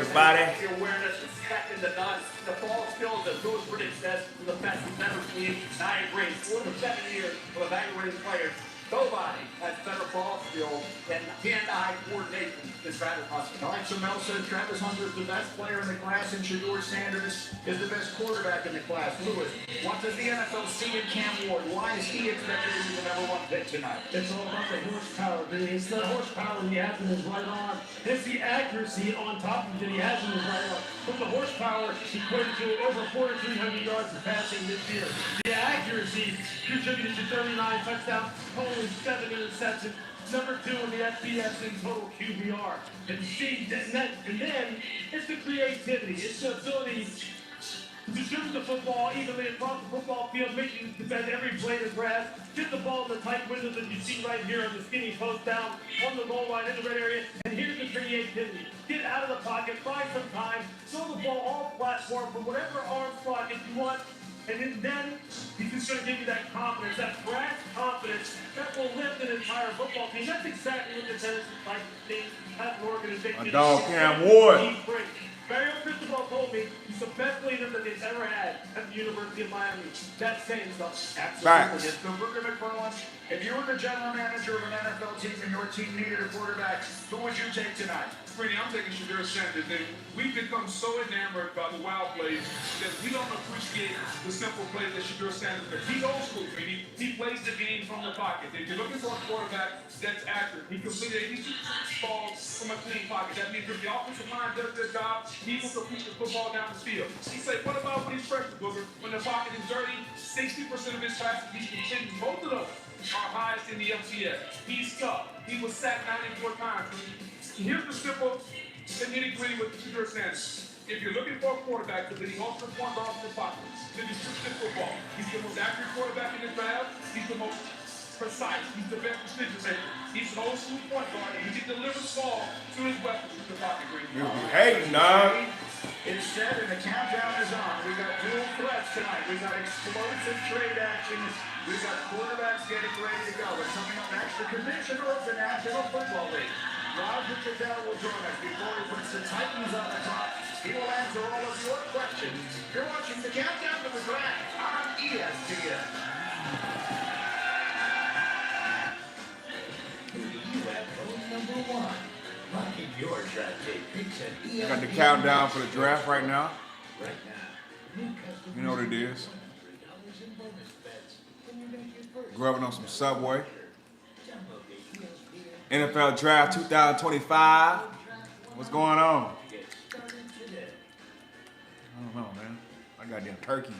everybody. The awareness, respect, and the ball skills that those critics says are the best we've ever seen. And I agree. 4 to 7 years of evaluating players. Nobody has better ball skills than hand-eye coordination than Travis Hunter. All right, so Mel said Travis Hunter is the best player in the class, and Shedeur Sanders is the best quarterback in the class. Lewis, what does the NFL see in Cam Ward? Why is he expected to be the #1 pick tonight? It's all about the horsepower, dude. It's the horsepower he has in his right arm. It's the accuracy on top of it he has in his right arm. But the horsepower equated to over 4,300 yards of passing this year. The accuracy contributed to 39 touchdowns, only 7 interceptions. Number 2 in the FBS in total QBR. And then it's the creativity. It's the ability to distribute the football evenly across the football field, making it defend every blade of grass, get the ball in the tight window that you see right here on the skinny post down on the goal line in the red area. And here's the creativity. Get out of the pocket, buy some time, throw the ball off platform from whatever arm slot if you want. And then he's just going to give you that confidence, that brass confidence that will lift an entire football team. That's exactly what the Tennessee Titans team has an organization. My dog Cam Ward. Mario Cristobal told me he's the best leader that they've ever had at the University of Miami. That's saying something. Absolutely. So Booker McFarland, if you were the general manager of an NFL team and your team needed a quarterback, who would you take tonight? Freddie, I'm taking Shedeur Sanders. And we've become so enamored by the wild plays that we don't appreciate the simple plays that Shedeur Sanders does. He's old school, Freddie. He plays the game from the pocket. If you're looking for a quarterback that's accurate, he completed 82 balls from a clean pocket. That means if the offensive line does their job, he will complete the football down the field. He said, what about when he's fresh, Booker? When the pocket is dirty, 60% of his passes he's completing. Most of those are highest in the FCS. He's tough. He was sacked 94 times. Here's the simple and nitty-gritty with Shedeur Sanders. If you're looking for a quarterback that he also performs off the pocket, to distribute football, he's the most accurate quarterback in the draft. He's the most precise. He's the best decision maker. He's an old school point guard, and he can deliver the ball to his weapons in the pocket. You be hating, dog. It's said, and the countdown is on. We got dual threats tonight. We got explosive trade actions. We got quarterbacks getting ready to go. It's coming up next. The commissioner of the National Football League, Roger Goodell, will join us before he puts the Titans on the top. He will answer all of your questions. You're watching the countdown to the draft on ESPN. #1. Rocking your draft day picks at ESPN. Got the countdown for the draft right now. Right now. You know what it is. Grabbing on some Subway. NFL Draft 2025. What's going on? I don't know, man. I got damn turkey.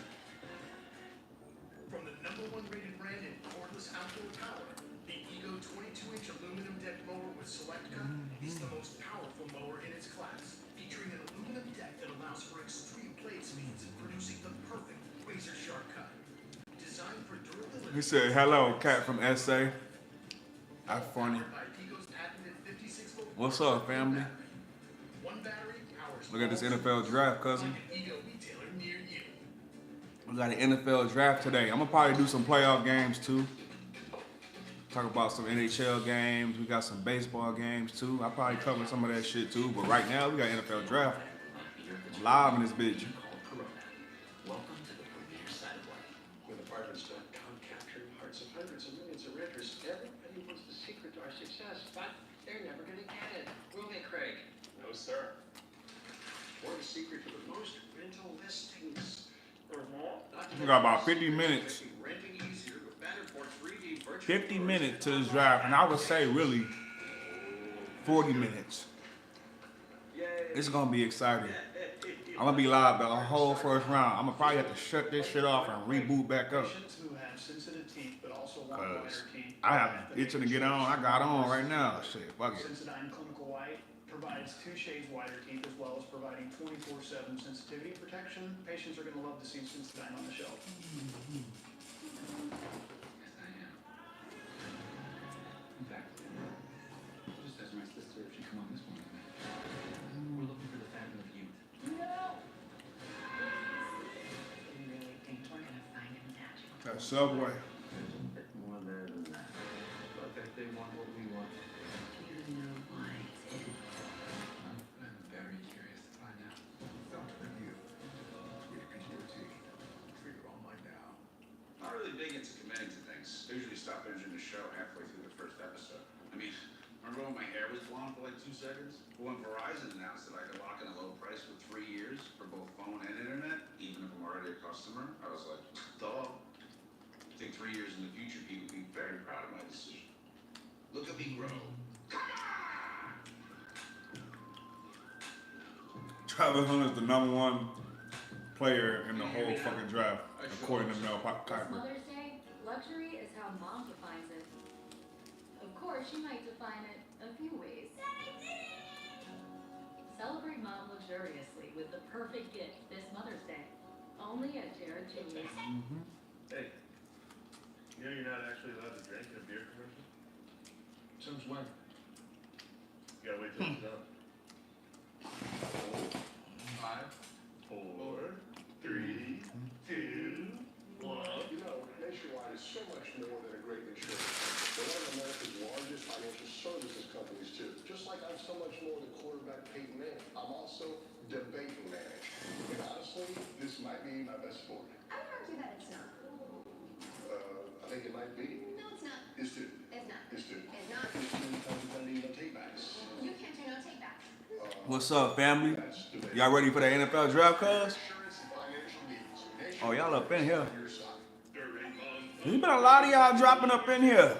From the #1 rated brand in cordless outdoor power, the Ego 22-inch aluminum deck mower with Select Cut is the most powerful mower in its class, featuring an aluminum deck that allows for extreme blade speeds and producing the perfect razor-sharp cut. Designed for durability. He said, hello, cat from SA. That's funny. What's up, family? Look at this NFL draft, cousin. We got an NFL draft today. I'm gonna probably do some playoff games too. Talk about some NHL games. We got some baseball games too. I'll probably cover some of that shit too. But right now, we got NFL draft live in this bitch. Welcome to the premier satellite, with apartments.com capturing hearts of hundreds of millions of renters. Everybody wants the secret to our success, but they're never going to get it. Will they, Craig? No, sir. Or the secret to the most rental listings. We got about 50 minutes. 50 minutes to this draft, and I would say really 40 minutes. It's gonna be exciting. I'm gonna be live the whole first round. I'm gonna probably have to shut this shit off and reboot back up. Cause I have itching to get on. I got on right now. Shit, fuck it. Sensodyne Clinical White provides 2 shades whiter teeth as well as providing 24/7 sensitivity protection. Patients are going to love to see Sensodyne on the shelf. In fact, just as my sister, if she come on this one, we're looking for the fountain of youth. That Subway. More there than that. But if they want what we want, I'm very curious. to committing to things. I usually stop binging the show halfway through the first episode. I mean, remember when my hair was blonde for like 2 seconds? Well, when Verizon announced that I could lock in a low price for 3 years for both phone and internet, even if I'm already a customer, I was like, duh. I think 3 years in the future, people will be very proud of my decision. Look at me grow. Travis Hunter's the #1 player in the whole fucking draft, according to Mel Kiper. Mother's Day, luxury is how mom defines it. Of course, she might define it a few ways. Celebrate mom luxuriously with the perfect gift this Mother's Day. Only at Jared Jewelers. Hey, you know you're not actually allowed to drink in a beer commercial? Since when? You gotta wait till it's done. 5, 4, 3, 2, 1. You know, Nationwide is so much more than a great insurance. They're one of America's largest financial services companies, too. Just like I'm so much more than quarterback Peyton Manning, I'm also debating Manning. And honestly, this might be my best sport. I would argue that it's not. I think it might be. No, it's not. It's two. It's not. It's two. It's not. It's two because it's gonna need no takebacks. You can't do no take backs. What's up, family? Y'all ready for the NFL draft, cuz? Oh, y'all up in here. There's been a lot of y'all dropping up in here.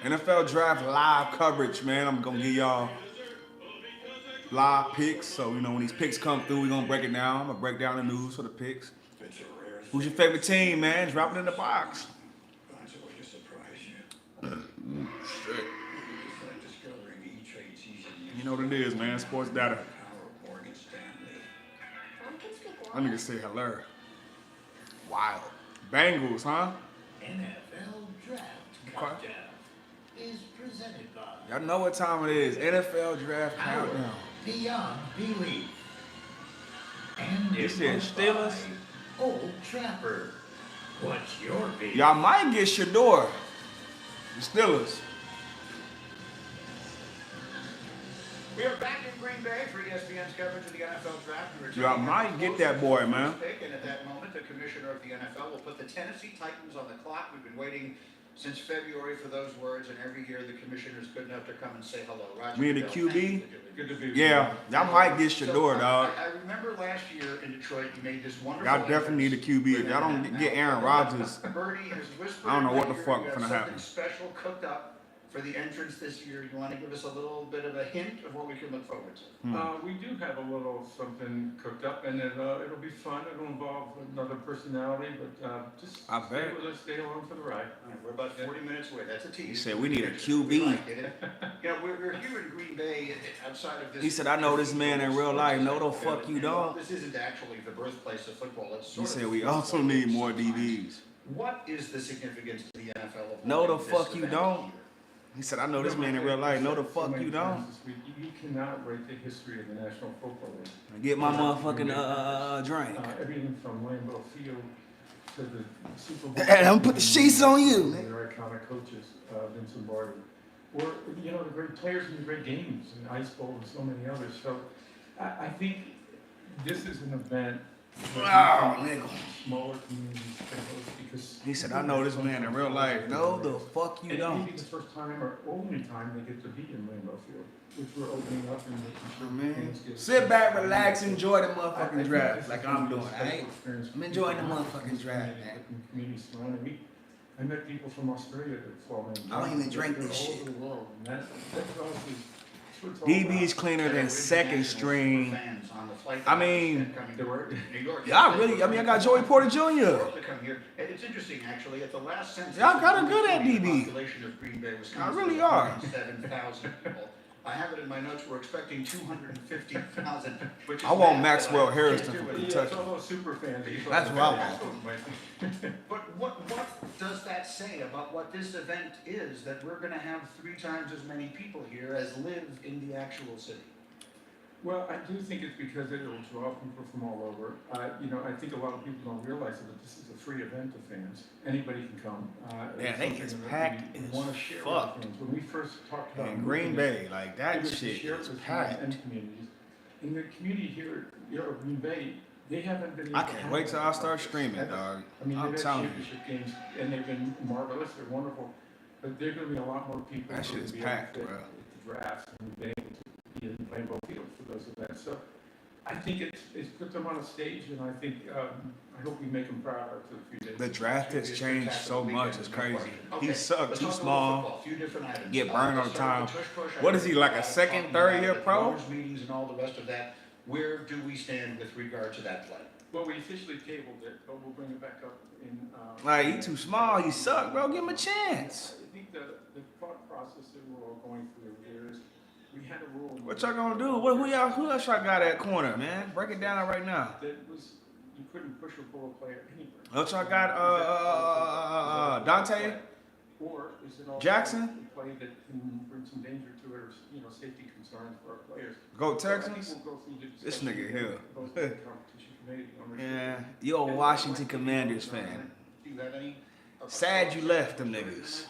NFL draft live coverage, man. I'm gonna give y'all live picks. So, you know, when these picks come through, we're gonna break it down. I'm gonna break down the news for the picks. Who's your favorite team, man? Drop it in the box. You know what it is, man. Sports data. That nigga say hello. Wild. Bengals, huh? NFL Draft Countdown is presented by Y'all know what time it is. NFL Draft Countdown. Beyond Belief. And This is Steelers. Old Trapper. What's your beat? Y'all might get Shador. The Steelers. We are back in Green Bay for ESPN's coverage of the NFL Draft. Y'all might get that boy, man. And at that moment, the commissioner of the NFL will put the Tennessee Titans on the clock. We've been waiting since February for those words, and every year the commissioner is good enough to come and say hello. Roger Me and the Goodell, thank you QB? for doing it. Good to be with Yeah, you. y'all might get Shador, So, dog. I remember last year in Detroit, you made this wonderful. Y'all definitely need a QB. If y'all don't get Aaron Rodgers, Birdie has whispered I don't know in what my the ear fuck you have finna something happen. special cooked up for the entrance this year. You want to give us a little bit of a hint of what we can look forward to? We do have a little something cooked up, and it'll be fun. It'll involve another personality, but just I bet. stay along for the ride. All right, we're about 40 minutes away. That's a tease. He said we need a We QB. like it. You know, we're here in Green Bay, outside of this. He said, I know this man in real life. No, the fuck you And while don't. This isn't actually the birthplace of football. It's He sort said of we also need more DBs. What is the significance to the NFL of No, the holding this fuck you event don't. here? He said, I know this man in real life. No, the fuck you don't. You cannot write the history of the National Football League. Get my motherfucking drink. Everything from Lambeau Field to the Super Bowl. Hey, I'm put the sheets on you. Their iconic coaches, Vince Lombardi, or you know the great players and the great games, and Ice Bowl and so many others. So I think this is an event Oh, nigga. smaller communities can host because He said, I know this man in real life. No, the fuck you and don't. maybe the first time or only time they get to be in Lambeau Field, which we're opening up and making sure Man, fans get sit back, relax, enjoy the I motherfucking think draft this like is I'm gonna be a doing. special Alright? experience for I'm enjoying the people motherfucking in draft, this man. community surrounding me. I met people from Australia that fall in. I don't even drink They're this all shit. over the world, and that for us is what it's all DB about. is cleaner than second string. Fans on the flight I mean, coming to New York. Y'all really, I got Joey Porter Jr. To come here. It's interesting, actually. At the last census, Y'all kinda good at the DB. population of Green Bay, Wisconsin, Y'all really are. 7,000 people. I have it in my notes. We're expecting 250,000. Which is I want math Maxwell that I Harrison can't from do. Yeah, it's Kentucky. all those super fans. that you talk That's about. what I want. But what does that say about what this event is, that we're going to have 3 times as many people here as live in the actual city? Well, I do think it's because it'll draw people from all over. I think a lot of people don't realize that this is a free event to fans. Anybody can come. Man, they is packed We as want to share fuck. with the fans. When we first talked about In Green Bay, like it that was to shit share is with fans packed. and communities. In the community here, Green Bay, They haven't been able I to can't have wait till I that start practice streaming, ever. dog. I mean, I'm they've had telling you. championship games, and they've been marvelous. They're wonderful. But there are going to be a lot more people That who shit will is be able to packed, fit bro. at the draft and be able to be in Rainbow Field for those events. So I think it's put them on a stage, and I think I hope we make them proud after a few days. The draft has changed so much. It's crazy. He sucked Let's too talk a little small. football. A few different items. Get burned all Let's the start time. with the tush push. I What is heard he, like lot a of second, talking third about year it, pro? owners' meetings and all the rest of that. Where do we stand with regard to that play? Well, we officially tabled it, but we'll bring it back up in. Like, he too small. He suck, bro. Give him a chance. I think the thought process that we're all going through here is we had a rule. What y'all gonna do? Who else y'all got at corner, man? Break it down right now. That was, you couldn't push or pull a player anywhere. What y'all got? Dante Or is it also Jackson? a play that can bring some danger to it, or safety concerns for our players? Go So I think Texans. we'll go through the This discussion nigga here. with both the competition committee, ownership. Yeah, you a Washington Commanders fan. Do you have any? Sad you left them niggas.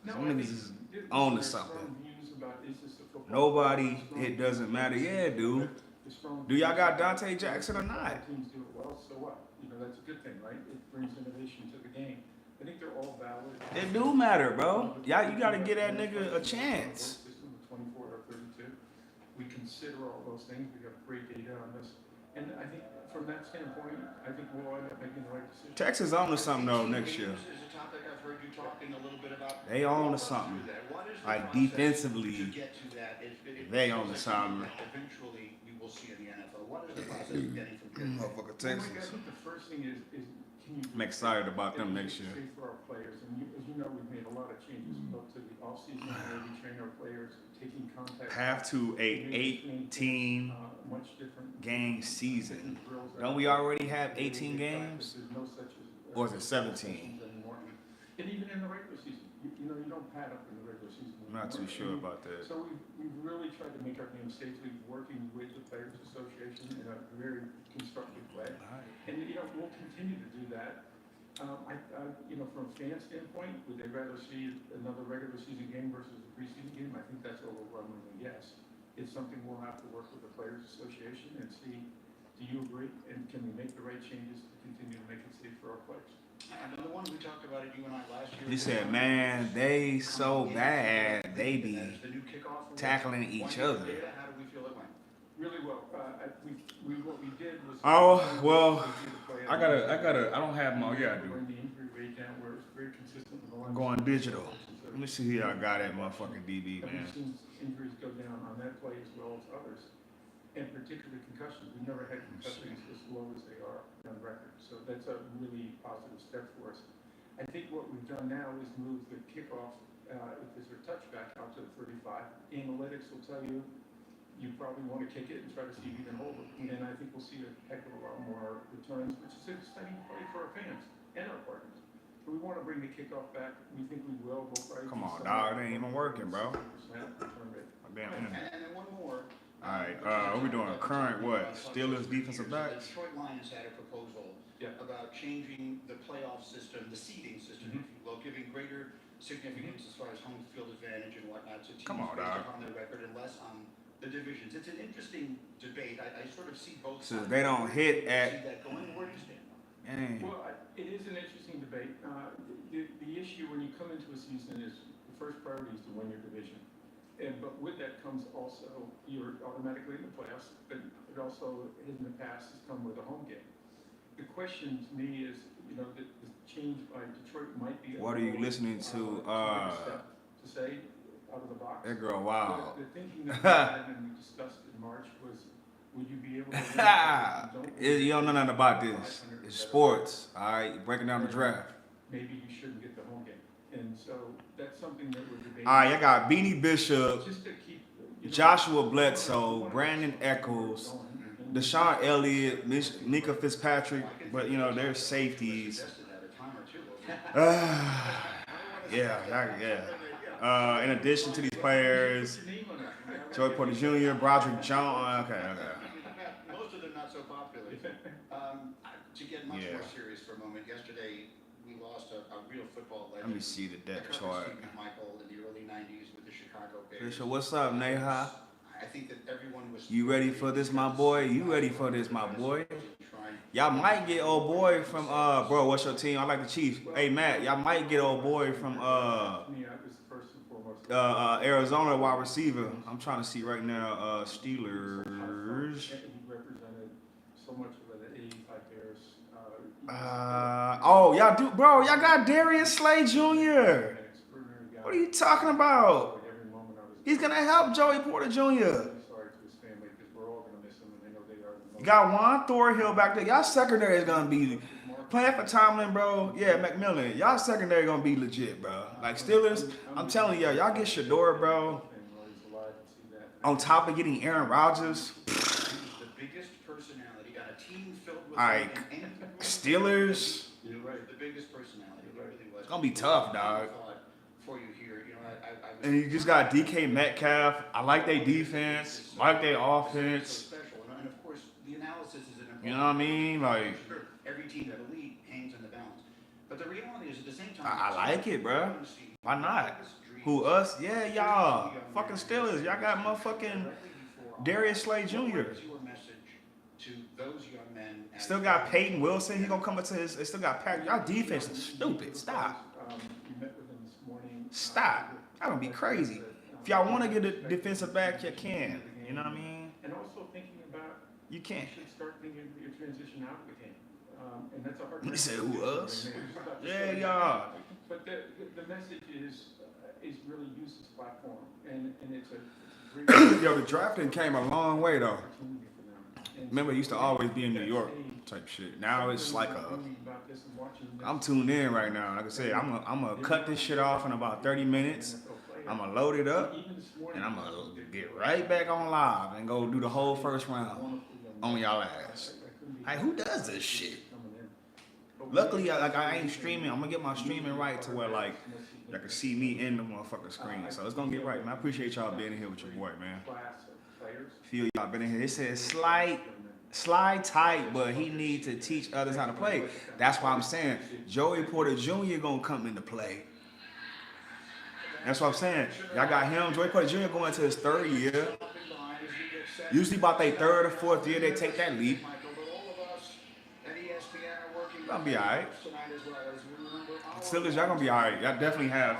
No, Them I niggas think is there's on to strong something. views about, is this a football Nobody, play? it doesn't matter. Yeah, dude. There's strong Do y'all got views. Dante Jackson or not? Teams do it well, so what? That's a good thing, right? It brings innovation to the game. I think they're all valid. It do matter, bro. Y'all, you gotta get that nigga a chance. System of 24 or 32. We consider all those things. We have great data on this. And I think from that standpoint, I think we'll end up making the right decision. Texas on to something though next year. Is a topic I've heard you talking a little bit about. They on to something. What is the Like process defensively, to get to that? they on to something. Eventually, we will see in the NFL. What is the process of getting from here? Motherfucker, Well, Mike, I Texas. think the first thing is can you... I'm excited about them next year. Safe for our players. And as you know, we've made a lot of changes both to the offseason where we train our players, taking contact. Have to a 18 much different game season. Don't we already have 18 games? There's no such as, Or is it 17? anymore. And even in the regular season, you don't pad up in the regular season. I'm not too sure about that. So we've really tried to make our game safely, working with the Players Association in a very constructive way. And, we'll continue to do that. From a fan standpoint, would they rather see another regular season game versus a preseason game? I think that's overwhelmingly yes. It's something we'll have to work with the Players Association and see, do you agree? And can we make the right changes to continue to make it safe for our players? And the one we talked about it, you and I last year. You said, man, they so bad, they be The new kickoff rule. tackling each other. How do we feel it went? Really well. What we did was. Oh, well, I don't have my, yeah, I do. Bring the injury rate down where it's very consistent with the line. I'm going digital. Let me see who y'all got at motherfucking DB, But man. we've seen injuries go down on that play as well as others, and particularly concussions. We never had concussions as low as they are on record, so that's a really positive step for us. I think what we've done now is move the kickoff, if there's a touchback, out to the 35. Analytics will tell you, you probably want to kick it and try to see if you can hold it. And I think we'll see a heck of a lot more returns, which is an exciting play for our fans and our partners. So we want to bring the kickoff back. We think we will. We'll probably Come do on, something dog. like It ain't even working, bro. 100% return rate. Damn. And then one more. Alright, what we doing? Current what? Steelers defensive backs? The Detroit Lions had a proposal about changing the playoff system, the seeding system, if you will, giving greater significance as far as home field advantage and whatnot to teams Come on, based dog. upon their record and less on the divisions. It's an interesting debate. I sort of see both So sides. they don't hit See at. that going. Where do you stand on it? Dang. Well, it is an interesting debate. The issue when you come into a season is the first priority is to win your division. But with that comes also, you're automatically in the playoffs, but it also, in the past, has come with a home game. The question to me is, the change by Detroit might be. What are you listening to? To say, out of the box. That girl, wow. The thinking that we had and we discussed in March was, would you be able to? You don't know nothing about this. It's sports, alright? You're breaking down the draft. Maybe you shouldn't get the home game. And so that's something that we're debating. Alright, I got Beanie Bishop, Just to keep, Joshua Bledsoe, Brandon Echols, Deshaun Elliott, Mika Fitzpatrick, but they're safeties. In addition to these players, Joey Porter Jr., Broderick Jones. Okay. Most of them not so popular. To get much more serious for a moment, yesterday we lost a real football legend. Let me see the depth I covered chart. Steve Michael in the early 90s with the Chicago Bears. Bishop, what's up, Neha? I think that everyone was. You ready for this, my boy? You ready for this, my boy? Trying Y'all might get old boy from bro, what's your team? I like the Chiefs. Hey Matt, y'all might get old boy from Arizona wide receiver. I'm trying to see right now. Steelers. He represented so much of the 85 Bears. Oh, y'all do, bro. Y'all got Darius Slay Jr. What are you talking about? He's gonna help Joey Porter Jr. Sorry to his family because we're all gonna miss him, and they know they are. You got Juan Thorhill back there. Y'all secondary is gonna be playing for Tomlin, bro. Yeah, McMillan. Y'all secondary gonna be legit, bro. Like Steelers, I'm telling y'all get Shador, bro. On top of getting Aaron Rodgers. The biggest personality on a team filled with Like Steelers. You're right. The biggest personality. It really was. It's gonna be tough, dog. For you here, you know, I was And you just got DK Metcalf. I like their defense. I like their offense. special, and of course, the analysis is an important. You know what I mean? Like, Sure, every team that elite hangs in the balance, but the reality is at the same time. I like it, bro. Why not? Who, us? Yeah, y'all. Fucking Steelers. Y'all got motherfucking Darius Slay Jr. What is your message to those young men? Still got Peyton Wilson. He gonna come into his. They still got Pack. Y'all defense is stupid. Stop. You met with him this morning. Stop. That would be crazy. If y'all want to get a defensive back, you can. You know what I mean? And also thinking about You can. you should start thinking your transition out with him. And that's a hard. You said who, us? Right now. Yeah, y'all. But the message is really use this platform, and it's a great Yo, the drafting came a long way though. opportunity for them. Remember, it used to always be in New York type shit. Now it's like I'm tuned in right now. Like I said, I'm gonna cut this shit off in about 30 minutes. I'm gonna load it up, and I'm gonna get right back on live and go do the whole first round on y'all ass. Like, who does this shit? Luckily, I ain't streaming. I'm gonna get my streaming right to where like y'all can see me in the motherfucking screen. So it's gonna get right, man. I appreciate y'all being here with your boy, man. Feel y'all been in here. It says slide tight, but he needs to teach others how to play. That's why I'm saying Joey Porter Jr. gonna come into play. That's what I'm saying. Y'all got him, Joey Porter Jr. going into his third year. Usually about their third or fourth year, they take that leap. Gonna be alright. Steelers, y'all gonna be alright. Y'all definitely have.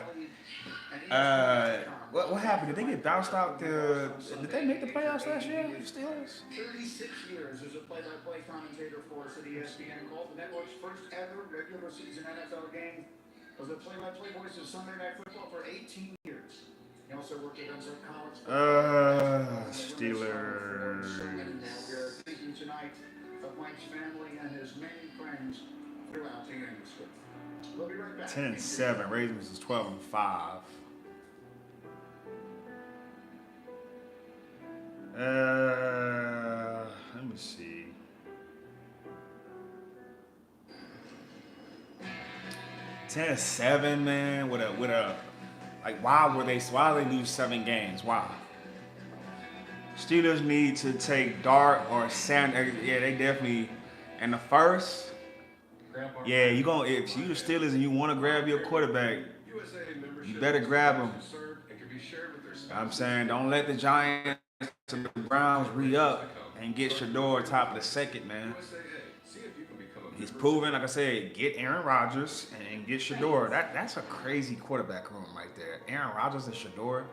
What happened? Did they get bounced out? Did they make the playoffs last year? Steelers. 36 years as a play-by-play commentator for us at ESPN, called the network's first ever regular season NFL game. Was a play-by-play voice of Sunday Night Football for 18 years. He also worked at Gunzone College. Steelers. We are thinking tonight of Mike's family and his many friends throughout the industry. We'll be right back. 10-7. Ravens is 12-5. Let me see. 10-7, man. With a like, why they lose 7 games? Why? Steelers need to take Dart or Sand. Yeah, they definitely. And the first, yeah, if you the Steelers and you want to grab your quarterback, you better grab him. I'm saying, don't let the Giants and the Browns re-up and get Shador top of the second, man. He's proven, like I said, get Aaron Rodgers and get Shador. That's a crazy quarterback room right there. Aaron Rodgers and Shador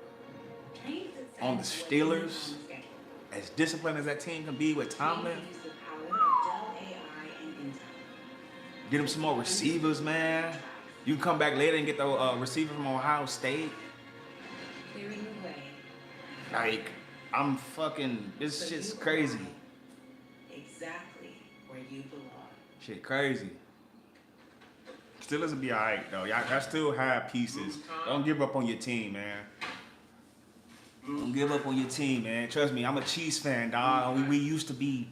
on the Steelers. As disciplined as that team can be with Tomlin. Get him some more receivers, man. You can come back later and get the receiver from Ohio State. Like, I'm fucking, this shit's crazy. Exactly where you belong. Shit crazy. Steelers will be alright though. Y'all still have pieces. Don't give up on your team, man. Don't give up on your team, man. Trust me, I'm a Chiefs fan, dog. We used to be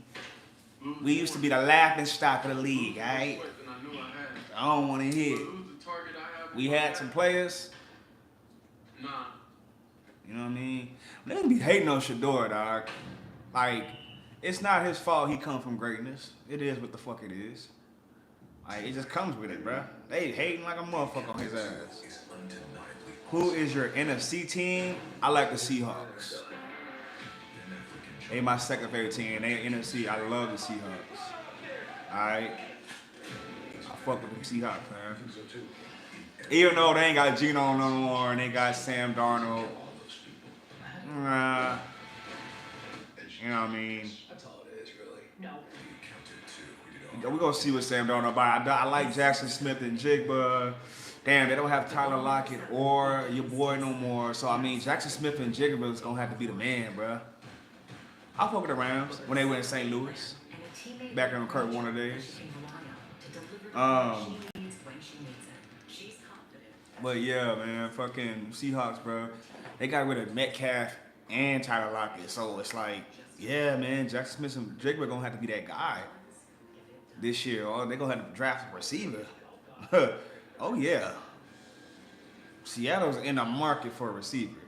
the laughing stock of the league, alright? I don't want to hear it. We had some players. You know what I mean? They be hating on Shador, dog. Like, it's not his fault he come from greatness. It is what the fuck it is. Like, it just comes with it, bruh. They hating like a motherfucker on his ass. Who is your NFC team? I like the Seahawks. They my second favorite team. They NFC. I love the Seahawks. Alright. I fuck with them Seahawks, man. Even though they ain't got Geno no more and they got Sam Darnold. You know what I mean? That's all it is, really. No. We're going to see what Sam Darnold buy. I like Jackson Smith and Jigba. Damn, they don't have Tyler Lockett or your boy no more. So, I mean, Jackson Smith and Jigba is going to have to be the man, bruh. I fuck with the Rams when they went to St. Louis. Back in the Kurt Warner days. But yeah, man, fucking Seahawks, bro. They got rid of Metcalf and Tyler Lockett. So it's like, yeah, man, Jackson Smith and Jigba gonna have to be that guy this year. Or they're gonna have to draft a receiver. Oh yeah. Seattle's in the market for a receiver.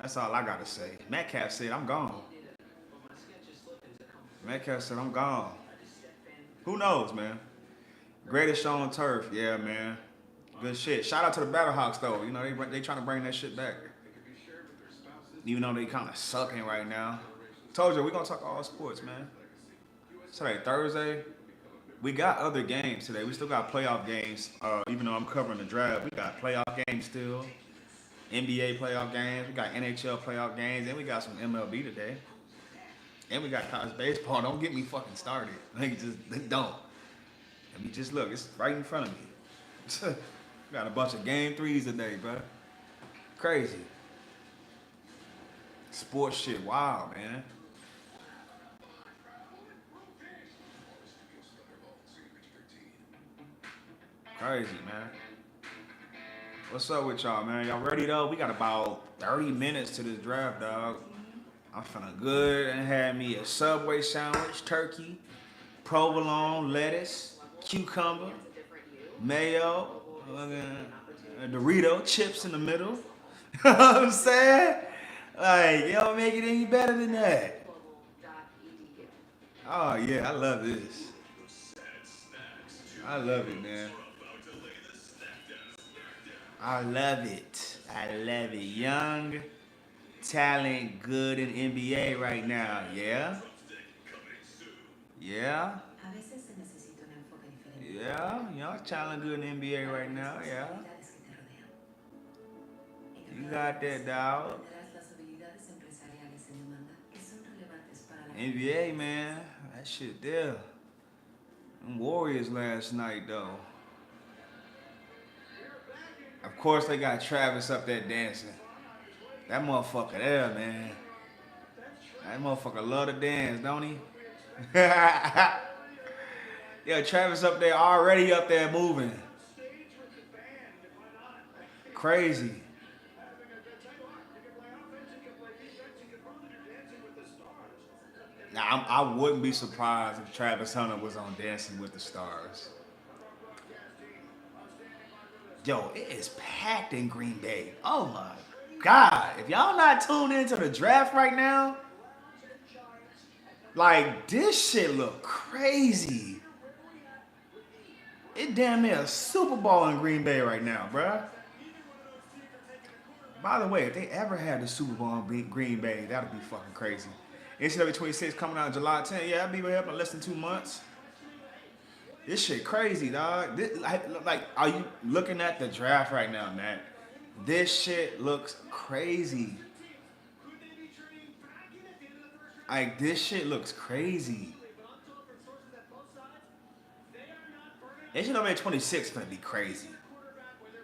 That's all I gotta say. Metcalf said, I'm gone. Metcalf said, I'm gone. Who knows, man? Greatest show on turf. Yeah, man. Good shit. Shout out to the Battlehawks, though. You know, they trying to bring that shit back. Even though they kind of sucking right now. Told you, we're going to talk all sports, man. Today, Thursday. We got other games today. We still got playoff games. Even though I'm covering the draft, we got playoff games still. NBA playoff games. We got NHL playoff games. And we got some MLB today. And we got college baseball. Don't get me fucking started. Don't. Let me just look. It's right in front of me. Got a bunch of game 3s today, bro. Crazy. Sports shit. Wow, man. Crazy, man. What's up with y'all, man? Y'all ready, though? We got about 30 minutes to this draft, dog. I'm feeling good and had me a Subway sandwich, turkey, provolone, lettuce, cucumber, mayo, Dorito, chips in the middle. You know what I'm saying? Like, you don't make it any better than that. Oh, yeah, I love this. I love it, man. I love it. I love it. Young talent, good in NBA right now. Yeah? Yeah? Yeah, young talent, good in NBA right now. Yeah? You got that, dog. NBA, man. That shit there. Them Warriors last night, though. Of course, they got Travis up there dancing. That motherfucker there, man. That motherfucker love to dance, don't he? Yeah, Travis up there, already up there moving. Crazy. Now, I wouldn't be surprised if Travis Hunter was on Dancing with the Stars. Yo, it is packed in Green Bay. Oh my God. If y'all not tuned into the draft right now, like, this shit look crazy. It damn near a Super Bowl in Green Bay right now, bruh. By the way, if they ever had the Super Bowl in Green Bay, that'd be fucking crazy. NCAA 26 coming out July 10th. Yeah, I'll be here in less than 2 months. This shit crazy, dog. Like, are you looking at the draft right now, man? This shit looks crazy. Like, this shit looks crazy. NCAA 26 is gonna be crazy.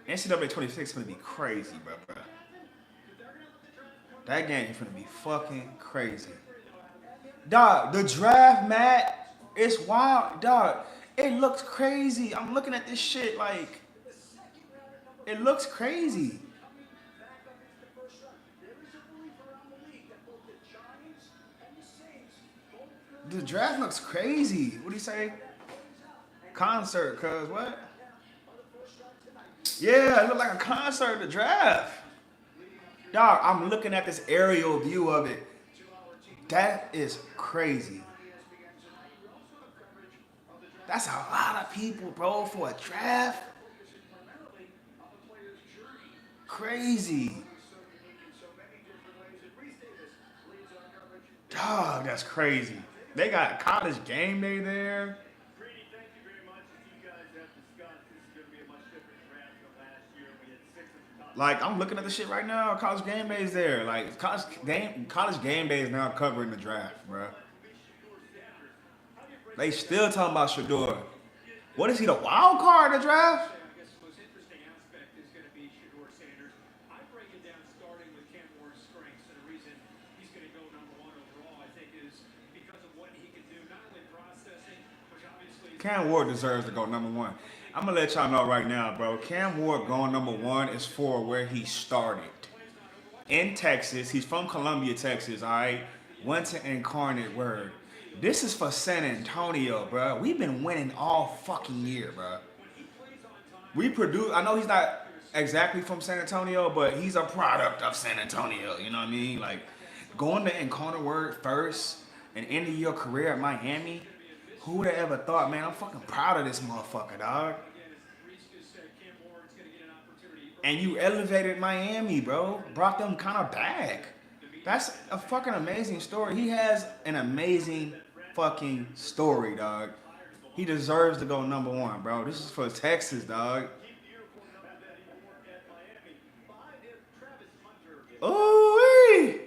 NCAA 26 is gonna be crazy, bro. That game is gonna be fucking crazy. Dog, the draft, Matt, it's wild, dog. It looks crazy. I'm looking at this shit like, it looks crazy. The draft looks crazy. What do you say? Concert, cuz what? Yeah, it looked like a concert, the draft. Dog, I'm looking at this aerial view of it. That is crazy. That's a lot of people, bro, for a draft. Crazy. Dog, that's crazy. They got College Game Day there. Like, I'm looking at the shit right now. College Game Day is there. Like, College Game Day is now covering the draft, bro. They still talking about Shador. What is he, the wild card in the draft? I guess the most interesting aspect is going to be Shador Sanders. I break it down starting with Cam Ward's strengths, and the reason he's going to go number 1 overall, I think, is because of what he can do, not only processing, which obviously... Cam Ward deserves to go number 1. I'm going to let y'all know right now, bro. Cam Ward going number 1 is for where he started. In Texas. He's from Columbia, Texas, all right? Went to Incarnate Word. This is for San Antonio, bro. We've been winning all fucking year, bro. I know he's not exactly from San Antonio, but he's a product of San Antonio. You know what I mean? Like, going to Incarnate Word first and ending your career at Miami, who would have ever thought, man? I'm fucking proud of this motherfucker, dog. And you elevated Miami, bro. Brought them kind of back. That's a fucking amazing story. He has an amazing fucking story, dog. He deserves to go number 1, bro. This is for Texas, dog. Ooh-wee.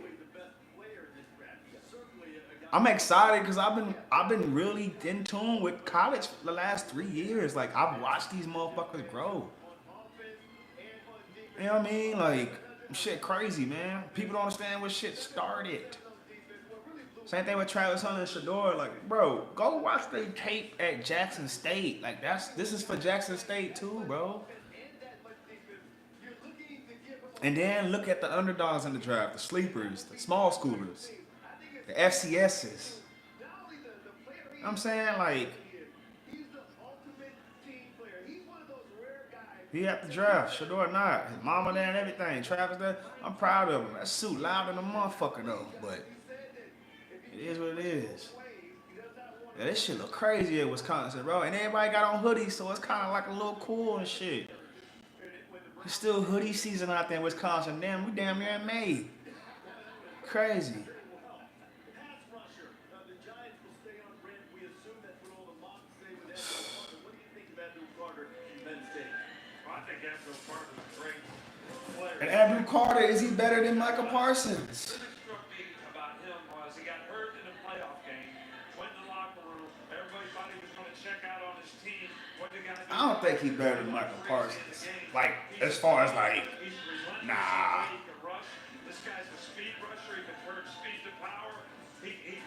I'm excited because I've been really in tune with college for the last 3 years. Like, I've watched these motherfuckers grow. You know what I mean? Like, shit crazy, man. People don't understand where shit started. Same thing with Travis Hunter and Shador. Like, bro, go watch the tape at Jackson State. Like, this is for Jackson State too, bro. And then look at the underdogs in the draft, the sleepers, the small schoolers, the FCSs. You know what I'm saying? Like, he at the draft, Shador not. His mama there and everything. Travis there. I'm proud of him. That suit loud than a motherfucker though, but it is what it is. Yeah, this shit look crazy at Wisconsin, bro. And everybody got on hoodies, so it's kind of like a little cool and shit. It's still hoodie season out there in Wisconsin. Damn, we damn near in May. Crazy. And Andrew Carter, is he better than Michael Parsons? What struck me about him was he got hurt in a playoff game, went in the locker room, everybody thought he was going to check out on his team. What the guy do? I don't think he's better than Michael Parsons. Like, as far as like, nah. This guy's a speed rusher. He converts speed to power. He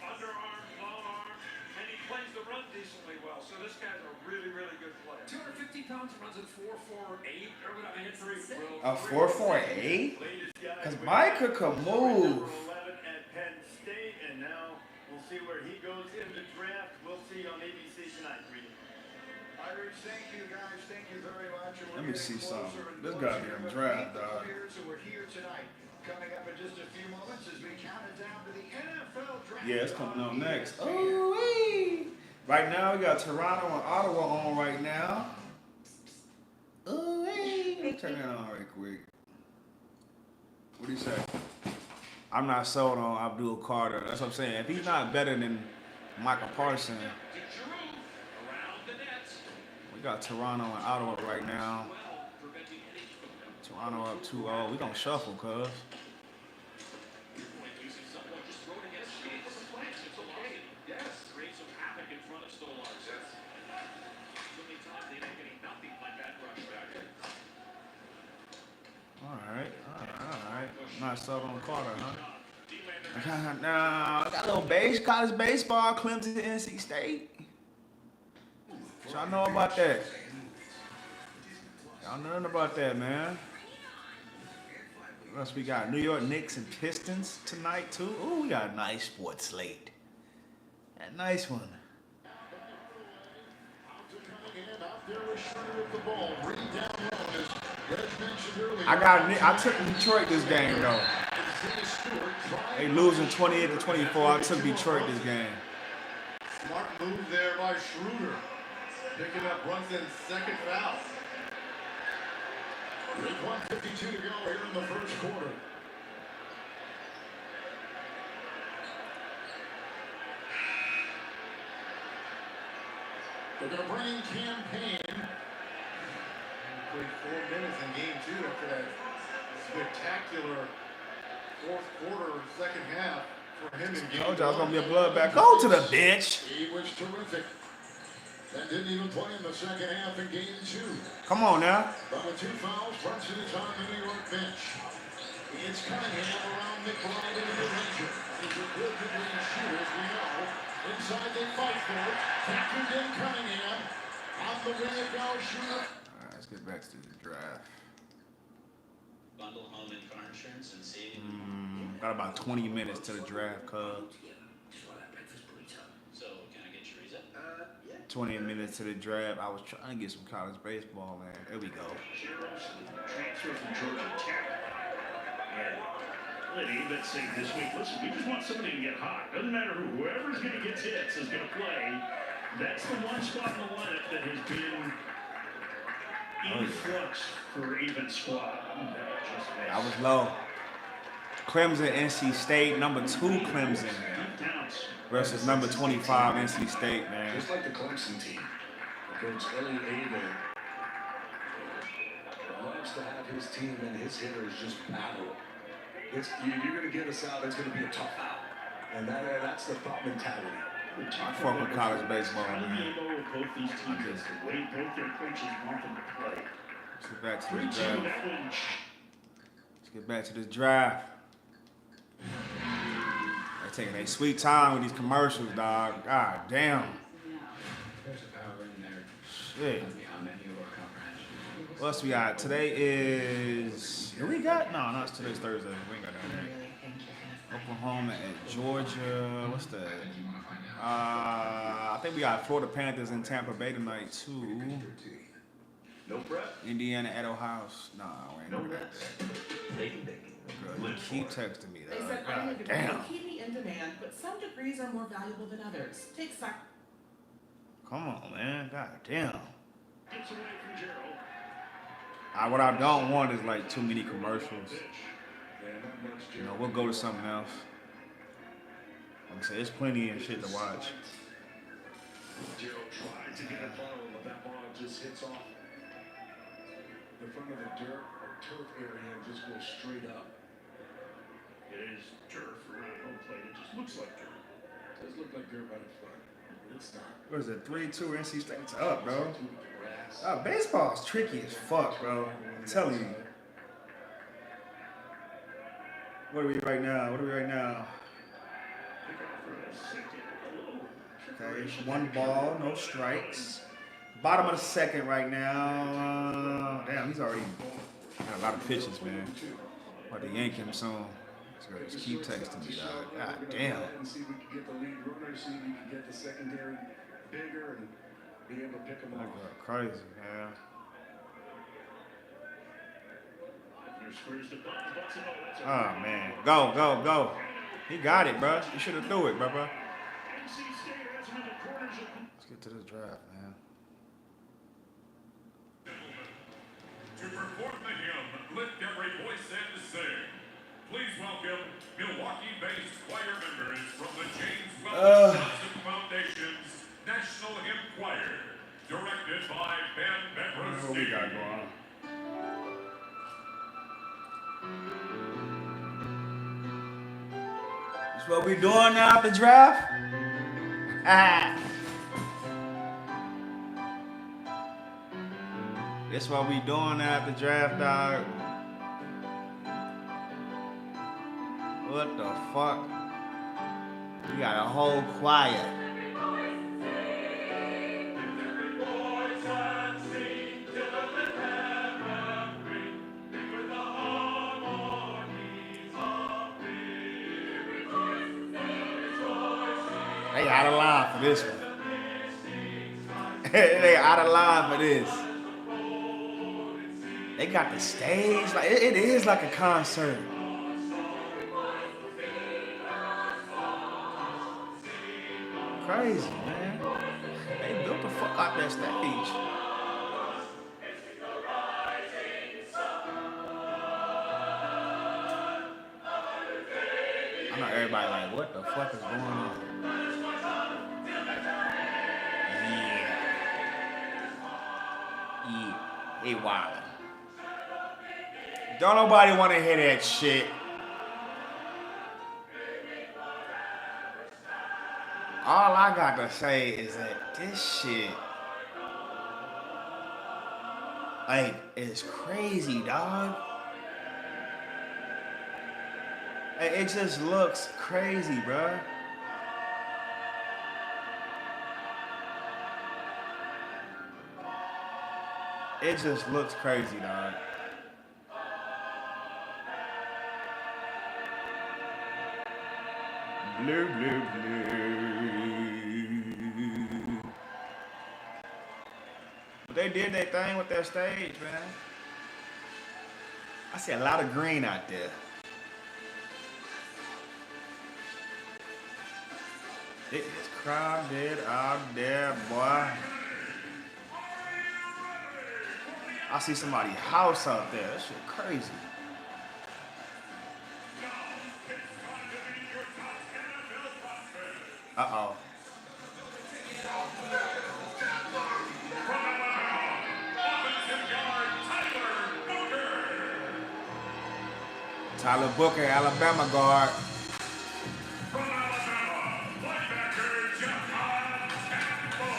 underarm, long arm, and he plays the run decently well. So this guy's a really, really good player. 250 pounds, runs at 4.48 or whatever. A 4.48? Because Micah could move. 11 at Penn State, and now we'll see where he goes in the draft. We'll see on ABC tonight. Irish, thank you guys. Thank you very much. Let me see something. This goddamn draft, dog. We're here tonight. Coming up in just a few moments as we count it down to the NFL draft. Yeah, it's coming up next. Ooh-wee. Right now, we got Toronto and Ottawa on right now. Ooh-wee. Let me turn that on right quick. What do you say? I'm not sold on Abdul Carter. That's what I'm saying. If he's not better than Michael Parsons, we got Toronto and Ottawa right now. Toronto up 2-0. We gonna shuffle, cuz. Alright. Not sold on Carter, huh? Now, I got a little college baseball, Clemson to NC State. Y'all know about that? Y'all know nothing about that, man. What else we got? New York Knicks and Pistons tonight, too. Ooh, we got a nice sports slate. A nice one. I took Detroit this game, though. They losing 28-24. I took Detroit this game. Smart move there by Schroeder. Picking up Brunson's second foul. With 1:52 to go here in the first quarter. They're going to bring in Campaign. nearly 4 minutes in game 2 after that spectacular fourth quarter, second half for him in game 1. Told you I was gonna be a bloodbath. Go to the bench. He was terrific. And didn't even play in the second half in game 2. Come on now. But with 2 fouls, Brunson is on the New York bench. It's Cunningham around McBride in the mid-ranger. He's a good mid-range shooter, as we know. Inside they fight for it. Factored in Cunningham. On the wing it goes, shooter. All right, let's get back to the draft. Bundle home and car insurance and save. Got about 20 minutes to the draft, cuz. So can I get Teresa? 20 minutes to the draft. I was trying to get some college baseball, man. There we go. Transfer from Georgia Tech. And Liddy, let's say this week, listen, we just want somebody to get hot. Doesn't matter whoever's going to get hits is going to play. That's the one spot in the lineup that has been in flux for even squad. I was low. Clemson, NC State, number 2 Clemson versus number 25 NC State, man. Just like the Clemson team, Coach Ellie Abel loves to have his team and his hitters just battle. You're going to get us out, it's going to be a tough out. And that's the thought mentality. I fuck with college baseball, man. Both these teams, the way both their coaches want them to play. Let's get back to this draft. Let's get back to this draft. They're taking a sweet time with these commercials, dog. God damn. There's a power in there. Shit. Beyond any of our comprehension. What else we got? Today is... Who we got? No, it's today's Thursday. We ain't got that. Oklahoma at Georgia. What's that? I think we got Florida Panthers in Tampa Bay tonight, too. No prep. Indiana at Ohio. Nah, we ain't doing that. Girl, you keep texting me, They though. said, God I'm damn. keeping in demand, but some degrees are more valuable than others. Take some. Come on, man. God damn. Gets away from Gerald. What I don't want is like too many commercials. You know, we'll go to something else. Like I said, there's plenty of shit to watch. Gerald tried to get a follow, but that ball just hits off the front of the dirt or turf area and just goes straight up. It is turf around home plate. It just looks like dirt. It does look like dirt right in front. It's not. What is it? 3-2 NC State's up, bro. Baseball's tricky as fuck, bro. I'm telling you. What are we right now? Okay, it's 1 ball, no strikes. Bottom of the second right now. Damn, he's already got a lot of pitches, man. About to yank him soon. Just keep texting me, dog. God damn. See if we can get the lead runner, see if we can get the secondary bigger and be able to pick them off. Crazy, man. Oh, man. Go. He got it, bro. You should have threw it, bro. Let's get to this draft, man. To perform the hymn, lift every voice and sing. Please welcome Milwaukee-based choir members from the James Weldon Johnson Foundation's National Hymn Choir, directed by Ben Bedros. What we got going on? This what we doing now at the draft? This what we doing now at the draft, dog. What the fuck? We got a whole choir. They out of line for this one. They out of line for this. They got the stage. Like it is like a concert. Crazy, man. They built the fuck out that stage. I know everybody like, what the fuck is going on? Yeah, he wildin'. Don't nobody want to hear that shit. All I got to say is that this shit, like, is crazy, dog. Like, it just looks crazy, bruh. It just looks crazy, dog. Blue, blue, blue. But they did their thing with their stage, man. I see a lot of green out there. It is crowded out there, boy. I see somebody's house out there. That shit crazy. Uh-oh. Tyler Booker, Alabama guard. From Alabama, linebacker Jahan Campbell.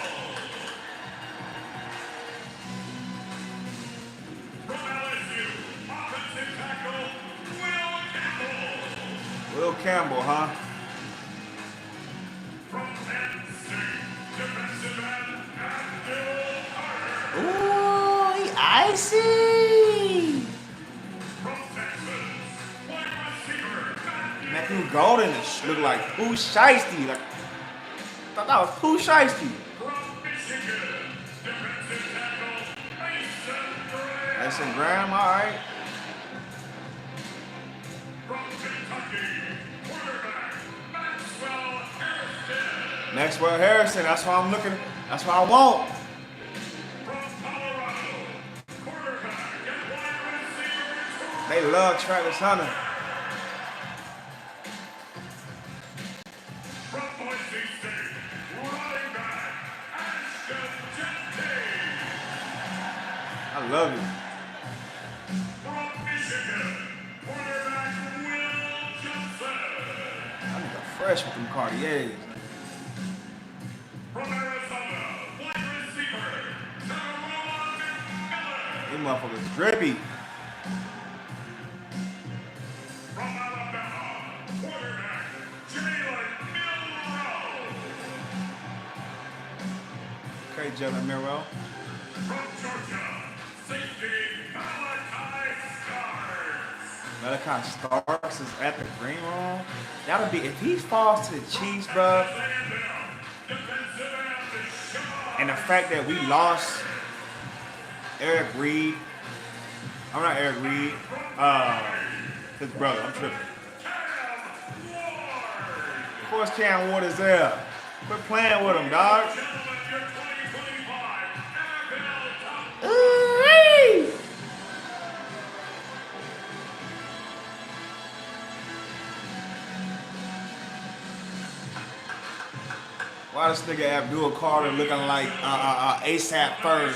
From LSU, offensive tackle Will Campbell. Will Campbell, huh? From Penn State, defensive end Abdul Carter. Ooh, he icy. From Texas, wide receiver Matthew Golden look like Pooh Shiesty. Like, I thought that was Pooh Shiesty. from Michigan, defensive tackle Mason Graham. Mason Graham, all right. From Kentucky, quarterback Maxwell Harrison. Maxwell Harrison, that's what I'm looking. That's what I want. From Colorado, quarterback and wide receiver They love Travis Hunter. from Boise State, running back Ashton Jeanty. I love it. From Michigan, quarterback Will Johnson. That nigga fresh with them Cartiers. From Arizona, wide receiver Tyrone Miller. These motherfuckers drippy. From Alabama, quarterback Jalen Milroe. Okay, Jalen Miro. From Georgia, safety Malachi Starks. Malachi Starks is at the green room. That'll be, if he falls to the Chiefs, bro. And the fact that we lost Eric Reed. I'm not Eric Reed. His brother. I'm tripping. Of course Cam Ward is there. Quit playing with him, dog. Ooh-wee. Why this nigga Abdul Carter looking like ASAP Ferg?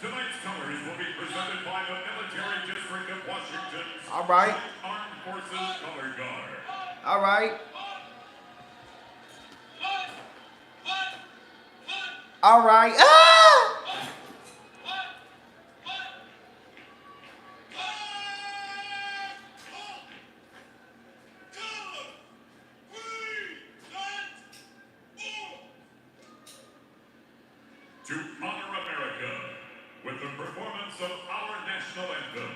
Tonight's colors will be presented by the Military District of Washington. All right. Armed Forces Color Guard. All right. All right. Ah! To honor America with the performance of our national anthem,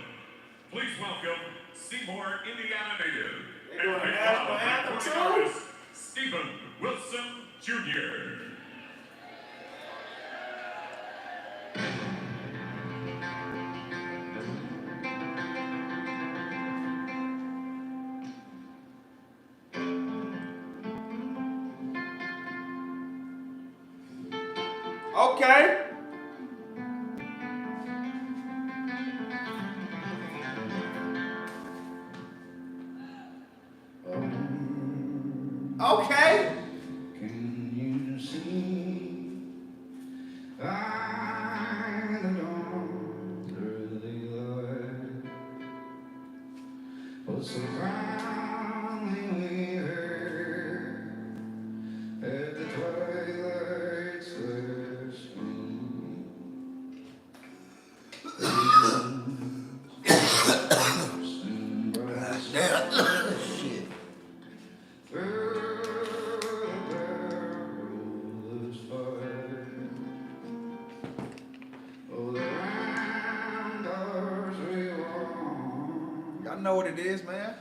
please welcome Seymour, Indiana native and Big recording artist Stephen Wilson Jr. Okay. Okay. Can you see by the dawn's early light know what it is, man.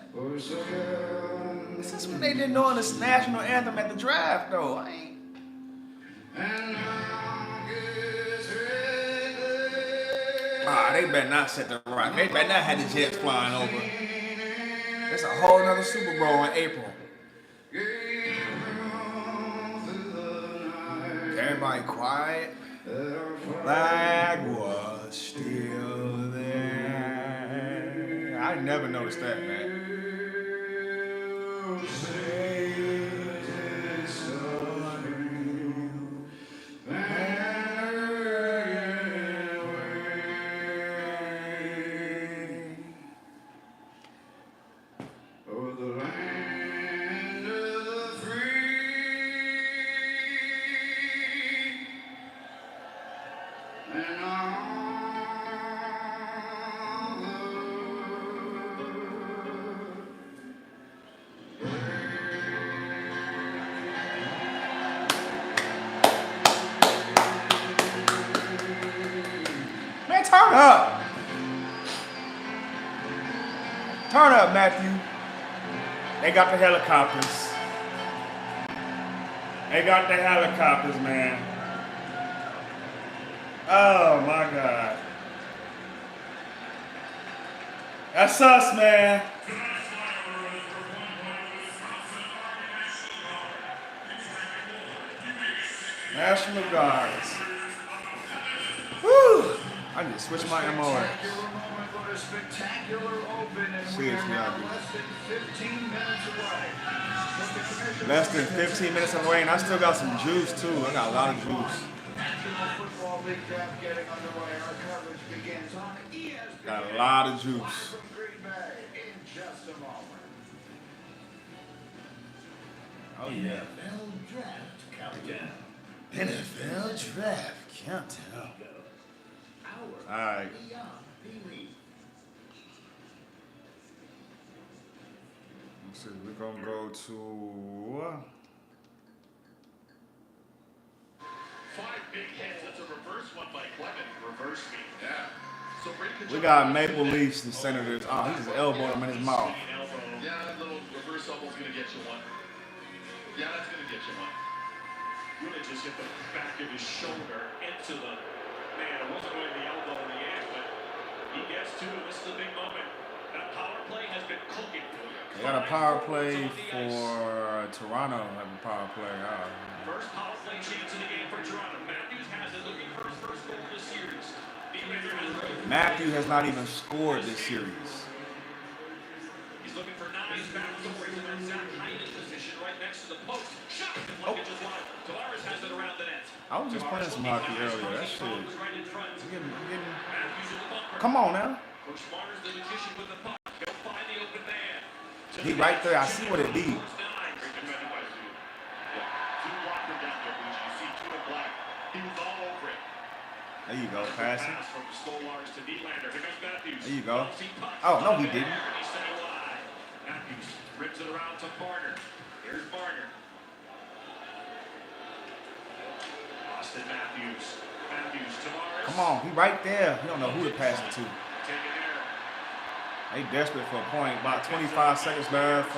This is when they didn't know the national anthem at the draft, though. I ain't. They better not set the rock. They better not have the Jets flying over. It's a whole nother Super Bowl in April. Everybody quiet. Flag was still there. I never noticed that, man. Man, turn up. Turn up, Matthew. They got the helicopters. They got the helicopters, man. Oh, my God. That's us, man. National Guards. Woo! I need to switch my MOA. Seriously, I do. Less than 15 minutes away, and I still got some juice, too. I got a lot of juice. Got a lot of juice. Oh, yeah. NFL Draft Countdown. NFL Draft Countdown. All right. Let's see. We're going to go to... 5 big hits. That's a reverse one by Clement. Reverse me. Yeah. So we got Maple Leafs and Senators. Oh, he just elbowed him in his mouth. Yeah, that little reverse elbow's going to get you one. Yeah, that's going to get you one. Really just hit the back of his shoulder into the man. It wasn't really the elbow in the end, but he gets to it. This is a big moment. That power play has been cooking. They got a power play for Toronto. Have a power play. First power play chance in the game for Toronto. Matthews has it, looking for his first goal of the series. Matthew has not even scored this series. He's looking for 9 backdoors in that Zach Hyman position right next to the post. Shot him like it just lined. Tavares has it around the net. I was just playing some hockey earlier. That shit. Come on now. Coach Marner's the magician with the puck. He'll find the open man. He right there. I see what it be. There you go, passing. There you go. Oh, no, he didn't. Matthews rips it around to Barner. Here's Barner. Austin Matthews. Matthews to Morris. Come on, he right there. You don't know who to pass it to. They desperate for a point. About 25 seconds left.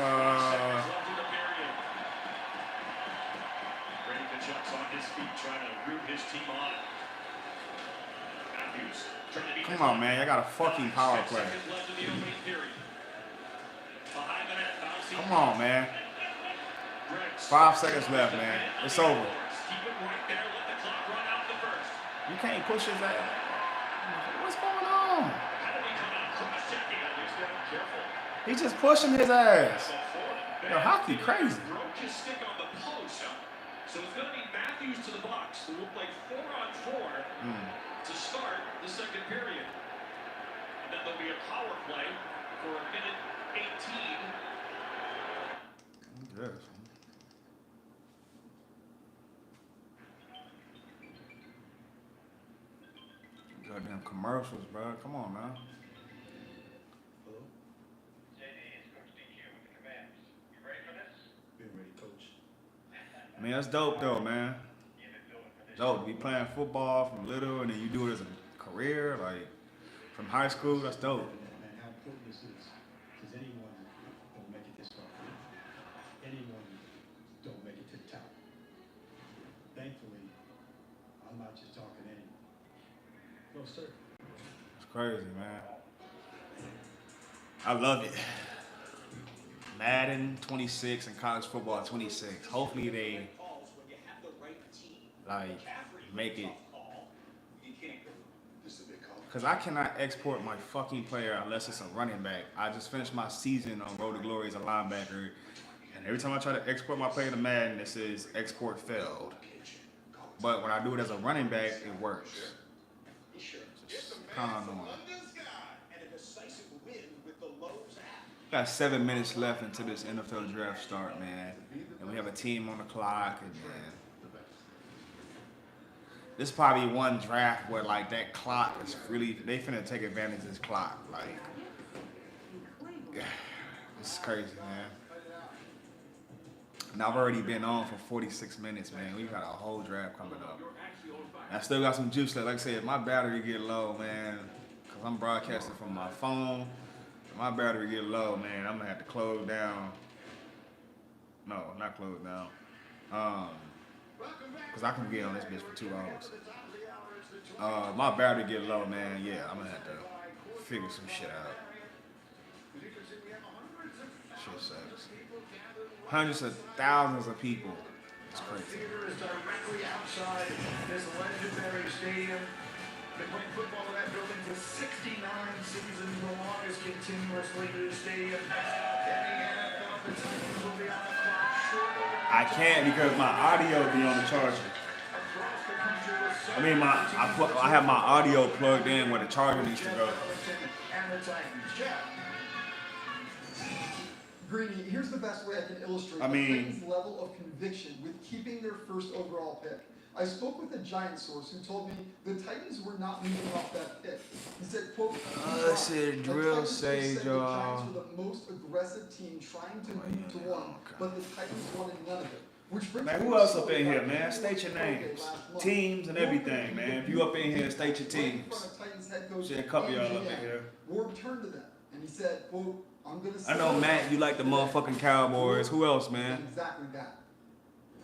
Come on, man. I got a fucking power play. Come on, man. 5 seconds left, man. It's over. You can't push his ass. What's going on? He's just pushing his ass. Yo, hockey crazy. So it's going to be Matthews to the box, who will play 4-on-4 to start the second period. And then there'll be a power play for a minute 18. Yes. Goddamn commercials, bro. Come on, man. I mean, that's dope, though, man. Dope. To be playing football from little and then you do it as a career, like from high school, that's dope. I'm not just talking anyway. No, sir. It's crazy, man. I love it. Madden 26 and college football 26. Hopefully they like make it. Cause I cannot export my fucking player unless it's a running back. I just finished my season on Road to Glory as a linebacker, and every time I try to export my player to Madden, it says export failed. But when I do it as a running back, it works. It's kind of annoying. Got 7 minutes left until this NFL draft start, man. And we have a team on the clock, and man, this is probably one draft where like that clock is really, they finna take advantage of this clock. Like, yeah, this is crazy, man. And I've already been on for 46 minutes, man. We got a whole draft coming up. And I still got some juice left. Like I said, if my battery get low, man, cause I'm broadcasting from my phone. My battery get low, man, I'm gonna have to close down. No, not close down. Cause I can get on this bitch for 2 hours. My battery get low, man. Yeah, I'm gonna have to figure some shit out. Shit sucks. Hundreds of thousands of people. It's crazy. Theater is directly outside this legendary stadium. Been playing football in that building for 69 seasons, the longest continuously used stadium. The Titans will be on the clock shortly. I can't because my audio be on the charger. I mean, I have my audio plugged in where the charger needs to go. And the Titans. Jeff. Greeny, here's the best way I can illustrate the Titans' level of conviction with keeping their first overall pick. I spoke with a Giants source who told me the Titans were not moving off that pick. He said, quote, said drill sage, the Giants were the most aggressive team trying to move to one, but the Titans wanted none of it. Which brings Man, who else up in here, man? State your names, teams, and everything, man. If you up in here, state your teams. Shit, a couple y'all up in here. Ward turned to them, and he said, quote, I'm gonna I know, Matt, you like the motherfucking Cowboys. Who else, man? Exactly that.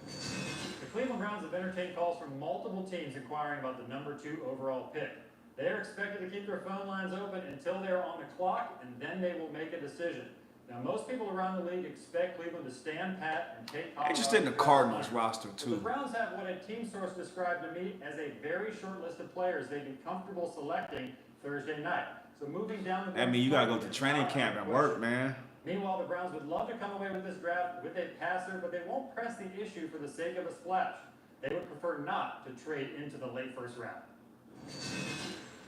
The Cleveland Browns have entertained calls from multiple teams inquiring about the number 2 overall pick. They are expected to keep their phone lines open until they are on the clock, and then they will make a decision. Now, most people around the league expect Cleveland to stand pat and take Colorado. Interested in the Cardinals roster, But too. the Browns have what a team source described to me as a very short list of players they'd be comfortable selecting Thursday night. So moving down the I mean, you gotta go to training camp and work, man. Meanwhile, the Browns would love to come away with this draft with a passer, but they won't press the issue for the sake of a splash. They would prefer not to trade into the late first round.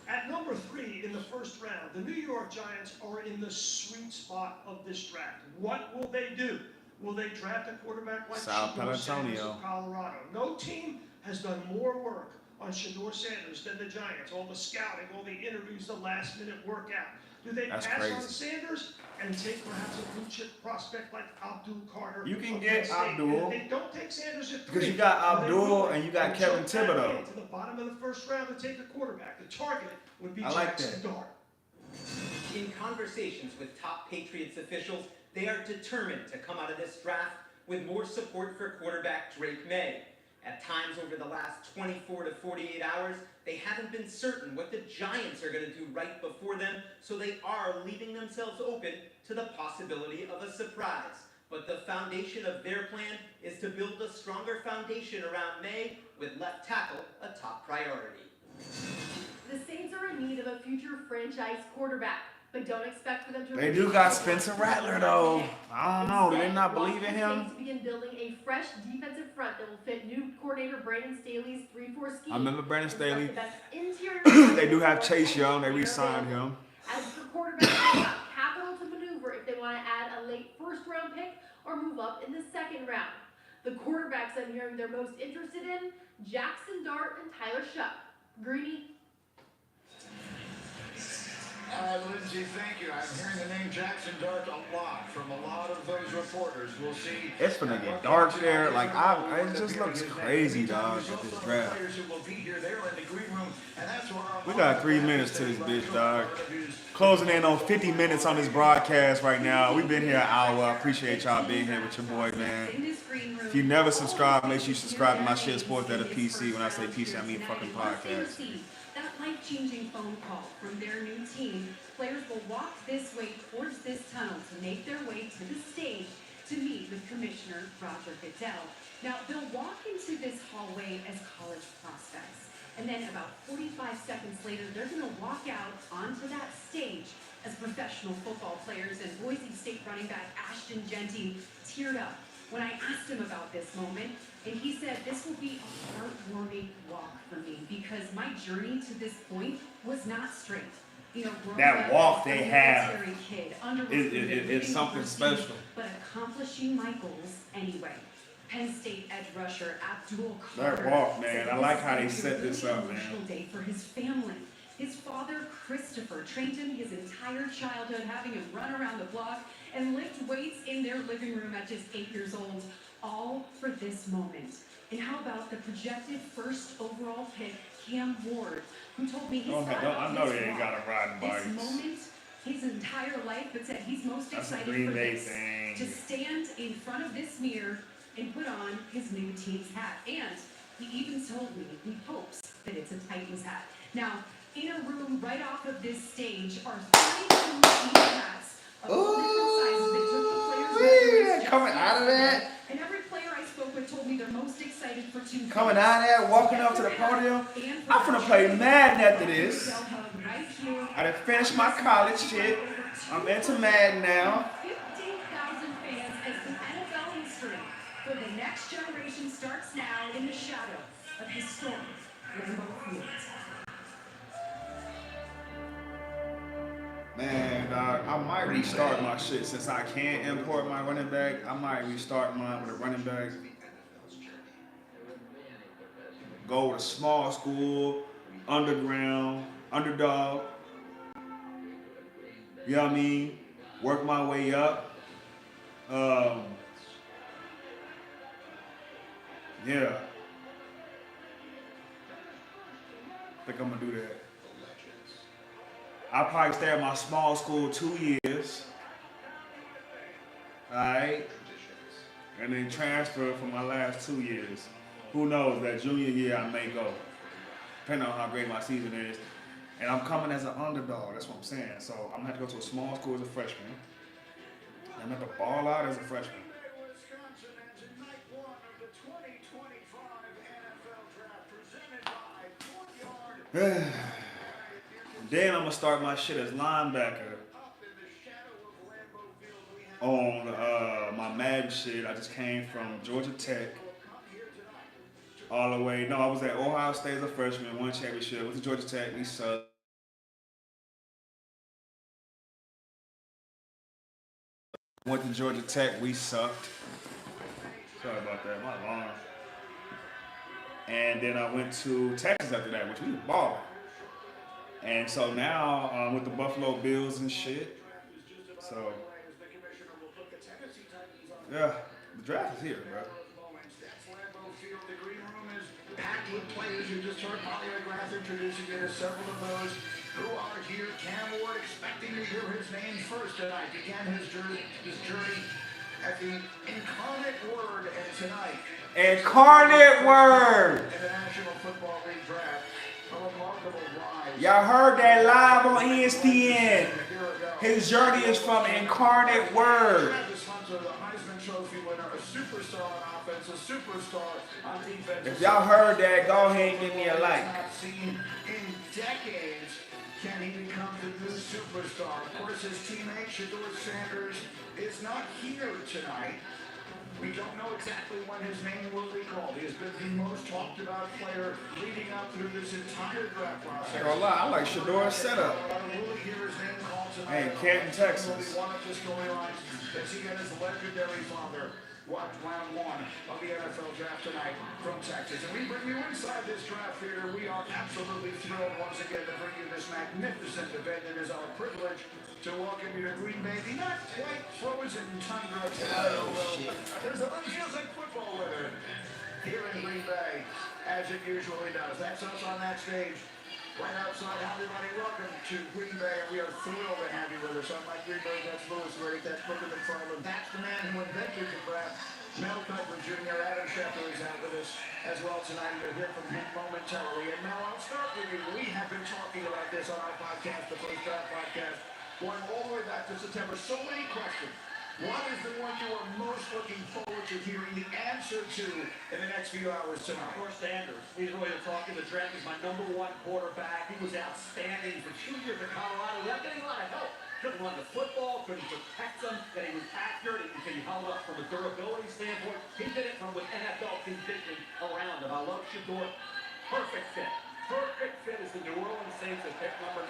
At number 3 in the first round, the New York Giants are in the sweet spot of this draft. What will they do? Will they draft a quarterback like Shedeur Sanders of Colorado? No team has done more work on Shedeur Sanders than the Giants. All the scouting, all the interviews, the last-minute workout. Do they pass on Sanders and take perhaps a blue-chip prospect like Abdul Carter? You can get Abdul. They don't take Sanders at 3. Because you got Abdul and you got Kevin Thibodeau. To the bottom of the first round to take a quarterback. The target would be like Jackson that. Dart. In conversations with top Patriots officials, they are determined to come out of this draft with more support for quarterback Drake May. At times over the last 24 to 48 hours, they haven't been certain what the Giants are going to do right before them, so they are leaving themselves open to the possibility of a surprise. But the foundation of their plan is to build a stronger foundation around May, with left tackle a top priority. The Saints are in need of a future franchise quarterback, but don't expect for them to... They do got Spencer Rattler, though. I don't know. Do they not believe in him? Saints begin building a fresh defensive front that will fit new coordinator Brandon Staley's 3-4 scheme. I remember Brandon Staley. The best interior They do have Chase Young. They re-signed him. As for quarterbacks, they have capital to maneuver if they want to add a late first-round pick or move up in the second round. The quarterbacks I'm hearing they're most interested in, Jackson Dart and Tyler Shuck. Greeny. Lindsay, thank you. I'm hearing the name Jackson Dart a lot from a lot of those reporters. We'll see. It's finna get dark there. Like, it just looks crazy, dog, at this draft. We got 3 minutes to this bitch, dog. Closing in on 50 minutes on this broadcast right now. We've been here an hour. I appreciate y'all being here with your boy, man. If you never subscribe, make sure you subscribe to my shit, Sportsdatapc. When I say PC, I mean fucking podcast. That life-changing phone call from their new team, players will walk this way towards this tunnel to make their way to the stage to meet with Commissioner Roger Goodell. Now, they'll walk into this hallway as college prospects, and then about 45 seconds later, they're going to walk out onto that stage as professional football players, and Boise State running back Ashton Jeanty teared up when I asked him about this moment, and he said, this will be a heartwarming walk for me because my journey to this point was not straight. You know, that walk they have is something special. But accomplishing my goals anyway. Penn State edge rusher Abdul Carter. That walk, man. I like how they set this up, man. Day for his family. His father, Christopher, trained him his entire childhood, having him run around the block and lift weights in their living room at just 8 years old, all for this moment. And how about the projected first overall pick, Cam Ward, who told me I know they ain't got a riding bikes. This moment, his entire life, but said he's most excited for this, to stand in front of this mirror and put on his new team's hat. And he even told me he hopes that it's a Titans hat. Now, in a room right off of this stage are 32 team hats of all different sizes. They took the players' measurements coming out of that. And every player I spoke with told me they're most excited for two. Coming out of that, walking up to the podium. I'm finna play Madden after this. I done finished my college shit. I'm into Madden now. 15,000 fans as the NFL history for the next generation starts now in the shadow of historic Lambeau Field. Man, dog, I might restart my shit since I can't import my running back. I might restart mine with a running back. Go to small school, underground, underdog. You know what I mean? Work my way up. Yeah. I think I'm gonna do that. I'll probably stay at my small school 2 years. Alright? And then transfer for my last 2 years. Who knows, that junior year I may go. Depending on how great my season is. And I'm coming as an underdog, that's what I'm saying. So I'm gonna have to go to a small school as a freshman. I'm gonna have to ball out as a freshman. Then I'm gonna start my shit as linebacker on my Madden shit. I just came from Georgia Tech all the way. No, I was at Ohio State as a freshman, won championship. Went to Georgia Tech, we sucked. Went to Georgia Tech, we sucked. Sorry about that, my alarm. And then I went to Texas after that, which we was balling. And so now with the Buffalo Bills and shit. So yeah, the draft is here, bro. The green room is packed with players. You just heard Molly McGrath introducing you to several of those who are here. Cam Ward expecting to hear his name first tonight. Began his journey at the Incarnate Word, and tonight Incarnate Word. In the National Football League draft, a remarkable rise. Y'all heard that live on ESPN. His journey is from Incarnate Word. The Heisman Trophy winner, a superstar on offense, a superstar on defense. If y'all heard that, go ahead and give me a like. Not seen in decades. Can he become the new superstar? Of course, his teammate Shedeur Sanders is not here tonight. We don't know exactly when his name will be called. He has been the most talked about player leading up through this entire draft process. I ain't gonna lie, I like Shedeur's setup. Hey, Canton, Texas. One of the storylines as he and his legendary father watch round one of the NFL draft tonight from Texas. And we bring you inside this draft theater. We are absolutely thrilled once again to bring you this magnificent event. It is our privilege to welcome you to Green Bay, the not quite frozen tundra tonight. There's a feels like football weather here in Green Bay, as it usually does. That's us on that stage. Right outside, everybody, welcome to Green Bay, and we are thrilled to have you with us. I'm Mike Greenberg, that's Louis Riddick, that's Booker McFarland, that's the man who invented the draft, Mel Kiper Jr., Adam Schefter is out with us as well tonight. You'll hear from him momentarily. And Mel, I'll start with you. We have been talking about this on our podcast, the Sportsdatapc, going all the way back to September. So many questions. What is the one you are most looking forward to hearing the answer to in the next few hours tonight? Of course, Sanders. He's really the talk of the draft. He's my #1 quarterback. He was outstanding for 2 years at Colorado. Without getting a lot of help. Couldn't run the football, couldn't protect them, that he was accurate, and he held up from a durability standpoint. He did it from with NFL conviction around him. I love Shador. Perfect fit. Perfect fit is the New Orleans Saints at pick #9.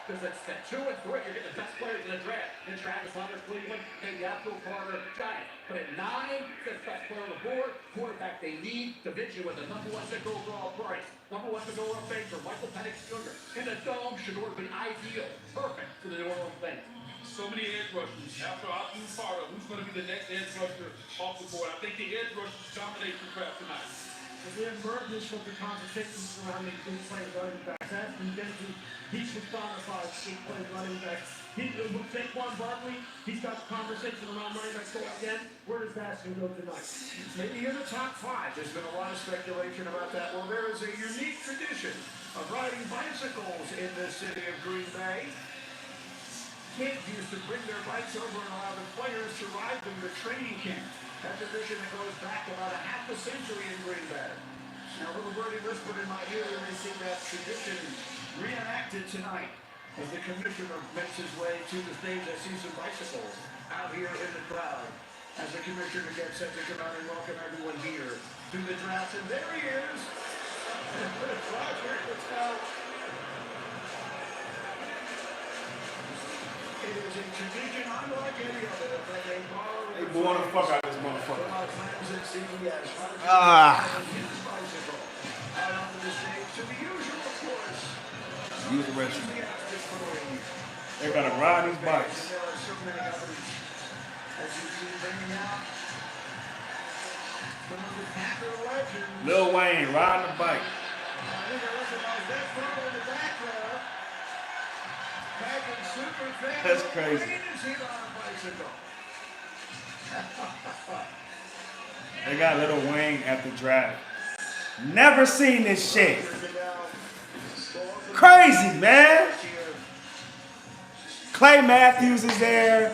Because it's at 2 and 3, you're getting the best players in the draft. And Travis Hunter, Cleveland, and Yaakov Carter, Giants. But at 9, the best player on the board, quarterback they need, division with the #1 overall price. #1 overall Baker, Michael Penix Jr. In the dome, should have been ideal. Perfect for the New Orleans Saints. So many edge rushers. After Austin Carter, who's going to be the next edge rusher off the board? I think the edge rushers dominate the draft tonight. The emergence of the conversation surrounding big play running backs. As we get to, he should qualify big play running backs. With Saquon Barkley, he's got the conversation around running backs going again. Where does Ashton go tonight? Maybe in the top 5. There's been a lot of speculation about that. Well, there is a unique tradition of riding bicycles in the city of Green Bay. Kids used to bring their bikes over and allow the players to ride them to training camp. That tradition that goes back about a half a century in Green Bay. Now, little birdie whispered in my ear, and they see that tradition reenacted tonight. As the commissioner makes his way to the stage, I see some bicycles out here in the crowd. As the commissioner gets set to come out and welcome everyone here to the draft. And there he is. Roger Goodell. It is a tradition unlike any other that they borrow. They born the fuck out of this motherfucker. Use the restroom. They're gonna ride these bikes. Lil Wayne riding the bike. That's crazy. They got Lil Wayne at the draft. Never seen this shit. Crazy, man. Clay Matthews is there.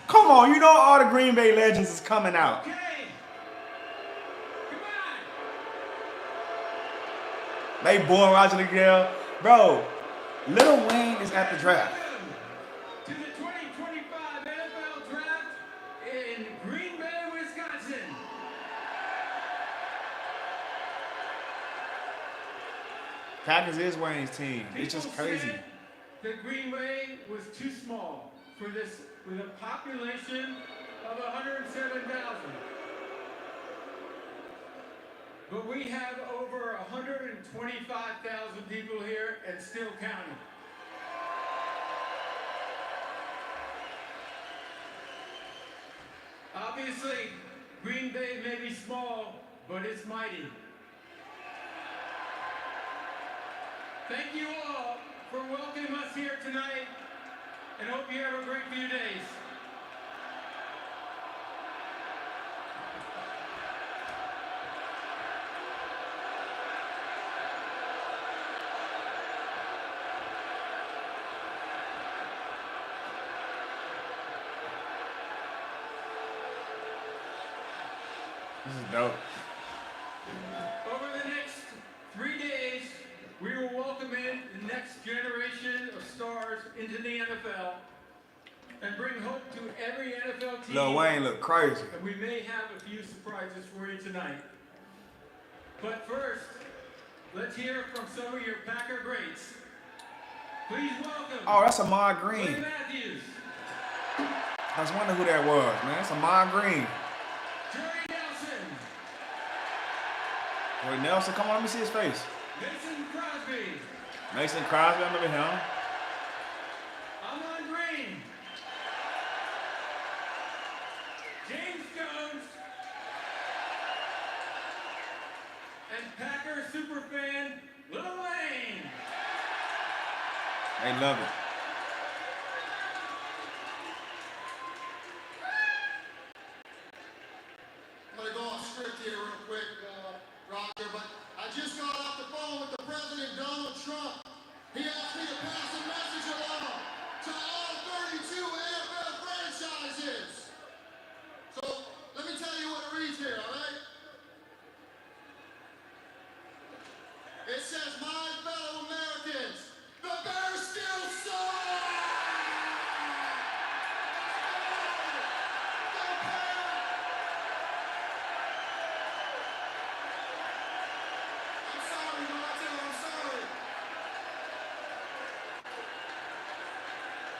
Come on, you know all the Green Bay legends is coming out. They born Roger Goodell. Bro, Lil Wayne is at the draft. To the 2025 NFL Draft in Green Bay, Wisconsin. Packers is Wayne's team. It's just crazy. That Green Bay was too small for this, with a population of 107,000. But we have over 125,000 people here and still counting. Obviously, Green Bay may be small, but it's mighty. Thank you all for welcoming us here tonight, and hope you have a great few days. This is dope. Over the next 3 days, we will welcome in the next generation of stars into the NFL and bring hope to every NFL team. Lil Wayne look crazy. And we may have a few surprises for you tonight. But first, let's hear from some of your Packer greats. Please welcome. Oh, that's Ahman Green. Clay Matthews. I was wondering who that was, man. That's Ahman Green. Jerry Wait, Nelson, come on, let me see his face. Mason Crosby. Mason Crosby, I remember him. Amon Green. James Jones. And Packer superfan Lil Wayne. They love it. I'm going to go off script here real quick, Roger, but I just got off the phone with the President Donald Trump. He asked me to pass a message along to all 32 NFL franchises. So let me tell you what it reads here, all right? It says, my fellow Americans, the Bears still suck!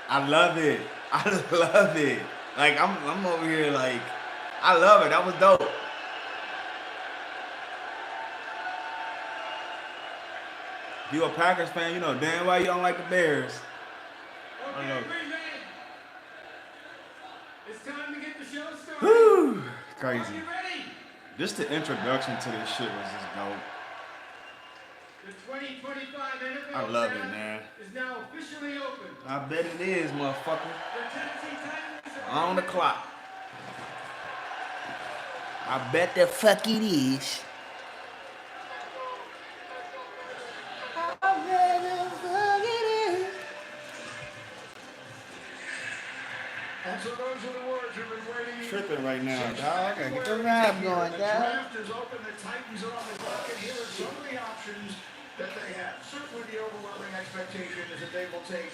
I love it. I love it. Like I'm over here like I love it. That was dope. If you a Packers fan, you know damn well you don't like the Bears. I know. It's time to get the show started. Woo! Crazy. Are you ready? Just the introduction to this shit was just dope. The 2025 NFL I love it, draft man. is now officially open. I bet it is, motherfucker. The Tennessee Titans are On the clock. I bet the fuck it is. And so those are the words we've been waiting. Tripping right now, dog. I gotta get the The rap going, dog. draft is open. The Titans are on the clock, and here are some of the options that they have. Certainly the overwhelming expectation is that they will take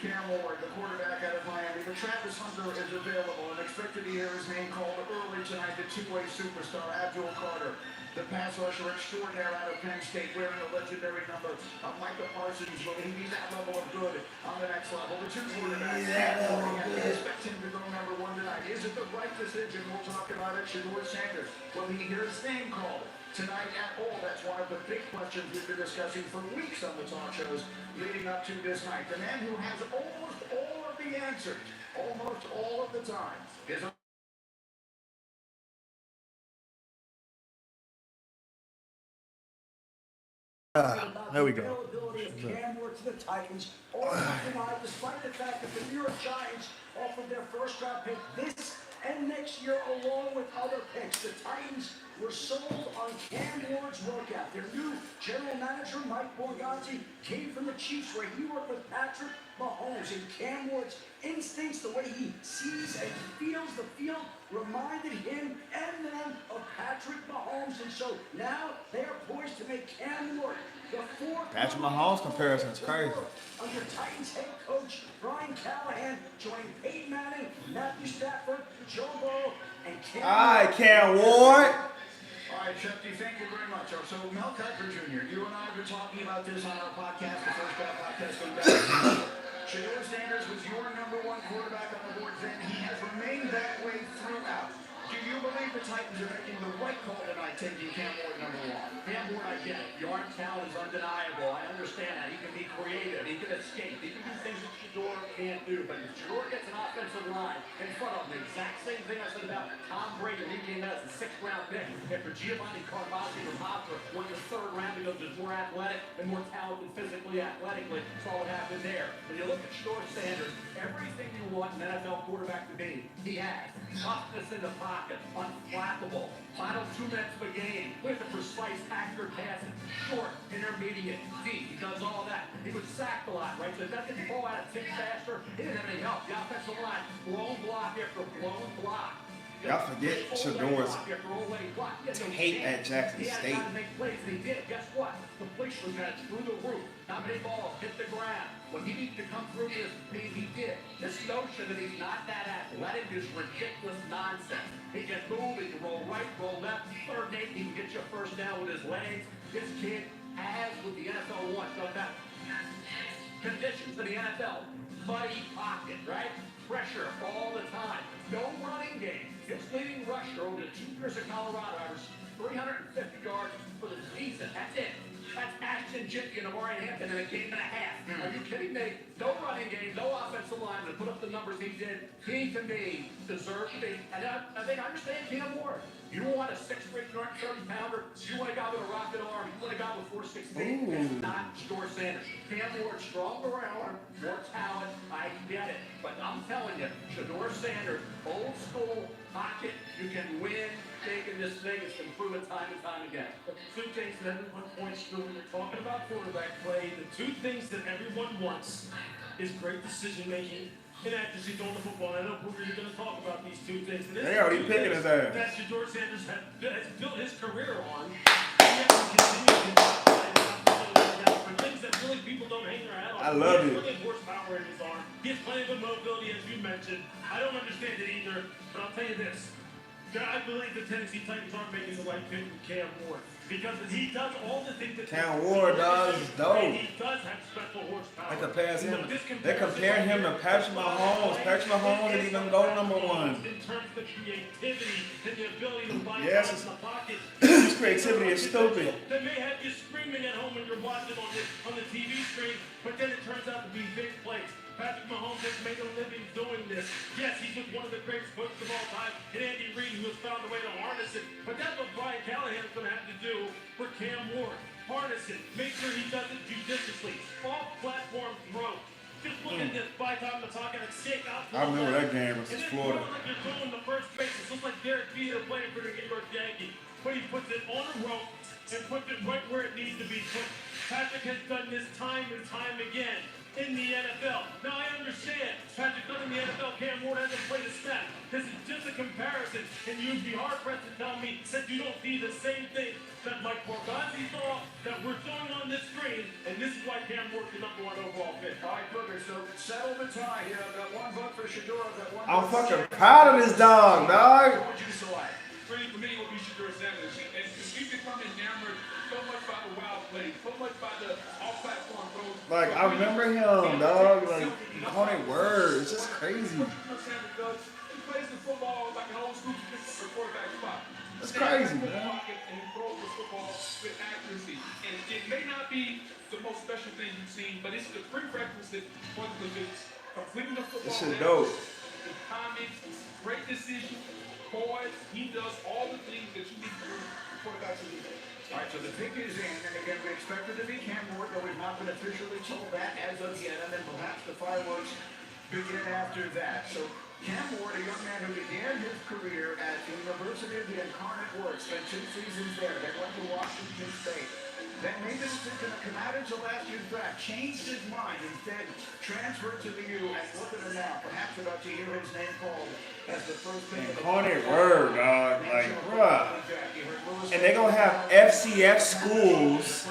Cam Ward, the quarterback out of Miami. But Travis Hunter is available and expected to hear his name called early tonight. The two-way superstar, Abdul Carter, the pass rusher extraordinaire out of Penn State, wearing the legendary number of Micah Parsons. Will he be that level of good on the next level? The two quarterbacks, expect him to go number one tonight. Is it the right decision? We'll talk about it. Shedeur Sanders, will he hear his name called tonight at all? That's one of the big questions we've been discussing for weeks on the talk shows leading up to this night. The man who has almost all of the answers, almost all of the time, is There we go. availability of Cam Ward to the Titans all tonight, despite the fact that the New York Giants offered their first-round pick this and next year, along with other picks. The Titans were sold on Cam Ward's workout. Their new general manager, Mike Borgante, came from the Chiefs, where he worked with Patrick Mahomes. And Cam Ward's instincts, the way he sees and feels the field, reminded him and them of Patrick Mahomes. And so now they are poised to make Cam Ward the fourth. Patrick Mahomes comparison is crazy. Under Titans head coach Brian Callahan, joining Peyton Manning, Matthew Stafford, Joe Burrow, and Cam. All right, Cam Ward. All right, Shefty, thank you very much. So, Mel Kiper Jr., you and I have been talking about this on our podcast, the First Down Podcast. Shedeur Sanders was your number one quarterback on the board then. He has remained that way throughout. Do you believe the Titans are making the right call tonight, taking Cam Ward number one? Cam Ward, I get it. Your talent is undeniable. I understand that. He can be creative. He can escape. He can do things that Shedeur can't do. But if Shedeur gets an offensive line in front of him, the exact same thing I said about Tom Brady leaving him as a sixth-round pick. After Giovanni Carvajal from Hopper went in the third round because he's more athletic and more talented physically, athletically. That's all that happened there. When you look at Shedeur Sanders, everything you want an NFL quarterback to be, he has. Toughness in the pocket, unflappable, final 2 minutes of a game, with a precise, accurate passing, short, intermediate, deep. He does all that. He was sacked a lot, right? So if that didn't fall out of tick faster, he didn't have any help. The offensive line, blown block after blown block. Y'all forget Shedeur's hate at Jackson State. He did. Guess what? Completion got through the roof. Not many balls hit the ground. When he needed to come through this team, he did. This notion that he's not that athletic is ridiculous nonsense. He can move, he can roll right, roll left, third and 8, he can get you a first down with his legs. This kid has what the NFL wants. So that conditions in the NFL, muddy pocket, right? Pressure all the time. No running game. His leading rusher over the 2 years at Colorado averaged 350 yards for the season. That's it. That's Ashton Jitty and Amari Hampton in a game and a half. Are you kidding me? No running game, no offensive line to put up the numbers he did. He, to me, deserves to be. And I think I understand Cam Ward. You don't want a 6'3", 30-pounder. You want a guy with a rocket arm. You want a guy with 4'6". That's not Shador Sanders. Cam Ward, stronger arm, more talent. I get it. But I'm telling you, Shador Sanders, old school, pocket, you can win big in this thing. It's been proven time and time again. Two things that everyone points to when you're talking about quarterback play. The two things that everyone wants is great decision making and accuracy throwing the football. And I know Booger, you're going to talk about these two things. They already picking his ass. That Shador Sanders has built his career on. He has to continue to for things that really people don't hang their hat on. I love it. He has plenty of horsepower in his arm. He has plenty of mobility, as you mentioned. I don't understand it either, but I'll tell you this. I believe the Tennessee Titans aren't making the right pick with Cam Ward. Because he does all the things that Cam Ward, dog, is dope. And he does have special horsepower. They compare him. They compare him to Patrick Mahomes. Patrick Mahomes didn't even go #1. In terms of the creativity and the ability to find yes, in the pocket. his creativity is stupid. That may have you screaming at home when you're watching on the TV screen, but then it turns out to be big plays. Patrick Mahomes has made a living doing this. Yes, he's with one of the greatest coaches of all time, and Andy Reid, who has found a way to harness it. But that's what Brian Callahan is going to have to do for Cam Ward. Harness it. Make sure he does it judiciously. Off-platform throw. Just look at this by time the talking and shake out. I remember that game versus Florida. Like you're doing the first base. It looks like Derek Jeter playing for the New York Yankees. But he puts it on a rope and puts it right where it needs to be put. Patrick has done this time and time again in the NFL. Now I understand Patrick done in the NFL, Cam Ward hasn't played a snap. This is just a comparison, and you'd be hard-pressed to tell me that you don't see the same thing that Mike Borgazzi saw, that we're doing on this screen, and this is why Cam Ward's the #1 overall pick. All right, Booger, so settle the tie here. I've got one vote for Shador, I've got one I'm vote for fucking Shador. proud of this dog, dog. What would you select? For me, it would be Shador Sanders. And we've become enamored so much by the wild plays, so much by the off-platform throws. Like, I remember him, dog. Like, calling words. It's just crazy. What Sanders does, he plays the football like an old school quarterback spot. That's crazy, man. And he throws the football with accuracy. And it may not be the most special thing you've seen, but it's the prerequisite for completing the football. This shit dope. The timing, great decision, poise. He does all the things that you need to do quarterback to do. All right, so the pick is in, and again, we expect it to be Cam Ward, though we've not been officially told that as of yet, and then perhaps the fireworks begin after that. So Cam Ward, a young man who began his career at the University of the Incarnate Word, spent 2 seasons there, then went to Washington State, then made the decision to come out into last year's draft, changed his mind, instead transferred to the U, and look at him now, perhaps about to hear his name called as the first pick of the Incarnate Word, dog. Like, bruh. And they're going to have FCS schools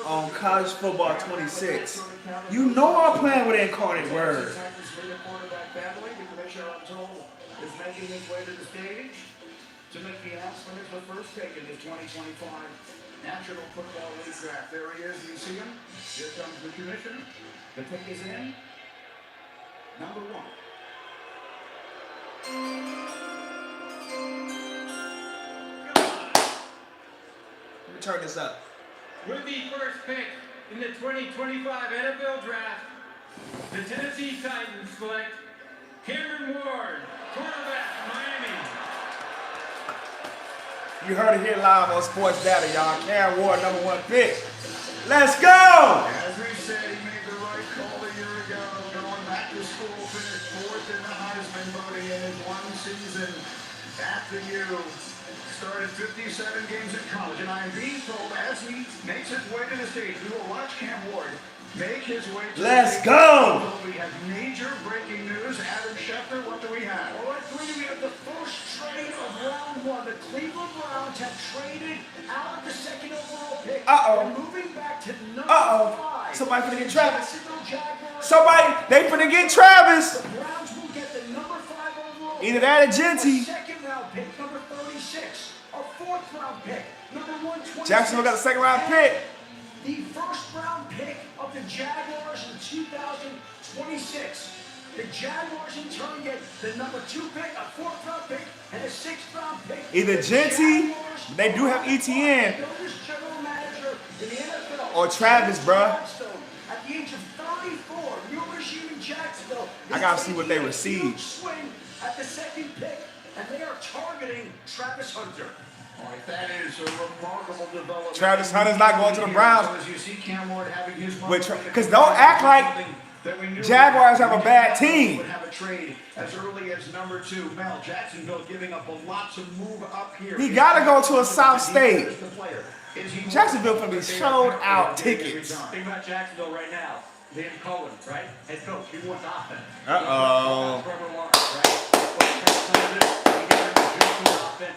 on College Football 26. You know I'm playing with Incarnate Word. Is making his way to the stage to make the announcement as the first pick in the 2025 National Football League Draft. There he is. You see him? Here comes the commissioner. The pick is in. Number 1. Let me turn this up. With the first pick in the 2025 NFL Draft, the Tennessee Titans select Cameron Ward, quarterback, Miami. You heard it here live on Sports Data, y'all. Cam Ward, #1 pick. Let's go! As we said, he made the right call a year ago, going back to school, finished 4th in the Heisman voting in his 1 season at the U. Started 57 games in college, and I am being told as he makes his way to the stage, we will watch Cam Ward make his way to Let's the stage. go! We have major breaking news. Adam Schefter, what do we have? All right, we have the first trade of round 1. The Cleveland Browns have traded out of the 2nd overall pick. Uh-oh. They're moving back to number 5. Somebody finna get Travis. Jacksonville Jaguars. Somebody, they finna get Travis. The Browns will get the number 5 overall. Either that or Genty. 2nd round pick, number 36. A 4th round pick, number 126. Jacksonville got the 2nd round pick. The 1st round pick of the Jaguars in 2026. The Jaguars in turn get the number 2 pick, a 4th round pick, and a 6th round pick. Either Genty They do have ETN. General manager in the NFL. Or Travis, bruh. At the age of 34, new regime in Jacksonville. I gotta see what they receive. Swing at the second pick, and they are targeting Travis Hunter. All right, that is a remarkable development. Travis Hunter's not going to the Browns. As you see Cam Ward having his Because don't act like Jaguars have a bad team. Would have a trade as early as number 2. Mel, Jacksonville giving up a lot to move up here. He got to go to a South State. Jacksonville going to be sold out tickets. Think about Jacksonville right now. Liam Cohen, right? Head coach, he wants offense. Uh-oh. Trevor Lawrence, right?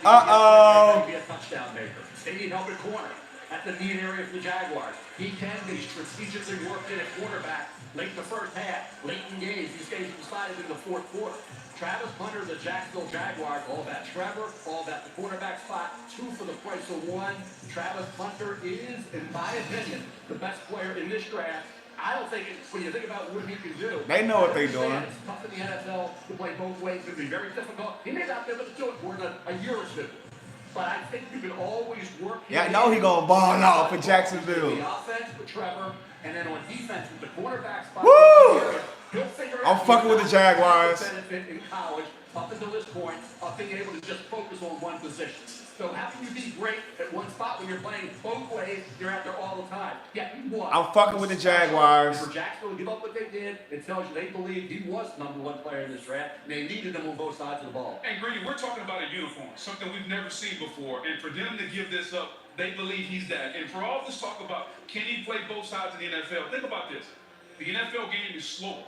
Uh-oh. Be a touchdown maker. They need help at corner. At the need area for the Jaguars. He can be strategically worked in at quarterback late in the first half, late in games. These games decided in the fourth quarter. Travis Hunter, the Jacksonville Jaguars, all about Trevor, all about the quarterback spot, 2 for the price of 1. Travis Hunter is, in my opinion, the best player in this draft. I don't think when you think about what he can do. They know what they're doing. It's tough in the NFL to play both ways. It can be very difficult. He may not be able to do it for a year or 2. But I think you can always work. Yeah, I know he gonna ball off for Jacksonville. The offense with Trevor, and then on defense with the quarterback spot. Woo! He'll figure I'm out fucking with the Jaguars. Benefit in college up until this point of being able to just focus on one position. So how can you be great at one spot when you're playing both ways? You're out there all the time. Yeah, he was. I'm fucking with the Jaguars. For Jacksonville to give up what they did, it tells you they believed he was number 1 player in this draft. And they needed him on both sides of the ball. And Grady, we're talking about a uniform, something we've never seen before. And for them to give this up, they believe he's that. And for all this talk about can he play both sides in the NFL, think about this. The NFL game is slower.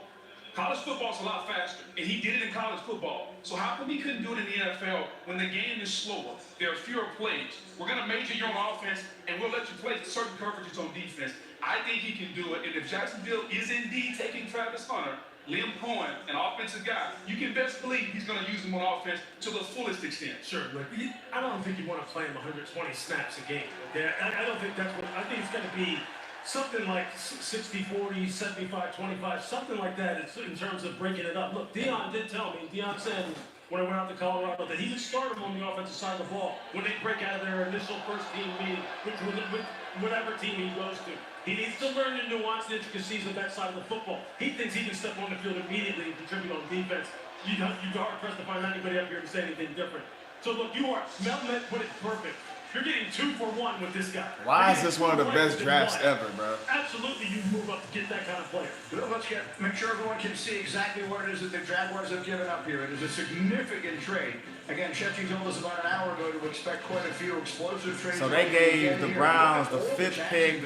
College football's a lot faster, and he did it in college football. So how come he couldn't do it in the NFL when the game is slower? There are fewer plays. We're going to major you on offense, and we'll let you play certain coverages on defense. I think he can do it, and if Jacksonville is indeed taking Travis Hunter, Liam Cohen, an offensive guy, you can best believe he's going to use him on offense to the fullest extent. Sure, look, I don't think you want to play him 120 snaps a game. Okay? I don't think that's what, I think it's going to be something like 60-40, 75-25, something like that in terms of breaking it up. Look, Deion did tell me, Deion said when I went out to Colorado that he would start him on the offensive side of the ball when they break out of their initial first team meeting with whatever team he goes to. He needs to learn the nuance and intricacies of that side of the football. He thinks he can step on the field immediately and contribute on defense. You're hard pressed to find anybody up here to say anything different. So look, Mel put it perfect. You're getting 2 for 1 with this guy. Why is this one of the best drafts ever, bro? Absolutely, you move up to get that kind of player. Let's make sure everyone can see exactly what it is that the Jaguars have given up here. It is a significant trade. Again, Shefty told us about an hour ago to expect quite a few explosive trades. So they gave the Browns the 5th pick.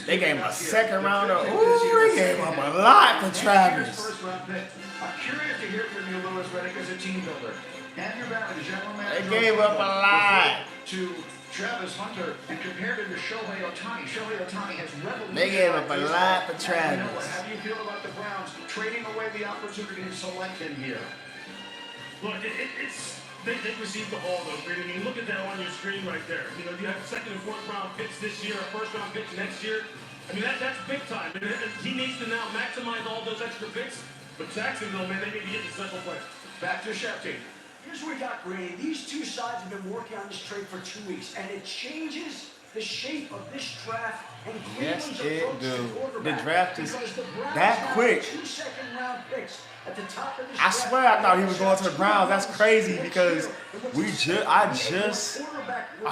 They gave him a 2nd rounder. Ooh, they gave him a lot for Travis. I'm curious to hear from you, Louis Reddick, as a team builder. Andrew Ballard, general manager. They gave up a lot. To Travis Hunter and compared him to Shohei Ohtani. Shohei Ohtani has revolutionized. They gave up a lot for Travis. How do you feel about the Browns trading away the opportunity to select him here? Look, they received the haul though, Grady. I mean, look at that on your screen right there. You know, you have 2nd and 4th round picks this year, a 1st round picks next year. I mean, that's big time. And he needs to now maximize all those extra picks. But Jacksonville, man, they need to get the special player. Back to Shefty. Here's what we got, Grady. These two sides have been working on this trade for 2 weeks, and it changes the shape of this draft and Yes, Cleveland's it approach to do. quarterback. The draft is Because the Browns that have quick. 2 second-round picks at the top of this I draft. swear I thought he was going to the Browns. That's crazy because I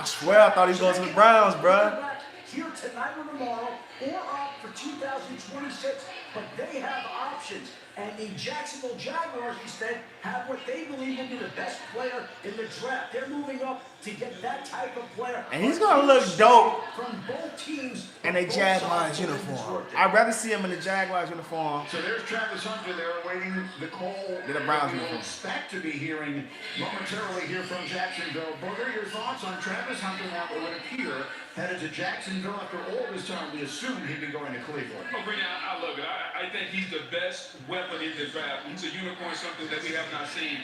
swear I thought he was going to the Browns, bro. Here tonight or tomorrow, or up for 2026, but they have options. And the Jacksonville Jaguars instead have what they believe will be the best player in the draft. They're moving up to get that type of player. And he's going to look dope from both teams in a Jaguars uniform. I'd rather see him in the Jaguars uniform. So there's Travis Hunter there awaiting the call Get a Browns we will uniform. expect to be hearing momentarily here from Jacksonville. Booger, your thoughts on Travis Hunter now that would appear headed to Jacksonville after all this time? We assumed he'd be going to Cleveland. Oh, Brady, I love it. I think he's the best weapon in the draft. He's a unicorn, something that we have not seen.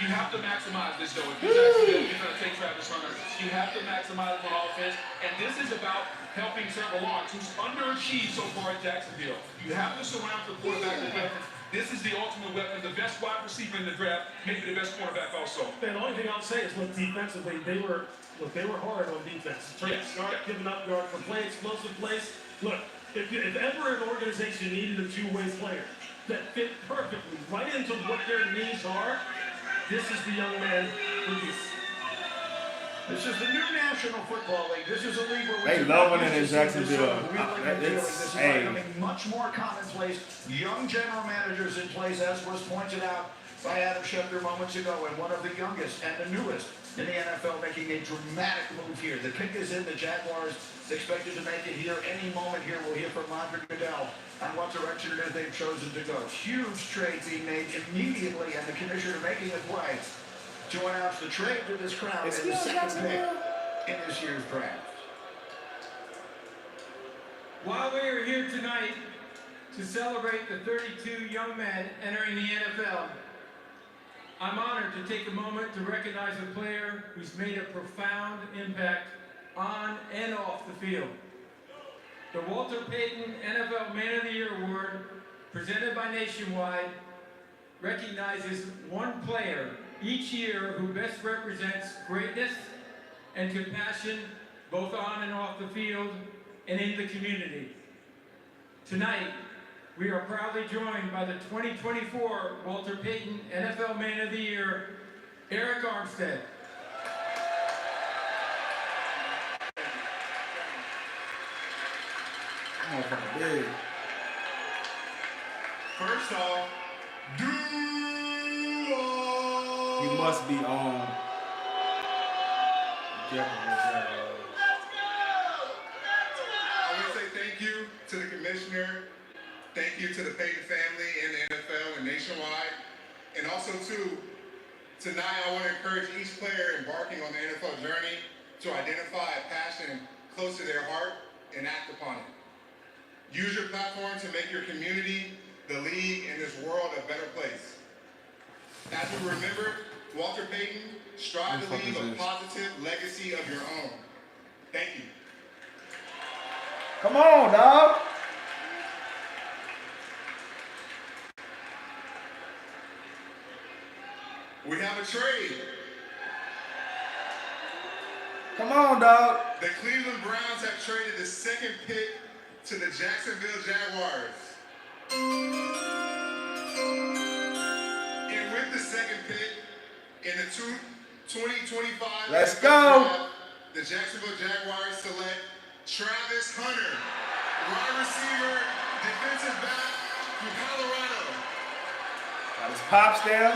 You have to maximize this, though. If you're Jacksonville, you're going to take Travis Hunter. You have to maximize on offense. And this is about helping Trevor Lawrence, who's underachieved so far at Jacksonville. You have to surround the quarterback with weapons. This is the ultimate weapon, the best wide receiver in the draft, maybe the best cornerback also. And the only thing I'll say is, look, defensively, they were hard on defense. Start giving up yards for play, explosive plays. Look, if ever an organization needed a two-way player that fit perfectly right into what their needs are, this is the young man for this. This is the new National Football League. This is a league where they loving it in Jacksonville. This is becoming much more commonplace. Young general managers in place, as was pointed out by Adam Schefter moments ago, and one of the youngest and the newest in the NFL making a dramatic move here. The kick is in. The Jaguars expected to make it here any moment here. We'll hear from Roger Goodell on what direction it is they've chosen to go. Huge trade being made immediately, and the commissioner making a play to announce the trade to this crowd and the second pick in this year's draft. While we are here tonight to celebrate the 32 young men entering the NFL, I'm honored to take a moment to recognize a player who's made a profound impact on and off the field. The Walter Payton NFL Man of the Year Award, presented by Nationwide, recognizes one player each year who best represents greatness and compassion both on and off the field and in the community. Tonight, we are proudly joined by the 2024 Walter Payton NFL Man of the Year, Eric Armstead. First off, He must be on. I want to say thank you to the commissioner, thank you to the Payton family and the NFL and Nationwide, and also too, tonight I want to encourage each player embarking on the NFL journey to identify a passion close to their heart and act upon it. Use your platform to make your community, the league, and this world a better place. As we remember, Walter Payton, strive to leave a positive legacy of your own. Thank you. Come on, dog. We have a trade. Come on, dog. The Cleveland Browns have traded the second pick to the Jacksonville Jaguars. And with the second pick in the 2025 Let's go. draft, the Jacksonville Jaguars select Travis Hunter, wide receiver, defensive back from Colorado. Got his pops there.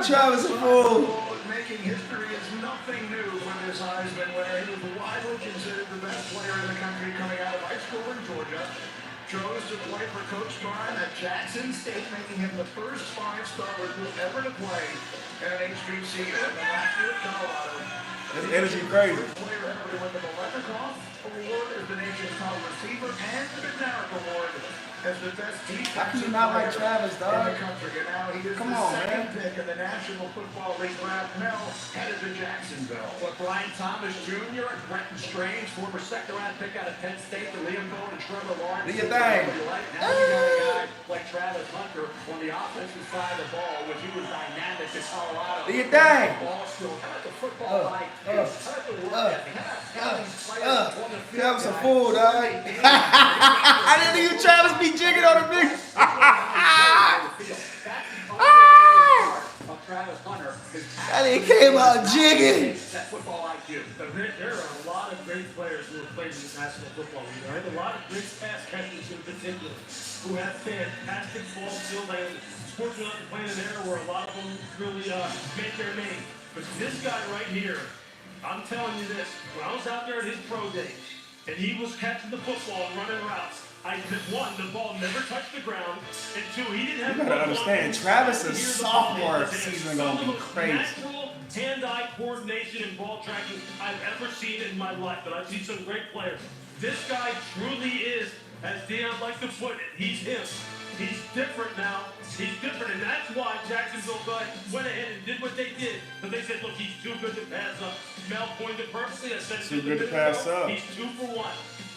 Travis a fool. Making history is nothing new for this Heisman winner. He was widely considered the best player in the country coming out of high school in Georgia. Chose to play for Coach Prime at Jackson State, making him the first five-star recruit ever to play in an HBCU. And then last year at Colorado, That's energy crazy. first player ever to win the Bolletnikoff Award as the nation's top receiver and the McNair Award as the best defensive How can you not like Travis, in dog? the country. And now he is Come the on, second man. pick in the National Football League draft. Now headed to Jacksonville. But Brian Thomas Jr. and Brenton Strange, former second-round pick out of Penn State, the Liam Cohen and Trevor Lawrence. Do your thing. Now you got a guy like Travis Hunter on the offensive side of the ball, which he was dynamic in Colorado. Do your thing. Ball skill, how about the football IQ, how about the work ethic, how about these players on the field. Travis a fool, dog. I didn't even Travis be jigging on the big. That nigga came out jigging. That football IQ. There are a lot of great players who have played in the National Football League. Right? A lot of great pass catchers in particular who have fantastic ball skills. I was fortunate enough to play in an era where a lot of them really make their name. But this guy right here, I'm telling you this, when I was out there at his pro days, and he was catching the football and running routes, one, the ball never touched the ground, and two, he didn't have. You gotta understand, Travis' sophomore season gonna be crazy. Natural hand-eye coordination and ball tracking I've ever seen in my life, but I've seen some great players. This guy truly is, as Deion likes to put it, he's him. He's different now. He's different, and that's why Jacksonville went ahead and did what they said, look, he's too good to pass up. Mel pointed it purposely. I said, Too good to pass up. He's 2 for 1.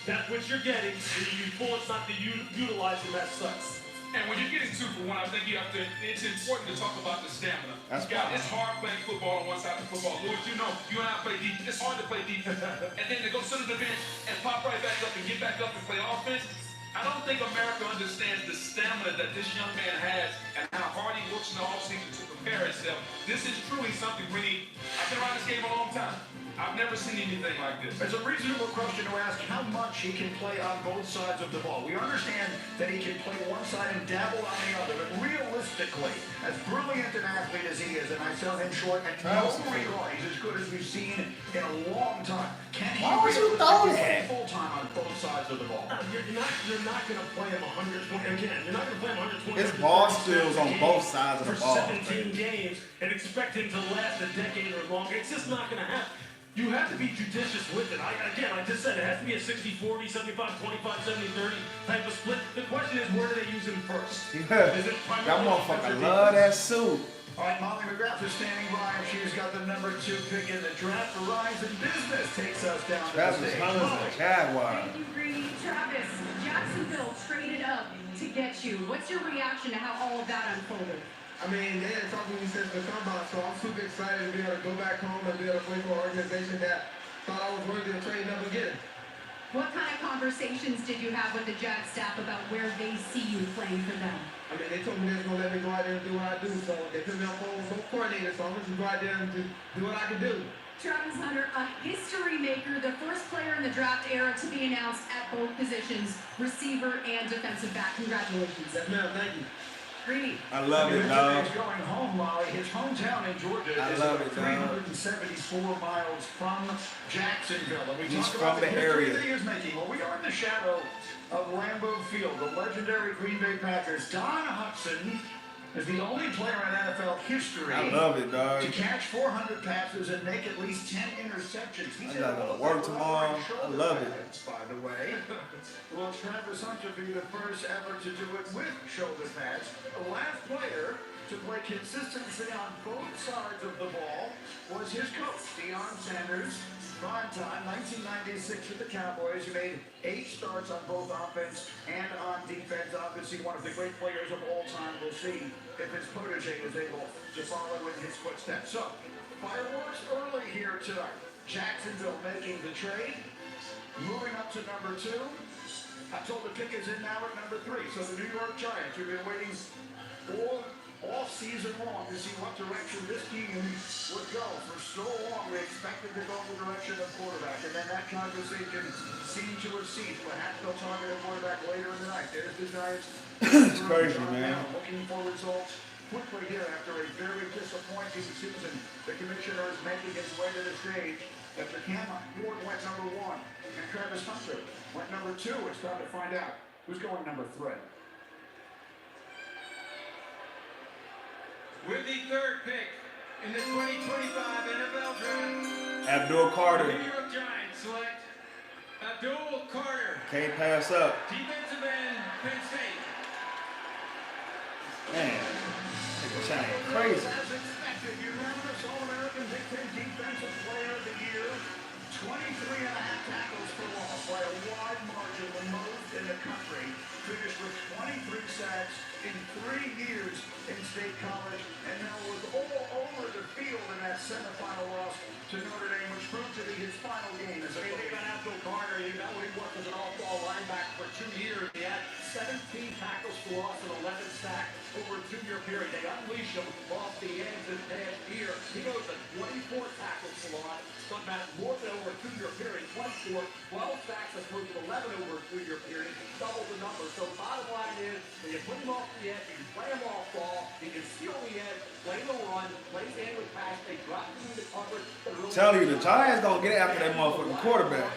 That's what you're getting. You force not to utilize him as such. And when you're getting 2 for 1, I think you have to. It's important to talk about the stamina. It's hard playing football on one side of the football. Louis, you know, you and I play defense. It's hard to play defense. And then to go sit on the bench and pop right back up and get back up and play offense. I don't think America understands the stamina that this young man has and how hard he works in the offseason to prepare himself. This is truly something we need. I've been around this game a long time. I've never seen anything like this. It's a reasonable question to ask how much he can play on both sides of the ball. We understand that he can play one side and dabble on the other, but realistically, as brilliant an athlete as he is, and I sell him short at no regard, he's as good as we've seen in a long time. Can he realistically play full time on both sides of the ball? You're not going to play him 120 again. You're not going to play him 120. His ball skills on both sides of the ball. For 17 games and expect him to last a decade or longer. It's just not going to happen. You have to be judicious with it. I just said it has to be a 60-40, 75-25, 70-30 type of split. The question is, where do they use him first? Yeah. Is it That motherfucker love that suit. All right, Molly McGrath is standing by. She's got the number 2 pick in the draft. Verizon Business takes us down to the Travis stage. Hunter's a Jaguar. Thank you, Greedy. Travis, Jacksonville traded up to get you. What's your reaction to how all of that unfolded? I mean, they had talked to me since the combine, so I'm super excited to be able to go back home and be able to play for an organization that thought I was worthy of trading up again. What kind of conversations did you have with the Jag staff about where they see you playing for them? I mean, they told me they was going to let me go out there and do what I do, so they put me on phone with both coordinators, so I'm going to go out there and just do what I can do. Travis Hunter, a history maker, the first player in the draft era to be announced at both positions, receiver and defensive back. Congratulations. Yes, ma'am. Thank you. I love it, dog. He's going home, Molly. His hometown in Georgia is about 374 miles from Jacksonville. And we He's talk about from the area. He is making. Well, we are in the shadow of Lambeau Field. The legendary Green Bay Packers. Don Hutson is the only player in NFL history I love it, dog. to catch 400 passes and make at least 10 interceptions. He's I gotta go to work tomorrow. I love it. By the way, will Travis Hunter be the first ever to do it with shoulder pads? The last player to play consistency on both sides of the ball was his coach, Deion Sanders. Prime time, 1996 with the Cowboys. He made 8 starts on both offense and on defense. Obviously, one of the great players of all time. We'll see if his protege is able to follow in his footsteps. So, fireworks early here tonight. Jacksonville making the trade. Moving up to number 2. I told the pick is in now at number 3. So the New York Giants, we've been waiting all season long to see what direction this team would go. For so long, we expected to go in the direction of quarterback, and then that conversation seemed to have ceased. Perhaps they'll target a quarterback later in the night. There's the Giants. It's crazy, man. Looking for results quickly here after a very disappointing season. The commissioner is making his way to the stage after Cam Ward went number 1 and Travis Hunter went number 2. It's time to find out who's going number 3. With the 3rd pick in the 2025 NFL Draft, Abdul Carter. New York Giants select Abdul Carter. Can't pass up. Defensive end, Penn State. Man, nigga Giant crazy. As expected, unanimous All-American Big Ten Defensive Player of the Year. 23.5 tackles for loss by a wide margin, the most in the country. Finished with 23 sacks in 3 years in State College, and now was all over the field in that semifinal loss to Notre Dame, which proved to be his final game as a When you think about Abdul Carter, you know what he was as an all-ball linebacker for 2 years. He had 17 tackles for loss and 11 sacks over a 2-year period. They unleashed him off the ends this past year. He goes to 24 tackles for loss, but that's more than over a 2-year period. 24, 12 sacks as opposed to 11 over a 2-year period. Double the number. So the bottom line is, when you put him off the edge, you can play him off ball, you can steal the edge, play the run, play sandwich pass, they drop him into coverage. Tell you, the Giants don't get after that motherfucking quarterback.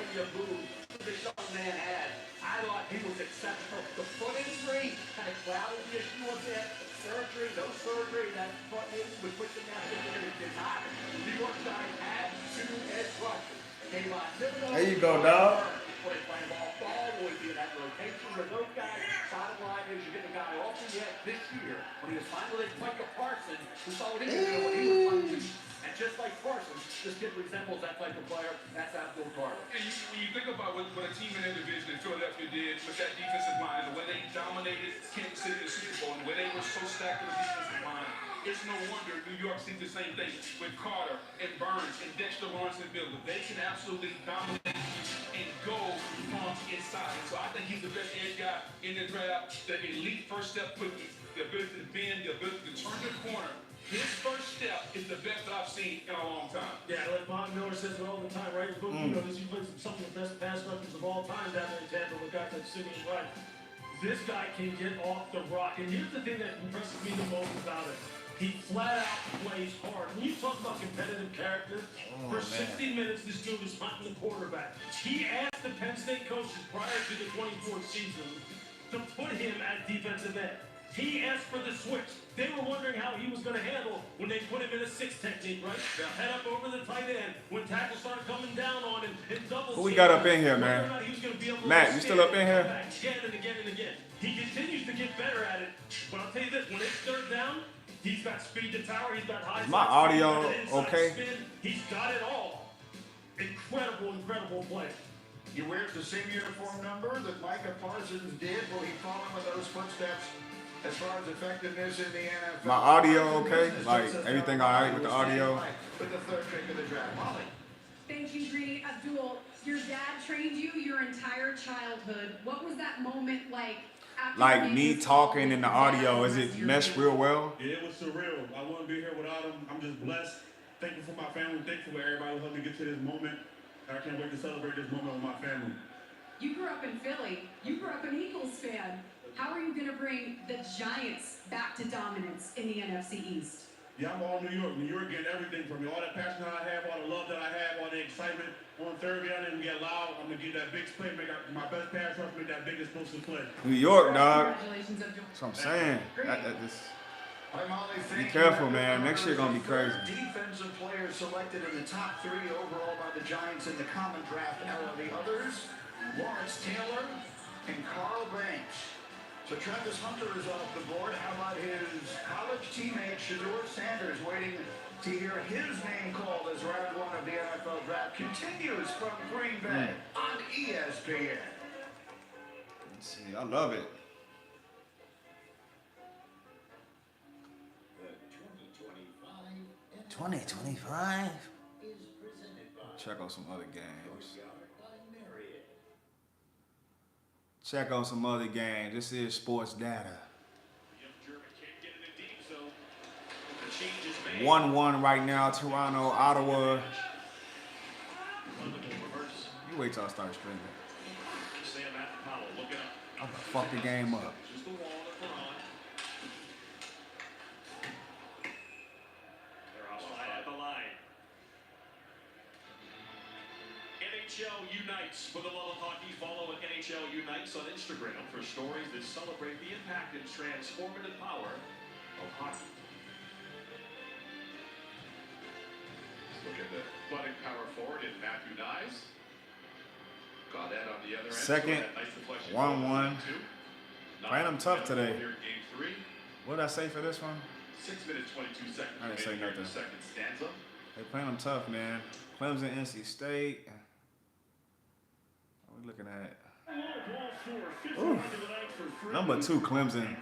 This young man had, I thought he was exceptional. The foot injury kind of clouded the issue a bit. Surgery, no surgery, that foot injury would put them out there. It did not. The New York Giants had 2 edge rushers. There you go, dog. When they play ball, will he be in that rotation with those guys? Bottom line is, you get a guy off the edge this year when he was finally with Micah Parsons, who saw what he could do when he was unleashed. And just like Parsons, this kid resembles that type of player. That's Abdul Carter. And when you think about what a team in their division in Philadelphia did with that defensive line, the way they dominated Kansas City in the Super Bowl, and the way they were so stacked with the defensive line, it's no wonder New York sees the same thing with Carter and Burns and Dexter Lawrence and Bill. They can absolutely dominate and go from inside. So I think he's the best edge guy in the draft. The elite first step quickness, the ability to bend, the ability to turn the corner. His first step is the best I've seen in a long time. Yeah, like Bob Miller says it all the time, right? Book, you know, this he plays some of the best pass rushers of all time down there in Tampa. Look out that Simeon right. This guy can get off the rock. And here's the thing that impresses me the most about it. He flat out plays hard. When you talk about competitive character, for 60 minutes, this dude is hunting the quarterback. He asked the Penn State coaches prior to the 24th season to put him at defensive end. He asked for the switch. They were wondering how he was going to handle when they put him in a 6 technique, right? Head up over the tight end. When tackles started coming down on him in double. Who we got up in here, man? Matt, you still up in here? Again and again and again. He continues to get better at it. But I'll tell you this, when it's third down, he's got speed to tower, he's got high. Is my audio okay? Spin. He's got it all. Incredible, incredible play. He wears the same uniform number that Micah Parsons did. Will he follow in those footsteps as far as effectiveness in the NFL? My audio okay? Like everything all right with the audio? With the third pick of the draft. Molly. Thank you, Greedy. Abdul, your dad trained you your entire childhood. What was that moment like? Like me talking in the audio, is it meshed real well? Yeah, it was surreal. I wouldn't be here without him. I'm just blessed. Thankful for my family. Thankful for everybody who helped me get to this moment. I can't wait to celebrate this moment with my family. You grew up in Philly. You grew up an Eagles fan. How are you going to bring the Giants back to dominance in the NFC East? Yeah, I'm all New York. New York getting everything from me. All that passion that I have, all the love that I have, all the excitement. On third down and get loud. I'm going to get that big play, make my best pass rush, make that big explosive play. New York, dog. Congratulations, Abdul. That's what I'm saying. Be Be careful, man. Next year gonna be crazy. Defensive players selected in the top 3 overall by the Giants in the common draft era. The others, Lawrence Taylor and Carl Banks. So Travis Hunter is off the board. How about his college teammate, Shedeur Sanders, waiting to hear his name called as round 1 of the NFL draft continues from Green Bay on ESPN. Let's see, I love it. The 2025. is presented by Check out some other games. Check out some other games. This is Sports Data. 1-1 right now. Toronto, Ottawa. You wait till I start streaming. I'm gonna fuck the game up. NHL Unites. For the love of hockey, follow at NHL Unites on Instagram for stories that celebrate the impact and transformative power of hockey. Look at the budding power forward in Matthew Nyes. Got that on the other end. Second, 1-1. Playing them tough today. What did I say for this one? 6 minutes, 22 seconds. I didn't say nothing. Second stanza. They playing them tough, man. Clemson, NC State. What are we looking at? Ooh. Number 2, Clemson.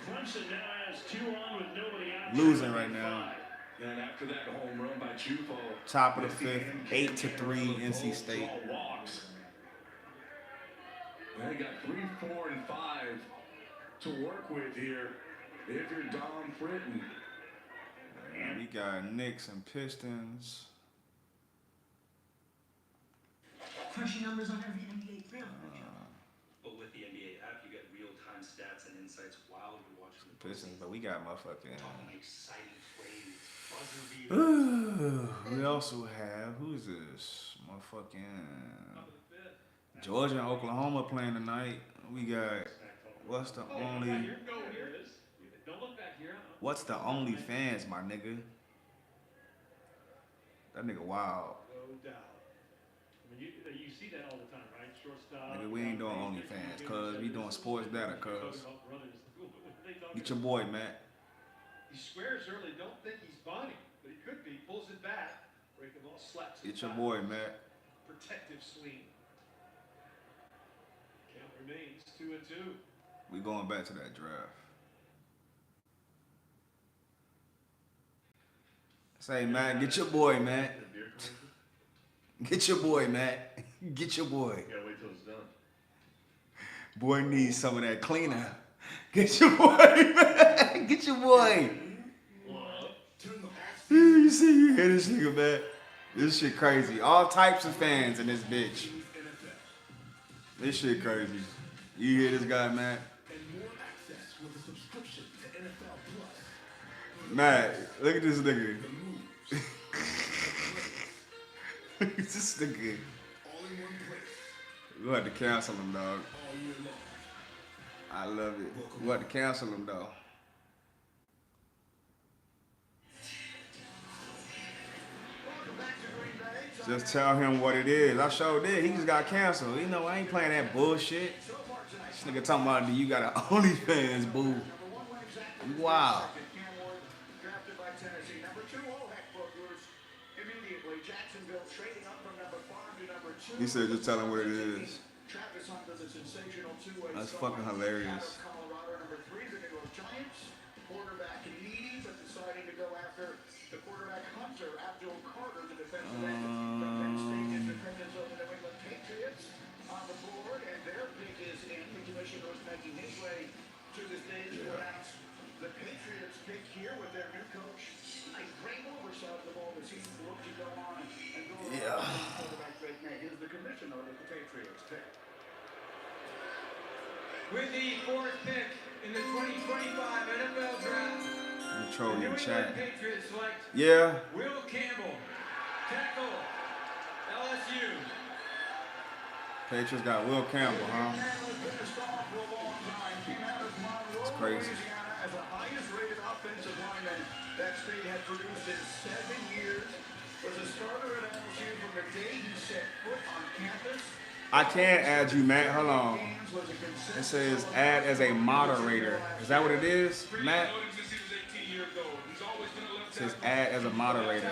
Losing right now. And after that home run by Chupo. Top of the 5th, 8-3, NC State. They got 3, 4, and 5 to work with here. If you're Dom Britton. And we got Knicks and Pistons. Crushing numbers on every NBA player. But with the NBA app, you get real-time stats and insights while you're watching the Pistons, but we got motherfucking. exciting plays, buzzer beaters. Ooh, we also have, who's this? Motherfucking Georgia and Oklahoma playing tonight. We got, what's the only fans, my nigga? That nigga wild. No doubt. I mean, you see that all the time, right? Shortstop. Nigga, we ain't doing OnlyFans, cuz we doing Sports Data, cuz. Get your boy, Matt. He squares early, don't think he's bunting, but he could be. Pulls it back. breaking all slaps. Get your boy, Matt. Protective swing. Count remains 2-2. We going back to that draft. Say, Matt, get your boy, Matt. Get your boy, Matt. Get your boy. You gotta wait till it's done. Boy needs some of that cleaner. Get your boy, man. Get your boy. You see, you hear this nigga, man. This shit crazy. All types of fans in this bitch. This shit crazy. You hear this guy, man? Matt, look at this nigga. Look at this nigga. We'll have to cancel him, dog. I love it. We'll have to cancel him, though. Just tell him what it is. I sure did. He just got canceled. You know, I ain't playing that bullshit. This nigga talking about you got an OnlyFans, boo. Wow. Drafted by Tennessee. Number 2, all heck booklers. Immediately, Jacksonville trading up from number 5 to number 2. He said just tell him what it is. Travis Hunter, the sensational two-way That's star. fucking hilarious. Colorado, number 3, the New York Giants. Quarterback needy, but deciding to go after the quarterback Hunter, Abdul Carter, the defensive end from Penn State Independence of the New England Patriots on the board, and their pick is in. The commissioner was making his way to the stage to announce the Patriots pick here with their new coach. Nice great oversight of the ball as he looked to go on and go on. Quarterback Drake May is the commissioner of the Patriots pick. With the 4th pick in the 2025 NFL Draft, Control the your New chat. England Patriots select Yeah. Will Campbell, tackle, LSU. Patriots got Will Campbell, huh? It's crazy. As the highest-rated offensive lineman that state had produced in 7 years, was a starter at LSU from the day he set foot on campus. I can't add you, Matt. Hold on. It says add as a moderator. Is that what it is, Matt? It says add as a moderator.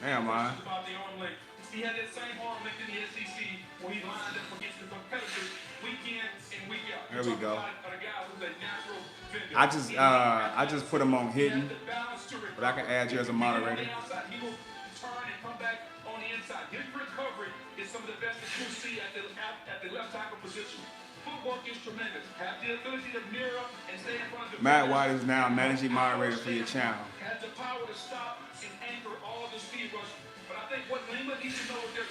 Damn, man. He had that same arm length in the SEC when he lined up against the competitors week in and week out. There we go. A guy who's a natural fender. I just put him on hidden, but I can add you as a moderator. He will turn and come back on the inside. His recovery is some of the best that you see at the left tackle position. Footwork is tremendous. Have the ability to mirror and stay in front of the Matt White is now managing moderator for your channel. has the power to stop and anchor all the speed rush. But I think what Lima needs to know what they're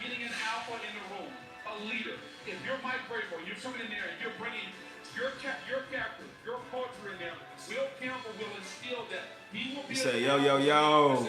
getting an alpha in the room, a leader. If you're Mike Vrabel, you're coming in there and you're bringing your character, your culture in there, Will Campbell will instill that. He will be say, yo, yo, yo.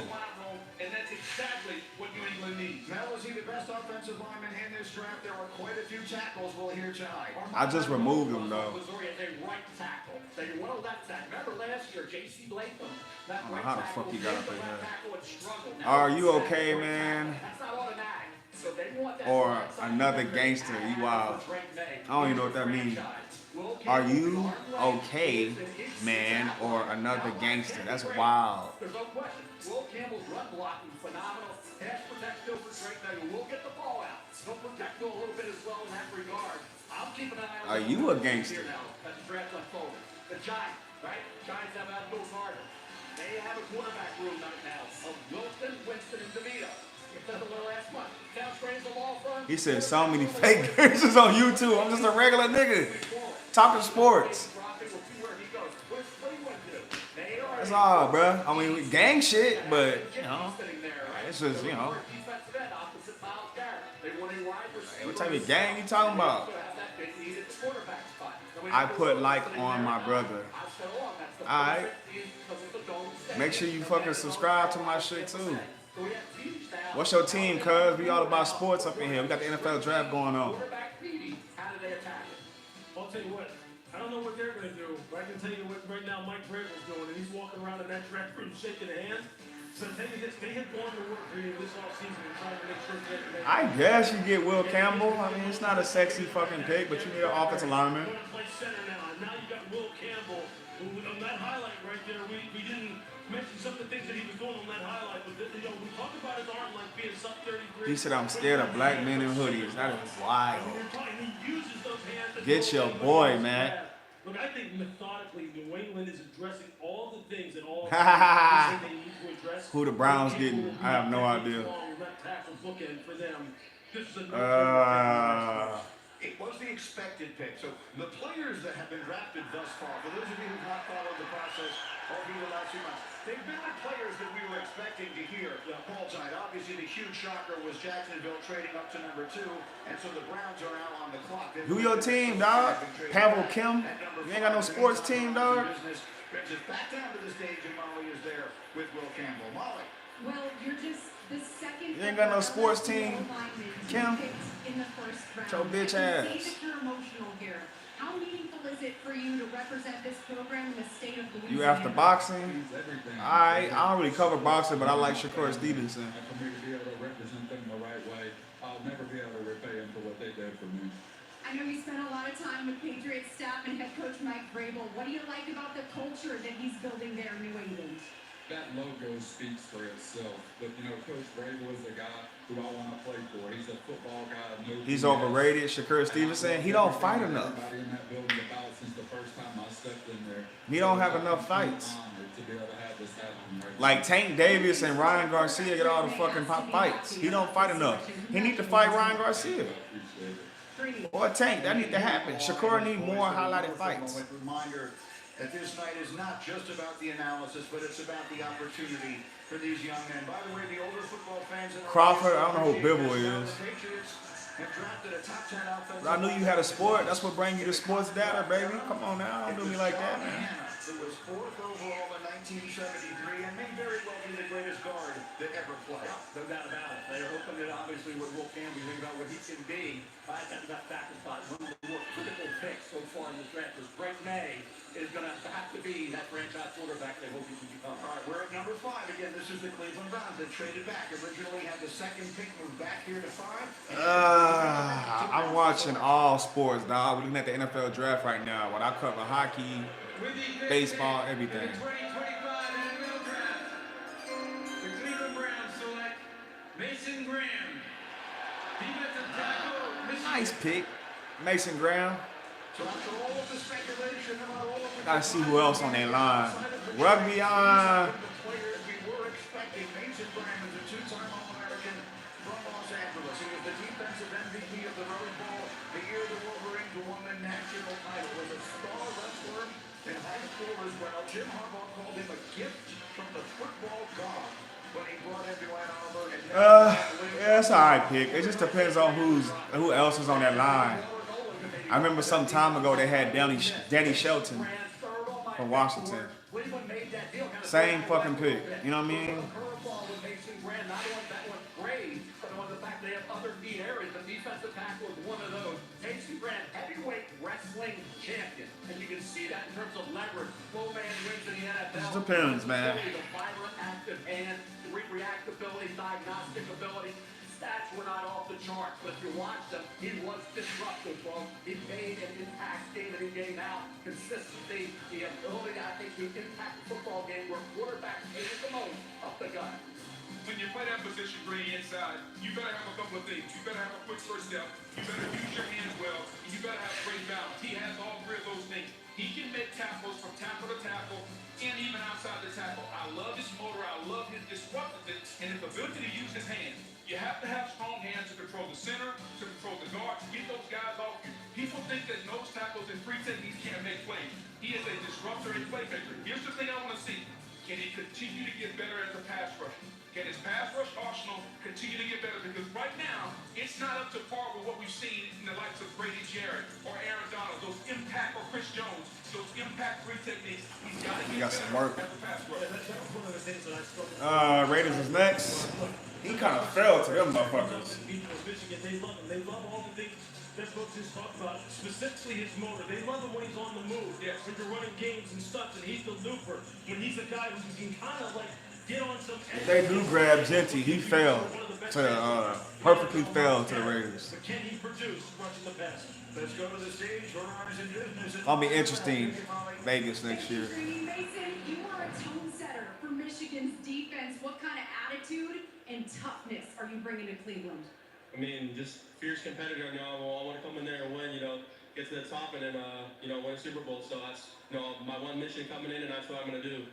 And that's exactly what New England needs. Now, is he the best offensive lineman in this draft? There are quite a few tackles we'll hear tonight. I just removed him, though. Missouri is a right tackle. They will left tackle. Remember last year, J.C. Latham, that I don't know right how the tackle, fuck you got up the in left there. tackle and struggled. Now, Are you okay, man? That's not automatic. So they want that Or right side another defender gangster? You wild. for Drake May. I don't even know what that means. Are you okay, man? Or another gangster? That's wild. There's no question. Will Campbell's run blocking phenomenal. Pass protect still for Drake May. Will get the ball out. He'll protect Will a little bit as well in that regard. I'll keep an eye on. Are you a gangster? Here now, as the draft unfolds. The Giants, right? Giants have Abdul Carter. They have a quarterback room right now of Wilson, Winston, and DeVito. It said a little last month. Sounds strange, the law firm. He said so many fake gangsters on YouTube. I'm just a regular nigga talking sports. That's all, bruh. I mean, gang shit, but you know, it's just you know. Hey, what type of gang you talking about? I put like on my brother. Alright. Make sure you fucking subscribe to my shit too. What's your team, cuz? We all about sports up in here. We got the NFL draft going on. I'll tell you what, I don't know what they're going to do, but I can tell you what right now Mike Vrabel's doing, and he's walking around in that draft room shaking a hand. So tell you this, they had gone to work for you this offseason and trying to make sure that I guess you get Will Campbell. I mean, it's not a sexy fucking pick, but you need an offensive lineman. Play center now, and now you got Will Campbell, who on that highlight right there, we He said, I'm scared of black men in hoodies. That is wild. Get your boy, man. Look, I think methodically New England is addressing all the things and all the Ha things they need to address. Who the Browns getting? I have no idea. It was the expected pick. So the players that have been drafted thus far, for those of you who have not followed the process over the last few months, they've been the players that we were expecting to hear Paul tonight. Obviously, the huge shocker was Jacksonville trading up to number 2, and so the Browns are now on the clock. Who your team, dog? Pavel Kim? You ain't got no sports team, dog? Brings us back down to the stage, and Molly is there with Will Campbell. Molly. Well, you're just the second. You ain't got no sports team, Kim? In the first round. Your bitch ass. Say that you're emotional here. How meaningful is it for you to represent this program in the state of Louisiana? You after boxing? I don't really cover boxing, but I like Shakur Stevenson. And for me to be able to represent them the right way, I'll never be able to repay them for what they did for me. I know you spent a lot of time with Patriots staff and head coach Mike Vrabel. What do you like about the culture that he's building there in New England? That logo speaks for itself. But, you know, Coach Vrabel is a guy who I want to play for. He's a football guy. He's overrated. Shakur Stevenson, he don't fight enough. Everybody in that building about since the first time I stepped in there. He don't have enough fights. To be able to have this happen right Like Tank Davis and Ryan Garcia get all the fucking fights. He don't fight enough. He need to fight Ryan Garcia. Or Tank. That need to happen. Shakur need more highlighted fights. Reminder that this night is not just about the analysis, but it's about the opportunity for these young men. By the way, the older football fans in Crawford, I don't know who Bibble is. have drafted a top 10 offensive. I knew you had a sport. That's what bring you to sports data, baby. Come on now. Don't do me like that, man. It was 4th overall in 1973 and may very well be the greatest guard that ever played. No doubt about it. They're hoping that obviously with Will Campbell, think about what he can be. That back spot, one of the more critical picks so far in this draft is Brent May is going to have to be that franchise quarterback they hope he can become. All right, we're at number 5 again. This is the Cleveland Browns that traded back. Originally had the 2nd pick, moved back here to 5. I'm watching all sports, dog. We're looking at the NFL draft right now. When I cover hockey, baseball, everything. The 2025 NFL Draft. The Cleveland Browns select Mason Graham. Defensive tackle. Nice pick, Mason Graham. So after all of the speculation about all of the Gotta see who else on that line. Rugby on. players we were expecting, Mason Graham is a 2-time All-American from Los Angeles. He was the defensive MVP of the Rose Bowl the year the Wolverines won the national title. Was a star wrestler in high school as well. Jim Harbaugh called him a gift from the football god when he brought him to Ann Arbor. Yeah, that's an alright pick. It just depends on who else is on that line. I remember some time ago they had Danny Shelton from Washington. Same fucking pick. You know what I mean? Defensive tackle is one of those. Mason Graham, heavyweight wrestling champion. And you can see that in terms of leverage. Full man wins in the NFL. Just depends, man. The vibrant, active hand, reactability, diagnostic ability. Stats were not off the charts, but if you watch them, he was disruptive, folks. He made an impact game in game out. Consistency, the ability, I think, to impact the football game where quarterbacks hate it the most up the gut. When you play that position green inside, you better have a couple of things. You better have a quick first step. You better use your hands well. And you better have great balance. He has all 3 of those things. He can make tackles from tackle to tackle and even outside the tackle. I love his motor. I love his disruptiveness and his ability to use his hands. You have to have strong hands to control the center, to control the guard, to get those guys off you. People think that nose tackles and free techniques can't make plays. He is a disruptor and playmaker. Here's the thing I want to see. Can he continue to get better as a pass rusher? Can his pass rush arsenal continue to get better? Because right now, it's not up to par with what we've seen in the likes of Brady Jarrett or Aaron Donald, those impact, or Chris Jones, those impact free techniques. He's got to get some better work. as a pass rusher. Raiders is next. He kind of fell to them motherfuckers. Michigan, they love him. They love all the things that folks just talked about, specifically his motor. They love him when he's on the move. Yes. When you're running games and stuff, and he's the looper. When he's a guy who can kind of like get on some. If they do grab Genty, he fell to perfectly fell to the Raiders. But can he produce rushing the pass? Let's go to the stage for ours in business. Gonna be interesting, Vegas next year. Mason, you are a tone setter for Michigan's defense. What kind of attitude and toughness are you bringing to Cleveland? I mean, just fierce competitor. I want to come in there and win, get to the top and then, win a Super Bowl. So that's, my one mission coming in, and that's what I'm going to do.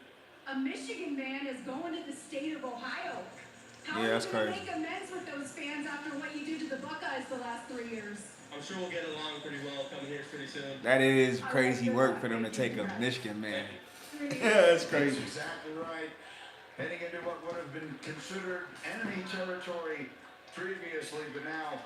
A Michigan man is going to the state of Ohio. How Yeah, are that's you going to crazy. make amends with those fans after what you do to the Buckeyes the last 3 years? I'm sure we'll get along pretty well coming here pretty soon. That is crazy work for them to take a Michigan man. Yeah, that's crazy. That's exactly right. Heading into what would have been considered enemy territory previously, but now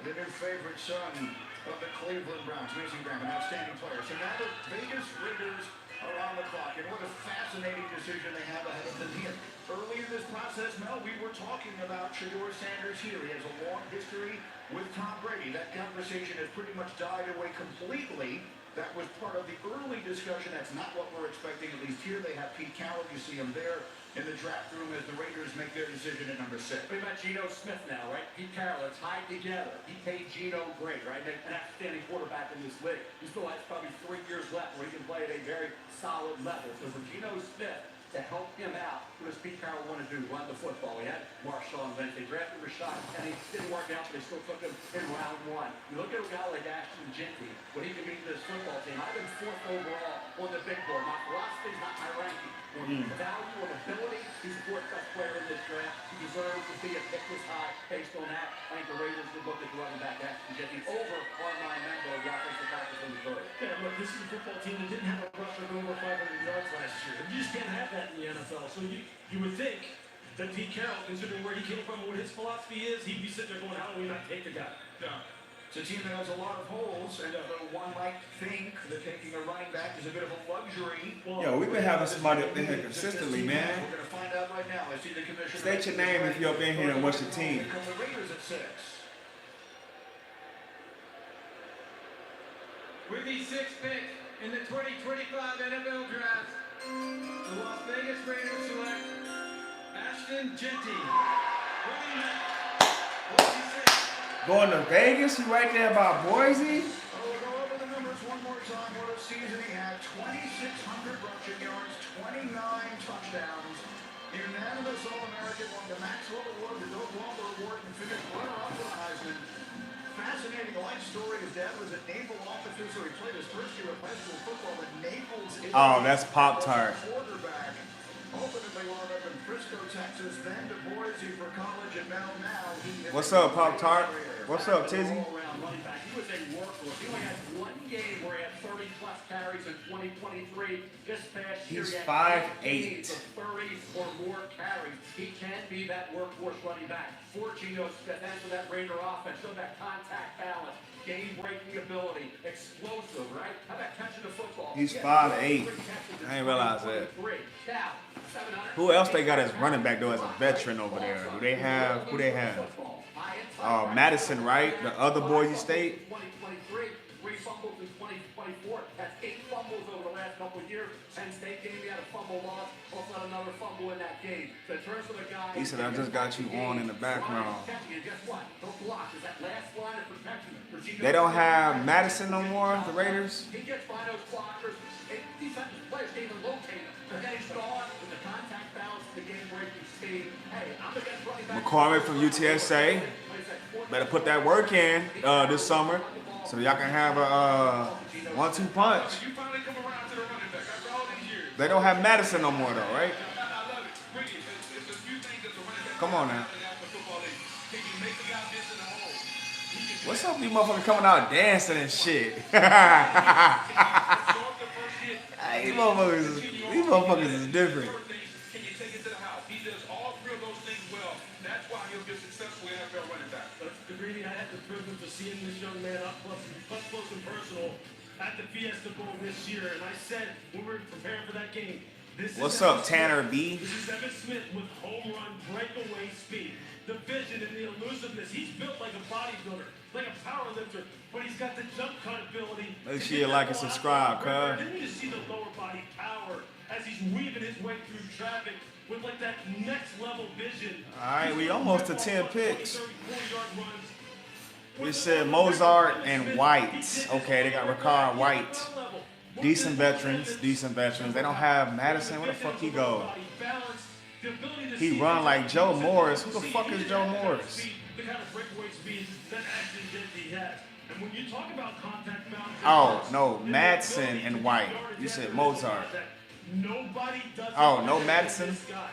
the new favorite son of the Cleveland Browns, Mason Graham, an outstanding player. So now the Vegas Raiders are on the clock, and what a fascinating decision they have ahead of them here. Early in this process, Mel, we were talking about Shedeur Sanders here. He has a long history with Tom Brady. That conversation has pretty much died away completely. That was part of the early discussion. That's not what we're expecting, at least here. They have Pete Carroll. You see him there in the draft room as the Raiders make their decision at number 6. What about Geno Smith now, right? Pete Carroll, are tied together. He paid Geno great, right? An outstanding quarterback in this league. He still has probably 3 years left where he can play at a very solid level. So for Geno Smith to help him out, what does Pete Carroll want to do? Run the football. He had Marshawn Lynch. They drafted Rashad, and he didn't work out, but they still took him in round 1. You look at a guy like Ashton Jeanty, what he can mean to this football team. I've been 4th overall on the big board. My philosophy is not my ranking. On value, on ability, he's the 4th best player in this draft. He deserves to be a pick this high based on that. I think the Raiders would look at running back Ashton Jeanty over Armand Mendo, the offensive tackle from the third. Yeah, look, this is a football team that didn't have a rusher of over 500 yards last year. You just can't have that in the NFL. So you would think that Pete Carroll, considering where he came from and what his philosophy is, he'd be sitting there going, how do we not take the guy? Yeah. It's a team that has a lot of holes, and one might think that taking a running back is a bit of a luxury. Yo, we've been having somebody up in here consistently, man. We're going to find out right now. I see the commissioner. State your name if you're up in here and what's your team. Here come the Raiders at 6. With the 6th pick in the 2025 NFL Draft, the Las Vegas Raiders select Ashton Jeanty. Running back, 46. Going to Vegas? You right there by Boise? We'll go over the numbers one more time. What a season he had. 2,600 rushing yards, 29 touchdowns. Unanimous All-American, won the Maxwell Award, the Doak Lumber Award, and finished runner-up for the Heisman. Fascinating life story. His dad was a naval officer, so he played his first year of high school football at Naples. Oh, that's Pop-Tart. Quarterback. Ultimately wound up in Frisco, Texas, then to Boise for college, and now he is. What's up, Pop-Tart? What's up, Tizzy? All-around running back. He was a workhorse. He only had 1 game where he had 30-plus carries in 2023. This past year, He's he had 5'8". games of 30 or more carries. He can be that workhorse running back. For Geno Smith, and for that Raider offense, show that contact balance, game-breaking ability, explosive, right? How about catching the football? He's 5'8". I didn't realize that. Who else they got as running back though as a veteran over there? Who they have? Madison, right? The other Boise State. 2023, 3 fumbles in 2024. That's 8 fumbles over the last couple of years. Penn State game, he had a fumble loss. Also had another fumble in that game. So in terms of the guy, He said, I just got you on in the background. and guess what? No block. Is that last line of protection for Geno They don't Smith. have Madison no more, the Raiders. He gets by those blockers. Defensive players can't even locate him. The guy's gone with the contact balance, the game-breaking speed. Hey, I'm against running back. McCormick from UTSA. Better put that work in this summer so y'all can have a 1-2 punch. They don't have Madison no more though, right? Come on now. What's up with these motherfuckers coming out dancing and shit? These motherfuckers is different. Can you take it to the house? He does all 3 of those things well. That's why he'll be a successful NFL running back. Greedy, I had the privilege of seeing this young man up close and personal at the Fiesta Bowl this year, and I said when we were preparing for that game, What's up, Tanner B? This is Evan Smith with home run breakaway speed, the vision and the elusiveness. He's built like a bodybuilder, like a power lifter, but he's got the jump cut ability. Make sure you like and subscribe, cuz. Then you see the lower body power as he's weaving his way through traffic with like that next level vision. All right, we almost to 10 picks. We said Mozart and White. Okay, they got Ricard White. Decent veterans. They don't have Madison. Where the fuck he go? the ability to He see run like Joe things Morris. Who that the you fuck see. is He Joe didn't have the kind of Morris? speed, the kind of breakaway speed that Ashton Denty has. And when you talk about contact balance, Oh, no, Madsen and White. You said Mozart. nobody does it Oh, no better than Madsen? this guy.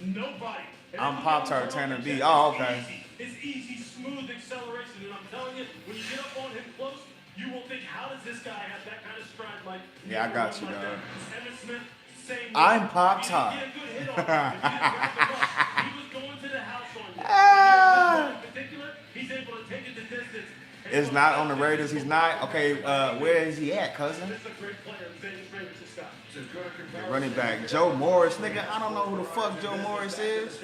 Nobody. And I'm if you Pop-Tart look Tanner at B. him, Oh, okay. It's easy, smooth acceleration. And I'm telling you, when you get up on him close, you will think, how does this guy have that kind of stride like? Yeah, I got you, like dog. that? Evan Smith, same I'm way. Pop-Tart. He didn't get a good hit on him. If he didn't grab the ball, he was going to the house on you. Ah. In particular, he's able to take it the distance. It's not on the Raiders. He's not. Okay, where is he at, cousin? This is a great player. Vegas Raiders just got. The running back, Joe Morris. Nigga, I don't know who the fuck Joe Morris is.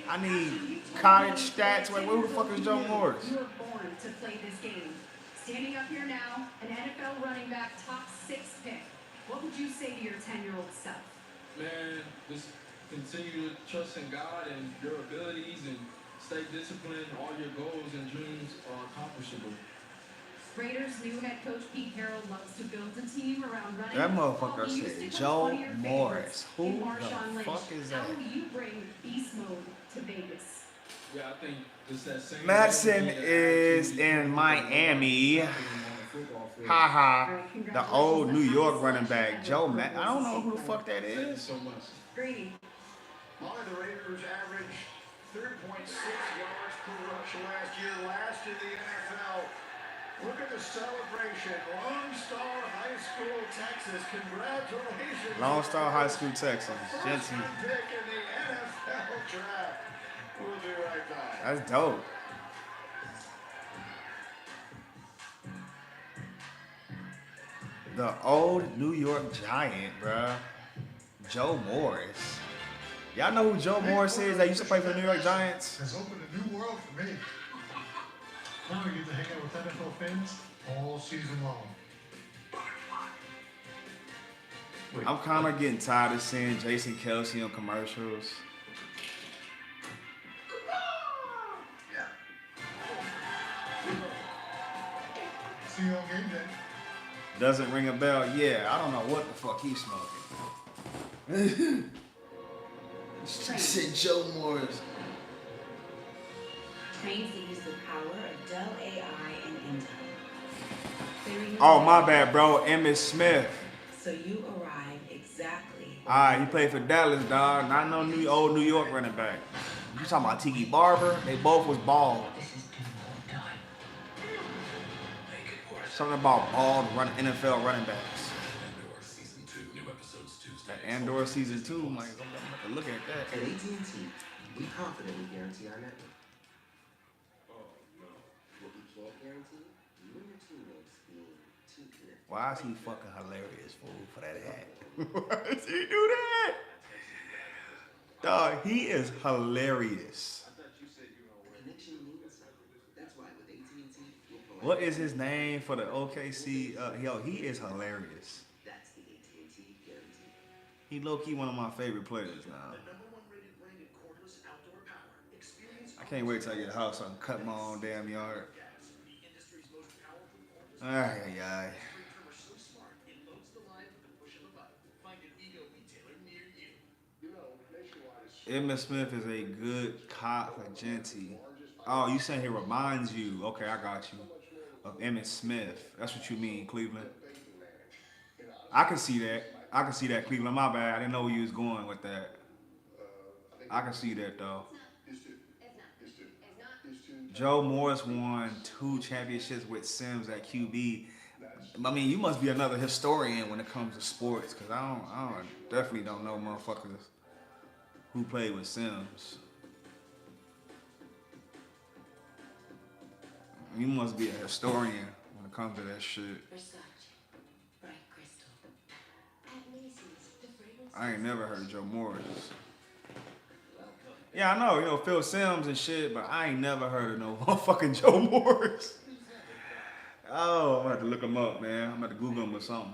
I need cottage stats. Wait, who the fuck is Joe Morris? You were born to play this game. Standing up here now, an NFL running back, top 6 pick. What would you say to your 10-year-old self? Man, just continue to trust in God and your abilities and stay disciplined. All your goals and dreams are accomplishable. Raiders' new head coach Pete Carroll loves to build a team around running. That motherfucker He used said to Joe come 20 of your Morris. favorites Who in the Marshawn Lynch. fuck is that? How will you bring beast mode to Vegas? Yeah, I think it's that same. Madsen is in Miami. Haha. The old New York running back, Joe Matt. I don't know who the fuck that is. So much. Grady. Molly, the Raiders averaged 3.6 yards per rush last year, last in the NFL. Look at the celebration. Lone Star High School, Texas. Congratulations. Lone Star High School, Texas. First Jensen. round pick in the NFL draft. We'll be right back. That's dope. The old New York Giant, bruh. Joe Morris. Y'all know who Joe Morris is that used to play for the New York Giants? Has opened a new world for me. Now I get to hang out with NFL fans all season long. I'm kind of getting tired of seeing Jason Kelsey on commercials. See you on game day. Doesn't ring a bell? Yeah, I don't know what the fuck he's smoking. She said Joe Morris. Trained to use the power of Dell AI and Intel. Oh, my bad, bro. Emmitt Smith. So you arrive exactly. Alright, he played for Dallas, dog. Not no old New York running back. You talking about Tiki Barber? They both was bald. Something about bald NFL running backs. That Andor season 2, I'm like, I'm looking at that. At AT&T, we confidently guarantee our network. Oh no. What we can't guarantee, you and your teammates being too connected. Why is he fucking hilarious, fool, for that hat? Why does he do that? Dog, he is hilarious. Connection means something. That's why with AT&T, we'll What is his name for the OKC? Yo, he is hilarious. That's the AT&T guarantee. He low-key one of my favorite players now. I can't wait till I get a house so I can cut my own damn yard. Ay, ay, ay. Emmitt Smith is a good cop for Genty. Oh, you saying he reminds you? Okay, I got you. Of Emmitt Smith. That's what you mean, Cleveland. I can see that. I can see that, Cleveland. My bad. I didn't know where you was going with that. I can see that though. Joe Morris won 2 championships with Sims at QB. I mean, you must be another historian when it comes to sports, cause I definitely don't know motherfuckers who played with Sims. You must be a historian when it comes to that shit. I ain't never heard of Joe Morris. Yeah, I know, you know, Phil Sims and shit, but I ain't never heard of no motherfucking Joe Morris. Oh, I'm gonna have to look him up, man. I'm gonna have to Google him or something.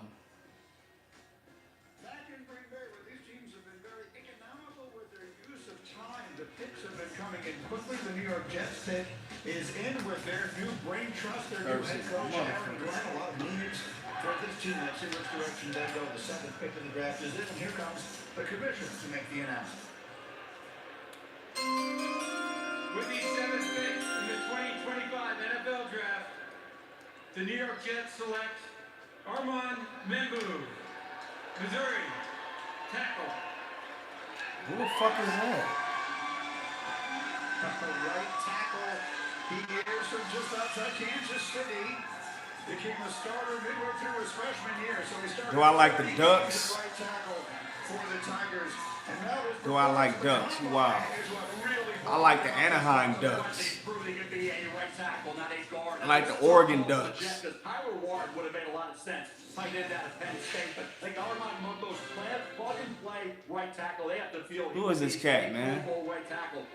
Back in Green Bay, where these teams have been very economical with their use of time, the picks have been coming in quickly. The New York Jets pick is in with their new brain trust, their new head coach, Aaron Glenn. A lot of meetings for this team. Let's see which direction they go. The second pick of the draft is in, and here comes the commissioner to make the announcement. With the 7th pick in the 2025 NFL Draft, the New York Jets select Armand Membu, Missouri, tackle. Who the fuck is that? Right tackle. He is from just outside Kansas City. Became a starter midway through his freshman year. So he started. Do I like the Ducks? Right tackle for the Tigers. And now Do I like Ducks? Wow. I like the Anaheim Ducks. I like the Oregon Ducks. Tyler Ward would have made a lot of sense if I did that at Penn State, but like Armand Membu's plug and play right tackle. They have to feel. Who is this cat, man?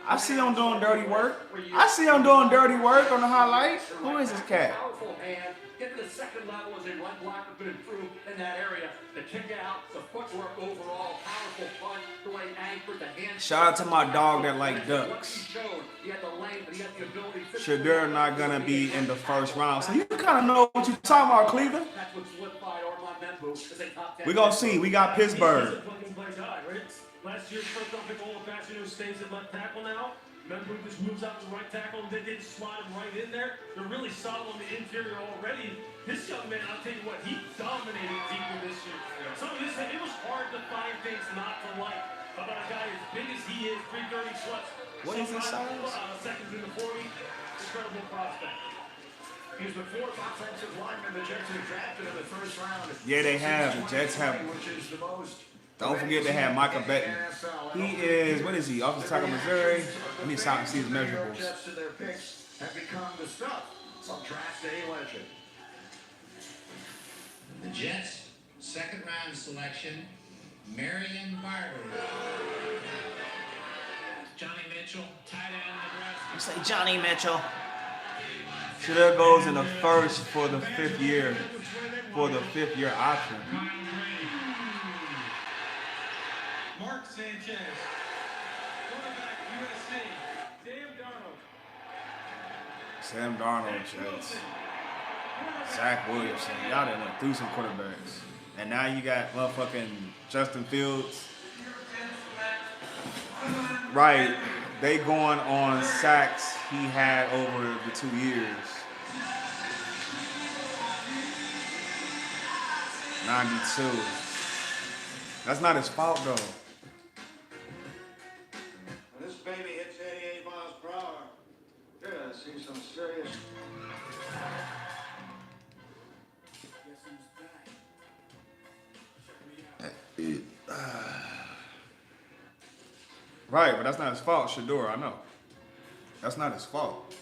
I see him doing dirty work. I see him doing dirty work on the highlight. Who is this cat? Powerful hand. Get to the second level as a run blocker could improve in that area. The kick out, the footwork overall, powerful punch, the way anchored, the hand. Shout out to my dog that like ducks. Shadur not gonna be in the first round, so you kind of know what you're talking about, Cleveland. We gonna see. We got Pittsburgh. Last year's first round pick, all of stays at left tackle now. Membu just moves out to right tackle, and they did slide him right in there. They're really solid on the interior already. This young man, I'll tell you what, he dominated people this year. Some of this, it was hard to find things not to like about a guy as big as he is, 330 plus. What is his size? Seconds in the 40, incredible prospect. He's the fourth offensive lineman the Jets have drafted in the first round. Yeah, they have. The Jets have. Which is the most. Don't forget they have Michael Betten. He is, what is he, off the top of Missouri? Let me stop and see his measurables. Jets and their picks have become the stuff of draft day legend. The Jets, second round selection, Marion Barber. Johnny Mitchell, tight end, Nebraska. You say Johnny Mitchell. Shadur goes in the first for the fifth year option. Mark Sanchez, quarterback USC, Sam Darnold, Jets. Zach Williamson. Y'all done went through some quarterbacks. And now you got motherfucking Justin Fields. Right. They going on sacks he had over the 2 years. 92. That's not his fault though. When this baby hits 88 miles per hour, you're gonna see some serious. Right, but that's not his fault, Shadur, I know. That's not his fault.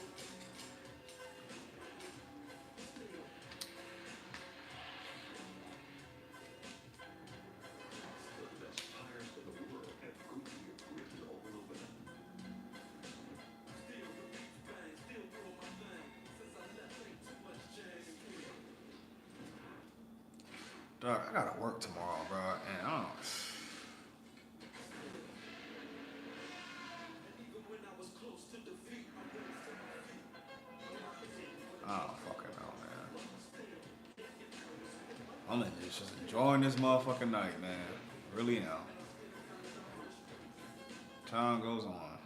Dog, I gotta work tomorrow, bro, and I don't fucking know, man. I'm just enjoying this motherfucking night, man. Really now. Time goes on.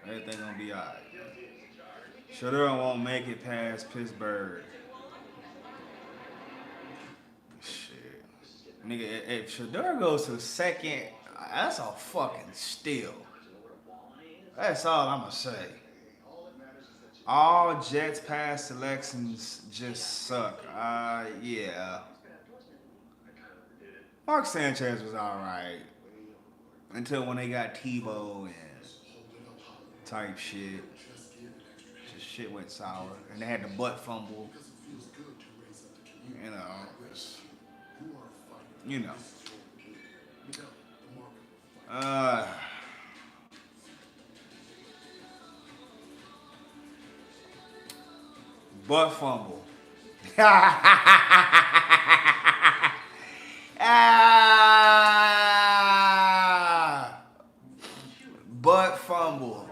Everything gonna be alright. Shadur won't make it past Pittsburgh. Shit. Nigga, if Shadur goes to the second, that's a fucking steal. That's all I'm gonna say. All Jets past selections just suck. Yeah. Mark Sanchez was alright. Until when they got Tebow and type shit. Just shit went sour. And they had the butt fumble. You know. Butt fumble. Butt fumble.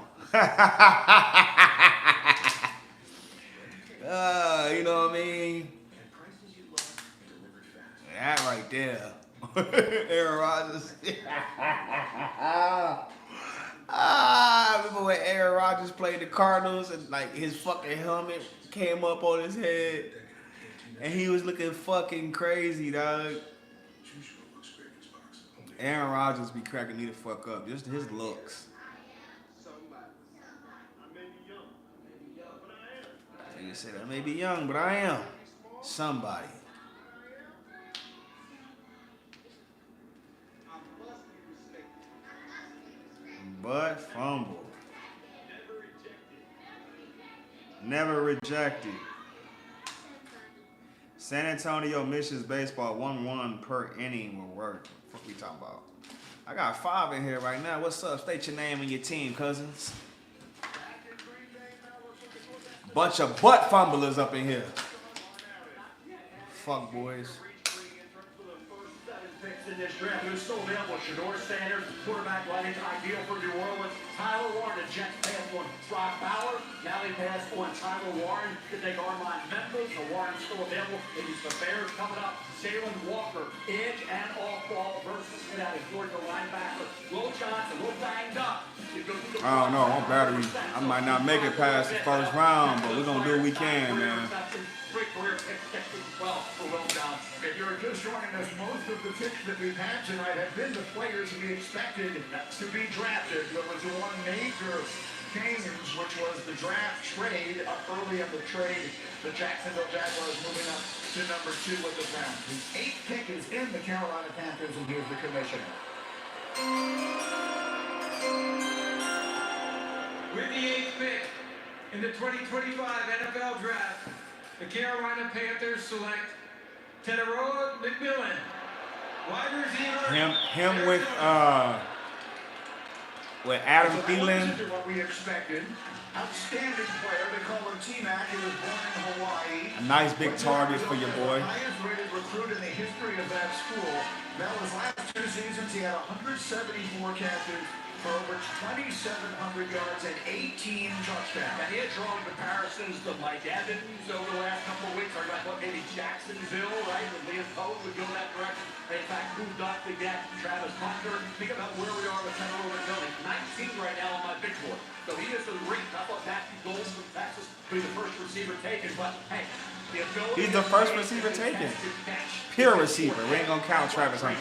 played the Cardinals, and like his fucking helmet came up on his head, and he was looking fucking crazy, dog. Aaron Rodgers be cracking me the fuck up. Just his looks. You said I may be young, but I am somebody. But fumble. Never rejected. San Antonio misses baseball 1-1 per inning will work. What we talking about? I got 5 in here right now. What's up? State your name and your team, cousins. Bunch of butt fumblers up in here. Fuck boys. In this draft, who's still available? Shador Sanders, quarterback Lions, ideal for New Orleans. Tyler Warren, the Jets pass on Brock Bauer. Now they pass on Tyler Warren to take Armand Memphis. The Warren's still available. It is the Bears coming up. Jalen Walker, edge and off ball versus Georgia linebacker. Will Johnson, a little banged up. I don't know. My battery, I might not make it past the first round, but we're going to do what we can, man. Great career pick, 12 for Will Johnson. If you're just joining us, most of the picks that we've had tonight have been the players we expected to be drafted. There was one major change, which was the draft trade up early in the trade. The Jacksonville Jaguars moving up to number 2 with the Browns. The 8th pick is in the Carolina Panthers, and here's the commissioner. With the 8th pick in the 2025 NFL Draft, the Carolina Panthers select Teteroa McMillan, wide receiver. Him with Adam Thielen. What we expected. Outstanding player. They call him T-Mac. He was born in Hawaii. A nice big target for your boy. Highest rated recruit in the history of that school. Now his last 2 seasons, he had 174 catches for over 2,700 yards and 18 touchdowns. And he had drawn comparisons to Mike Evans over the last couple of weeks. Or like what, maybe Jacksonville, right? With Liam Cohen would go that direction. They, in fact, moved up to get Travis Hunter. Think about where we are with Teteroa McMillan. 19 right now on my big board. So he is the great. I thought Matthew Gold from Texas would be the first receiver taken. But hey, the ability. He's the first receiver taken. Pure receiver. We ain't gonna count Travis Hunter.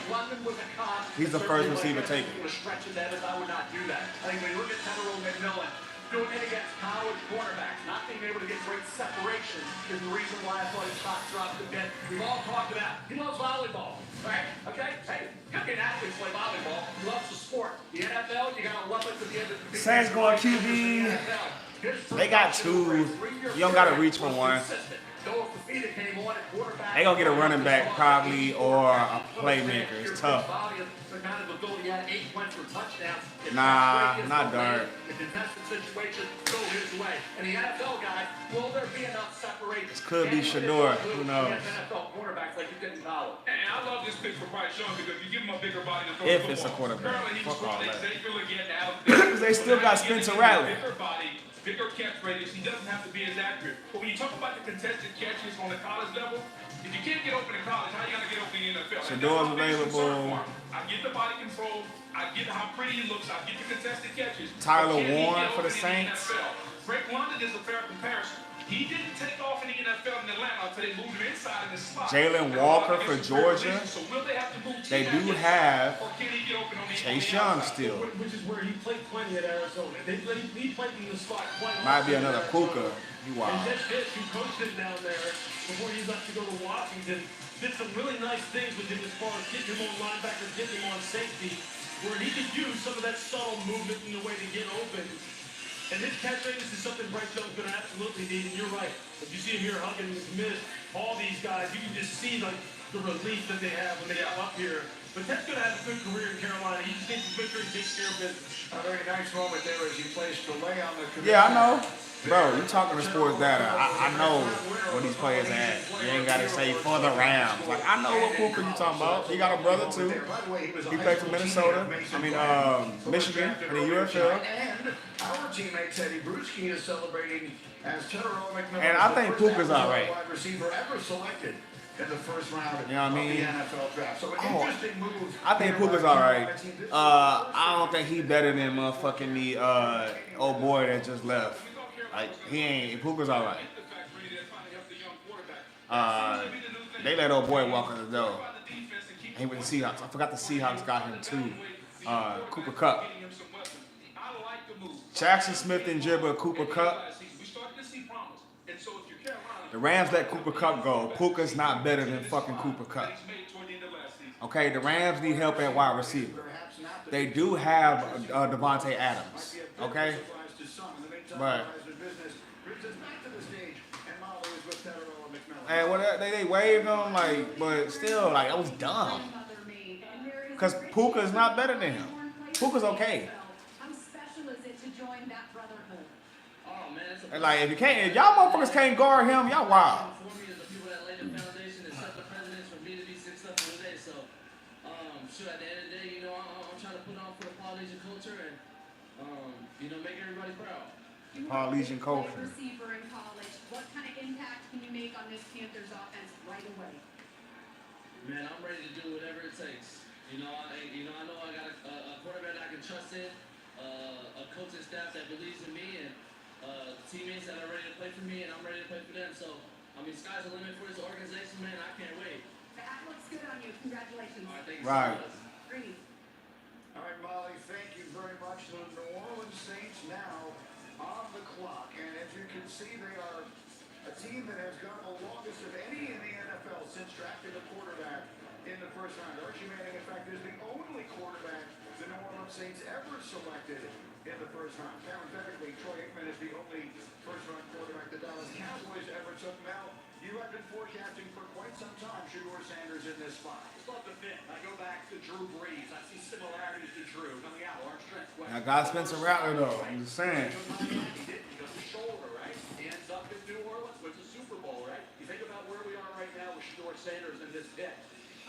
He's the first receiver taken. I would not do that. I think when you look at Teteroa McMillan, doing it against college quarterbacks, not being able to get great separation is the reason why I thought his stock dropped a bit. We've all talked about he loves volleyball, right? Okay? Hey, you can be an athlete play volleyball. He loves the sport. The NFL, you gotta love it to the end of the Saints going QB. They got 2. You don't gotta reach for one. They gonna get a running back probably or a playmaker. It's tough. Nah, not Dart. This could be Shador. Who knows? And I love this pick for Bryce Young because you give him a bigger body to throw If the it's a football. quarterback. Currently, he's Fuck all throwing that. Xavier again now. Because they still got Spencer Rattler. Bigger body, bigger catch radius. He doesn't have to be as accurate. But when you talk about the contested catches on the college level, if you can't get open in college, how are you going to get open in the NFL? Shador's available. I get the body control. I get how pretty he looks. I get the contested catches. Tyler But can he Warren get for the open in Saints. NFL? Drake London is a fair comparison. He didn't take off in the NFL in Atlanta until they moved him inside in the slot. Jalen Walker for Georgia. So will they have to move They do have or can he get open on the Chase Young still. Which is where he played plenty at Arizona. He played in the slot quite Might be often another at Arizona. Puka. You And wild. Jeff Fish, who coached him down there before he left to go to Washington, did some really nice things with him as far as getting him on linebacker, getting him on safety, where he could use some of that subtle movement in the way to get open. And his catch radius is something Bryce Young's going to absolutely need, and you're right. If you see him here hugging Smith, all these guys, you can just see like the relief that they have when they come up here. But Ted's going to have a good career in Carolina. He just needs to make sure he takes care of business. A very nice moment there as he placed delay on the commission. Yeah, I know. Bro, you talking to sports data. I know what these players at. You ain't got to say for the Rams. Like, I know what Puka you talking about. He got a brother, too. He played for Minnesota. Michigan in the UFL. And our teammate Teddy Bruschi is celebrating as Teteroa McMillan. And I think Puka's all right. Wide receiver ever selected in the first round You know what I of mean? the NFL draft. So an interesting move. I think Puka's alright. I don't think he better than motherfucking the old boy that just left. Like he ain't. Puka's alright. They let old boy walk on the door. He went to Seahawks. I forgot the Seahawks got him too. Cooper Kupp. Jackson Smith and Jibba, Cooper Kupp. The Rams let Cooper Kupp go. Puka's not better than fucking Cooper Kupp. Okay, the Rams need help at wide receiver. They do have Devontae Adams. Okay, but and what they waived him like, but still like that was dumb. Cause Puka is not better than him. Puka's okay. And like if y'all motherfuckers can't guard him, y'all wild. At the end of the day, I'm trying to put on for the Polynesian culture and, make everybody proud. Polynesian culture. Receiver in college. What kind of impact can you make on this Panthers offense right away? Man, I'm ready to do whatever it takes. I know I got a quarterback I can trust in, a coaching staff that believes in me, and teammates that are ready to play for me, and I'm ready to play for them. So, sky's the limit for this organization, man. I can't wait. That looks good on you. Congratulations. All right, thank you right. so much. All right, Molly, thank you very much. The New Orleans Saints now on the clock. And as you can see, they are a team that has gone the longest of any in the NFL since drafting a quarterback in the first round. Archie Manning, in fact, is the only quarterback the New Orleans Saints ever selected in the first round. Parenthetically, Troy Aikman is the only first-round quarterback the Dallas Cowboys ever took. Now, you have been forecasting for quite some time Shedeur Sanders in this spot. I love the fit. I go back to Drew Brees. I see similarities to Drew coming out. Large strength. I got Spencer Rattler though. I'm just saying. He didn't. He goes to shoulder, right? He ends up in New Orleans, wins the Super Bowl, right? You think about where we are right now with Shedeur Sanders in this pick.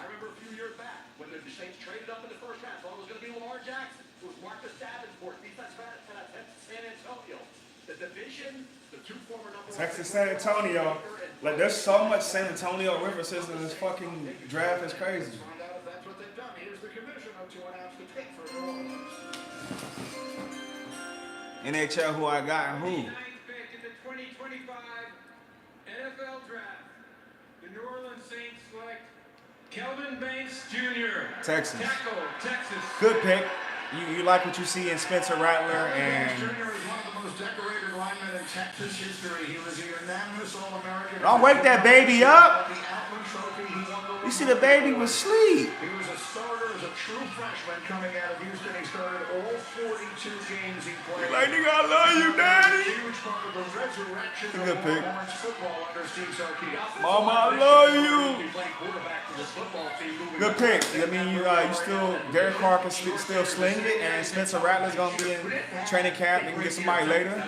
I remember a few years back when the Saints traded up in the first round. Thought it was going to be Lamar Jackson. It was Marcus Davenport, defense man at San Antonio. The division, the two former number one. Texas, San Antonio. Like there's so much San Antonio references in this fucking draft. It's crazy. Find out if that's what they've done. Here's the commissioner to announce the pick for New Orleans. NHL, who I got and who? 89th pick in the 2025 NFL Draft. The New Orleans Saints select Kelvin Banks Jr. Texas. Tackle, Texas. Good pick. You like what you see in Spencer Rattler and. Jr. is one of the most decorated linemen in Texas history. He was a unanimous All-American. Don't wake that baby up. The Outland Trophy, he won the You see the baby was asleep. He was a starter as a true freshman coming out of Houston. He started all 42 games he played. Like, nigga, I love you, daddy. Huge part of the resurrection of Good pick. Longhorns football under Steve Sarkisian. Mama, I love you. He played quarterback for this football team. Good pick. I mean, you still Derek Carr can still sling it, and Spencer Rattler's gonna be in training camp. They can get somebody later.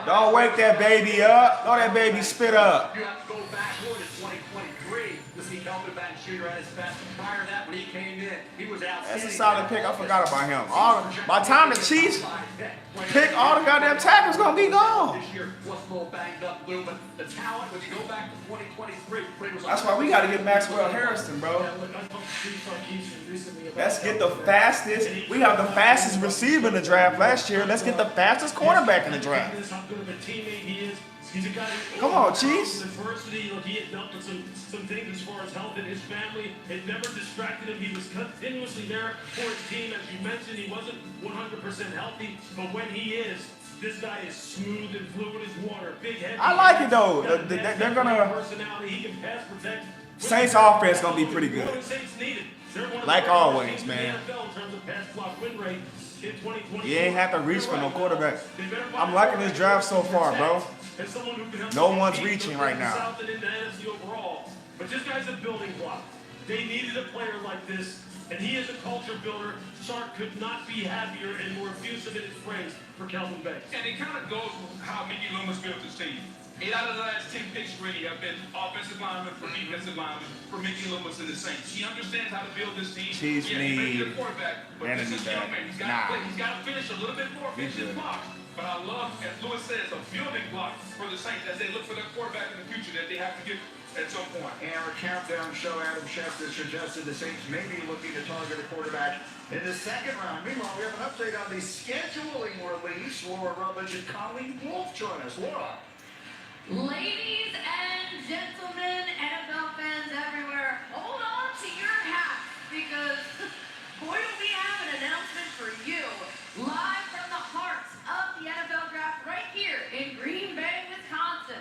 Don't wake that baby up. Don't that baby spit up. You have to go backward to 2023 to see Kelvin Banks Jr. at his best. Prior to that, when he came in, he was outstanding. That's a solid pick. I forgot about him. By the time the Chiefs pick, all the goddamn tackles gonna be gone. This year was a little banged up, Lou, but the talent, when you go back to 2023, That's why we gotta get Maxwell Harrison, bro. Let's get the fastest. We have the fastest receiver in the draft last year. Let's get the fastest cornerback in the draft. How good of a teammate he is. He's a guy who Come on, Chiefs. Adversity, he had dealt with some things as far as health in his family. It never distracted him. He was continuously there for his team. As you mentioned, he wasn't 100% healthy, but when he is, this guy is smooth and fluid as water. Big head. I like it though. They're gonna. Personality. He can pass protect. Saints offense gonna be pretty good. Like always, man. You ain't have to reach for no quarterback. I'm liking this draft so far, bro. No one's reaching right now. But this guy's a building block. They needed a player like this, and he is a culture builder. Sark could not be happier and more effusive in his praise for Kelvin Banks. And it kind of goes with how Mickey Loomis built his team. 8 out of the last 10 picks really have been offensive linemen for defensive linemen for Mickey Loomis and the Saints. He understands how to build this team. Chiefs he may be a need quarterback, but this is young man. He's got to finish a little bit more, finish his blocks. But I love, as Lewis says, a building block for the the Saints as they look for their quarterback in the future that they have to get at some point. And our countdown show, Adam Schefter suggested the Saints may be looking to target a quarterback in the second round. Meanwhile, we have an update on the scheduling release. Laura Rutledge and Colleen Wolf join us. Laura. Ladies and gentlemen, NFL fans everywhere, hold on to your hats because boy, do we have an announcement for you. Live from the heart of the NFL draft right here in Green Bay, Wisconsin.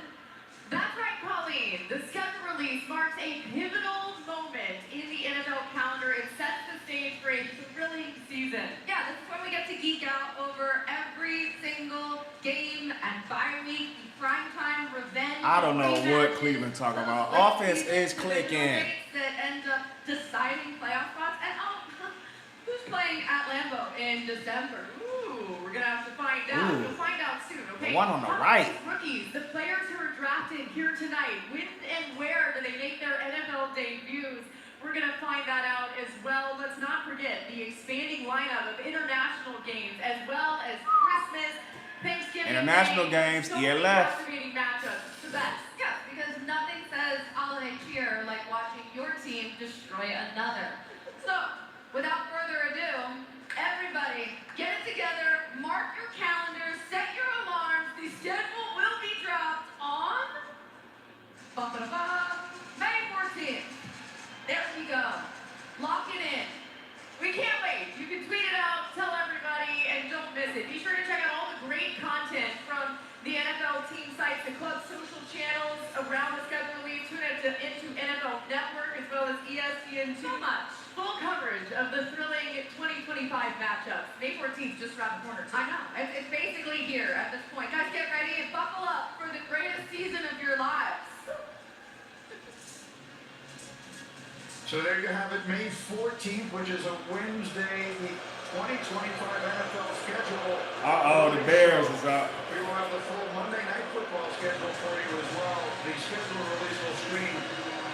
That's right, Colleen. The schedule release marks a pivotal moment in the NFL calendar. It sets the stage for a thrilling season. Yeah, this is when we get to geek out over every single game and bye week, primetime revenge. I don't know what Cleveland talking about. Offense is clicking. That ends up deciding playoff spots. And who's playing at Lambeau in December? Ooh, we're gonna have to find out. Ooh. We'll find out soon. Okay. The one on the How right. these rookies, the players who are drafted here tonight, when and where do they make their NFL debuts? We're gonna find that out as well. Let's not forget the expanding lineup of international games as well as Christmas, Thanksgiving. International games, so year many left. captivating matchups. The best. Yeah, because nothing says holiday cheer like watching your team destroy another. So, without further ado, everybody, get it together, mark your calendars, set your alarms. The schedule will be dropped on May 14th. There we go. Lock it in. We can't wait. You can tweet it out, tell everybody, and don't miss it. Be sure to check out all the great content from the NFL team sites, the club social channels around the schedule release. Tune into NFL Network as well as ESPN. So much full coverage of the thrilling 2025 matchups. May 14th just around the corner. I know. It's basically here at this point. Guys, get ready and buckle up for the greatest season of your lives. So there you have it, May 14th, which is a Wednesday, the 2025 NFL schedule. The Bears is up. We will have the full Monday Night Football schedule for you as well. The schedule release will stream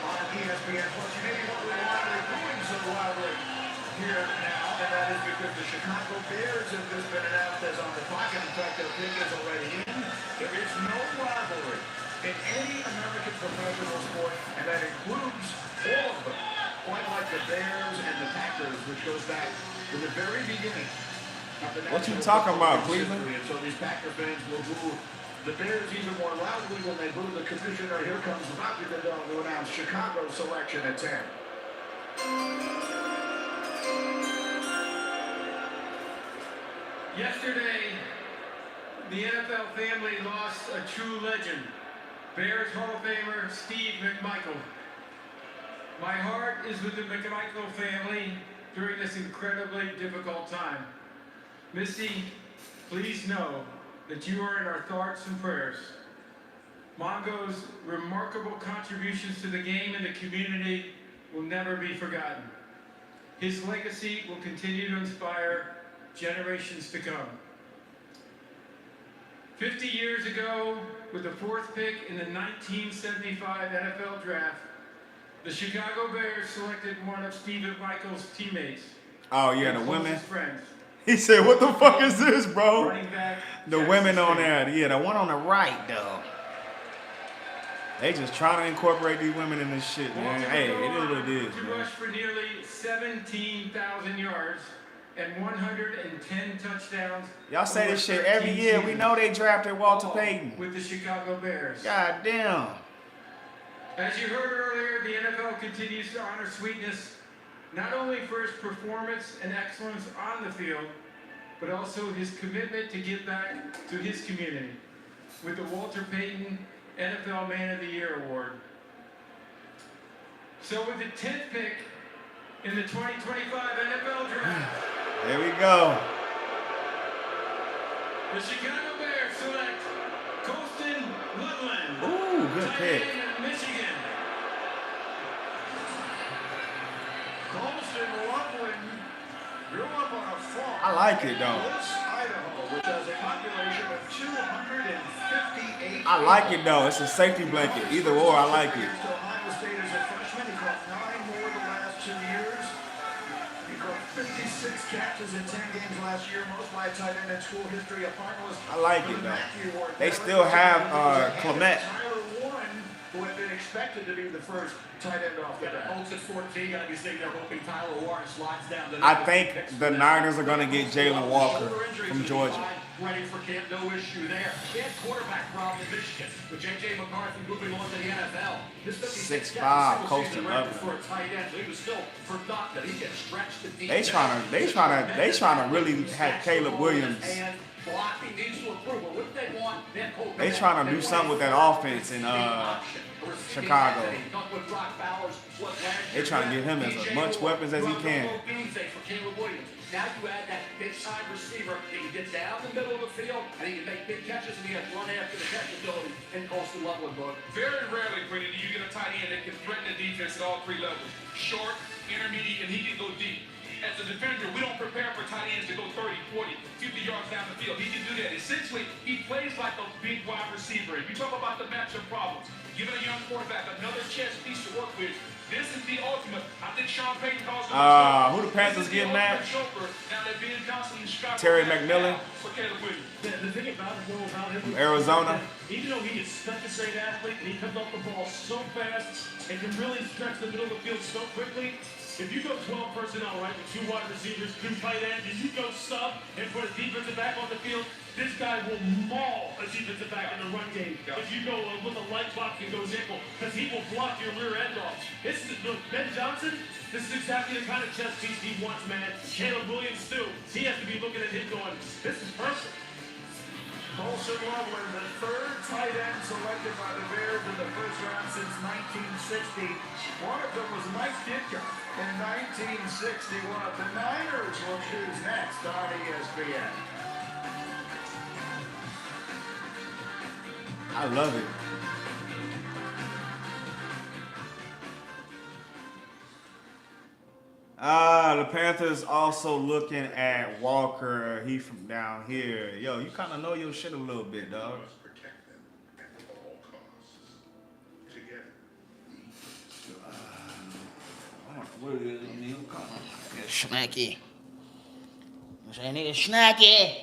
on ESPN+. You may be wondering why they're doing so loudly here now, and that is because the Chicago Bears have just been announced as on the pocket. In fact, their pick is already in. There is no rivalry in any American professional sport, and that includes all of them. Quite like the Bears and the Packers, which goes back to the very beginning of the What you National talking about, Football League's Cleveland? history. And so these Packer fans will boo the Bears even more loudly when they boo the commissioner. Here comes Roger Goodell to announce Chicago's selection at 10. Yesterday, the NFL family lost a true legend, Bears Hall of Famer Steve McMichael. My heart is with the McMichael family during this incredibly difficult time. Missy, please know that you are in our thoughts and prayers. Mongo's remarkable contributions to the game and the community will never be forgotten. His legacy will continue to inspire generations to come. 50 years ago, with the 4th pick in the 1975 NFL Draft, the Chicago Bears selected one of Steve McMichael's teammates. Oh yeah, the women. Closest friends. He said, "What the fuck is this, bro?" Running back, The women on there. Yeah, the one on the right though. They just trying to incorporate these women in this shit, man. Hey, it is what it is, to man. rush for nearly 17,000 yards and 110 touchdowns. Y'all say over this shit every 13 year. We seasons, know they drafted Walter all Payton. with the Chicago Bears. God damn. As you heard earlier, the NFL continues to honor Sweetness not only for his performance and excellence on the field, but also his commitment to give back to his community with the Walter Payton NFL Man of the Year Award. So with the 10th pick in the 2025 NFL Draft, There we go. the Chicago Bears select Colston Loveland, Ooh, good pick. tight end, Michigan. Colston Loveland grew up on a farm I like it, though. in Bliss, Idaho, which has a population of 258. I like it though. It's a safety blanket. Either or, I like it. To Ohio State as a freshman, he caught 9 more the last 2 years. He caught 56 catches in 10 games last year, most by a tight end in school history, a finalist. I like it though. They still have Clement. Tyler Warren, who had been expected to be the first tight end off the Yeah, the bat. Colts at 14 got to be sitting there hoping Tyler Warren slides down. I think the Niners are going to get Jalen Walker from Georgia. Ready for camp, no issue there. They had quarterback problem in Michigan with J.J. McCarthy moving on to the NFL. This 6'5", coasting record up. for a tight end. He was still forgotten. He gets stretched to deep. They trying to really have Caleb Williams. And blocking needs to improve. But what they want, They trying to do something with that offense in Chicago. They trying to give him as much weapons as he can. Now you add that big-time receiver that can get down the middle of the field and he can make big catches and he has run after the catch ability in coastal level. Very rarely, Brady, do you get a tight end that can threaten the defense at all three levels. Short, intermediate, and he can go deep. As a defender, we don't prepare for tight ends to go 30, 40, 50 yards down the field. He can do that. Essentially, he plays like a big wide receiver. If you talk about the matchup problems, giving a young quarterback another chess piece to work with, this is the ultimate. I think Sean Payton calls it. Who the Panthers getting at? Terry McMillan The thing about it, though, about him, from Arizona. even though he is such a great athlete and he comes off the ball so fast and can really stretch the middle of the field so quickly, if you go 12 personnel, right, with 2 wide receivers, 2 tight ends, and you go sub and put a defensive back on the field, this guy will maul a defensive back in the run game. If you go with a light box and go nickel, because he will block your rear end off. This is Ben Johnson. This is exactly the kind of chess piece he wants, man. Caleb Williams too. He has to be looking at him going, this is perfect. Colson Loveland, the third tight end selected by the Bears in the first round since 1960. One of them was Mike Ditka in 1961. The Niners will choose next on ESPN. I love it. The Panthers also looking at Walker. He from down here. Yo, you kind of know your shit a little bit, dog. Protect them at all costs. Together. What it is, I mean, come on. Snacky. I need a snacky.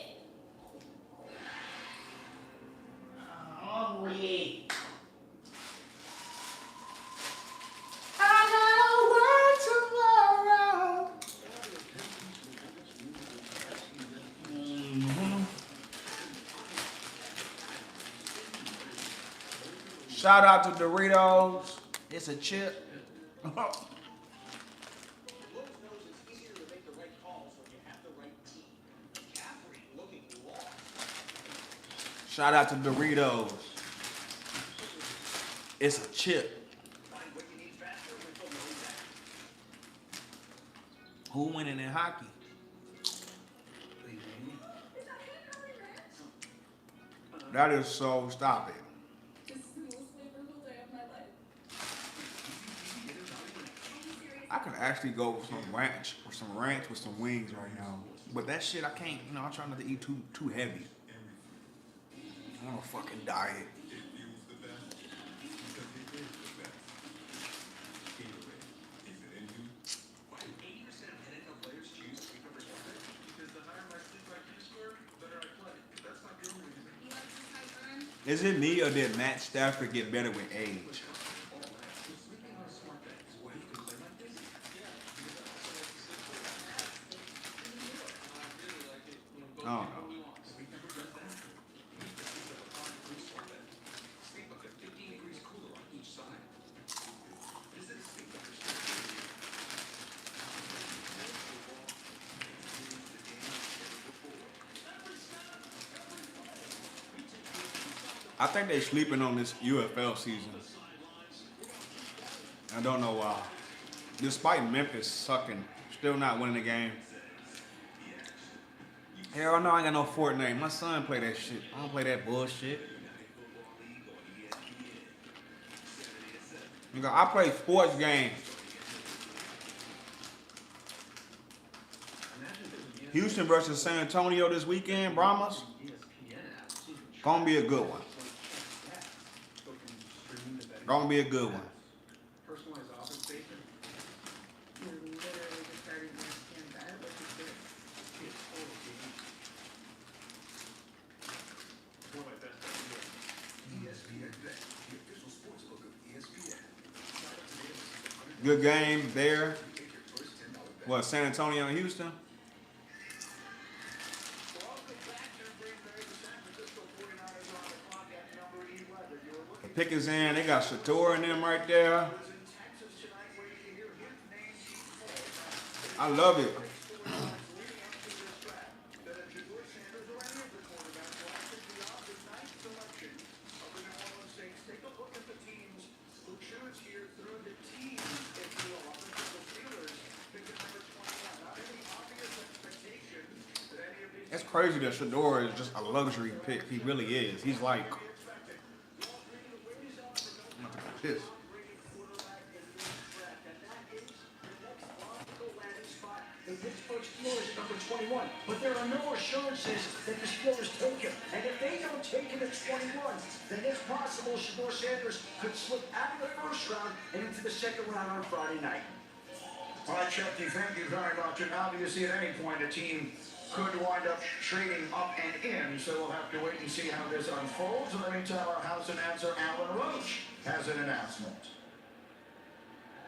Hungry. Shout out to Doritos. It's a chip. Shout out to Doritos. It's a chip. Who winning in hockey? That is so, stop it. I could actually go with some ranch with some wings right now. But that shit I can't, I'm trying not to eat too heavy. I'm on a fucking diet. Is it me or did Matt Stafford get better with age? I don't know. I think they're sleeping on this UFL season. I don't know why. Despite Memphis sucking, still not winning the game. Hell no, I ain't got no Fortnite. My son play that shit. I don't play that bullshit. I play sports games. Houston versus San Antonio this weekend, Brahmas. Gonna be a good one. Gonna be a good one. Good game there. What, San Antonio and Houston? The pick is in. They got Shador in them right there. I love it. It's crazy that Shador is just a luxury pick. He really is. He's like this. The Pittsburgh Steelers at number 21, but there are no assurances that the Steelers take him. And if they don't take him at 21, then it's possible Shador Sanders could slip out of the first round and into the second round on Friday night. All right, Chucky, thank you very much. And obviously, at any point, a team could wind up trading up and in, so we'll have to wait and see how this unfolds. In the meantime, our house announcer, Alan Roach, has an announcement.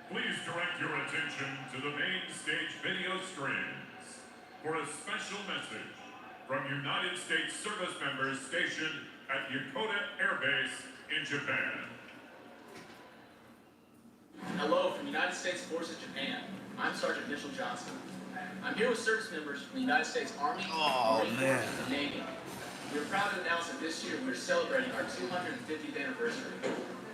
Please direct your attention to the main stage video screens for a special message from United States service members stationed at Yokota Air Base in Japan. Hello from United States Forces Japan. I'm Sergeant Mitchell Johnson. I'm here with service members from the United States Army, Marine Corps, and the Navy. We are proud to announce that this year we are celebrating our 250th anniversary.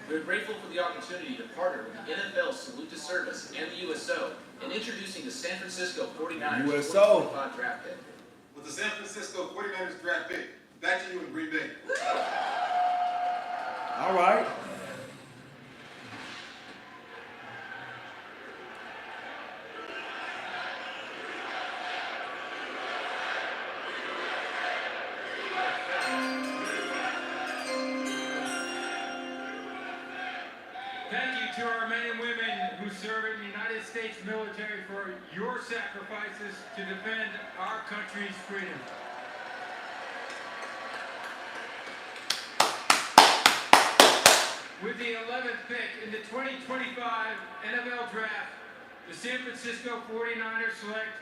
We are grateful for the opportunity to partner with the NFL Salute to Service and the USO in introducing the San Francisco 49ers USO 2025 draft pick. With the San Francisco 49ers draft pick, back to you in Green Bay. All right. Thank you to our men and women who serve in the United States military for your sacrifices to defend our country's freedom. With the 11th pick in the 2025 NFL Draft, the San Francisco 49ers select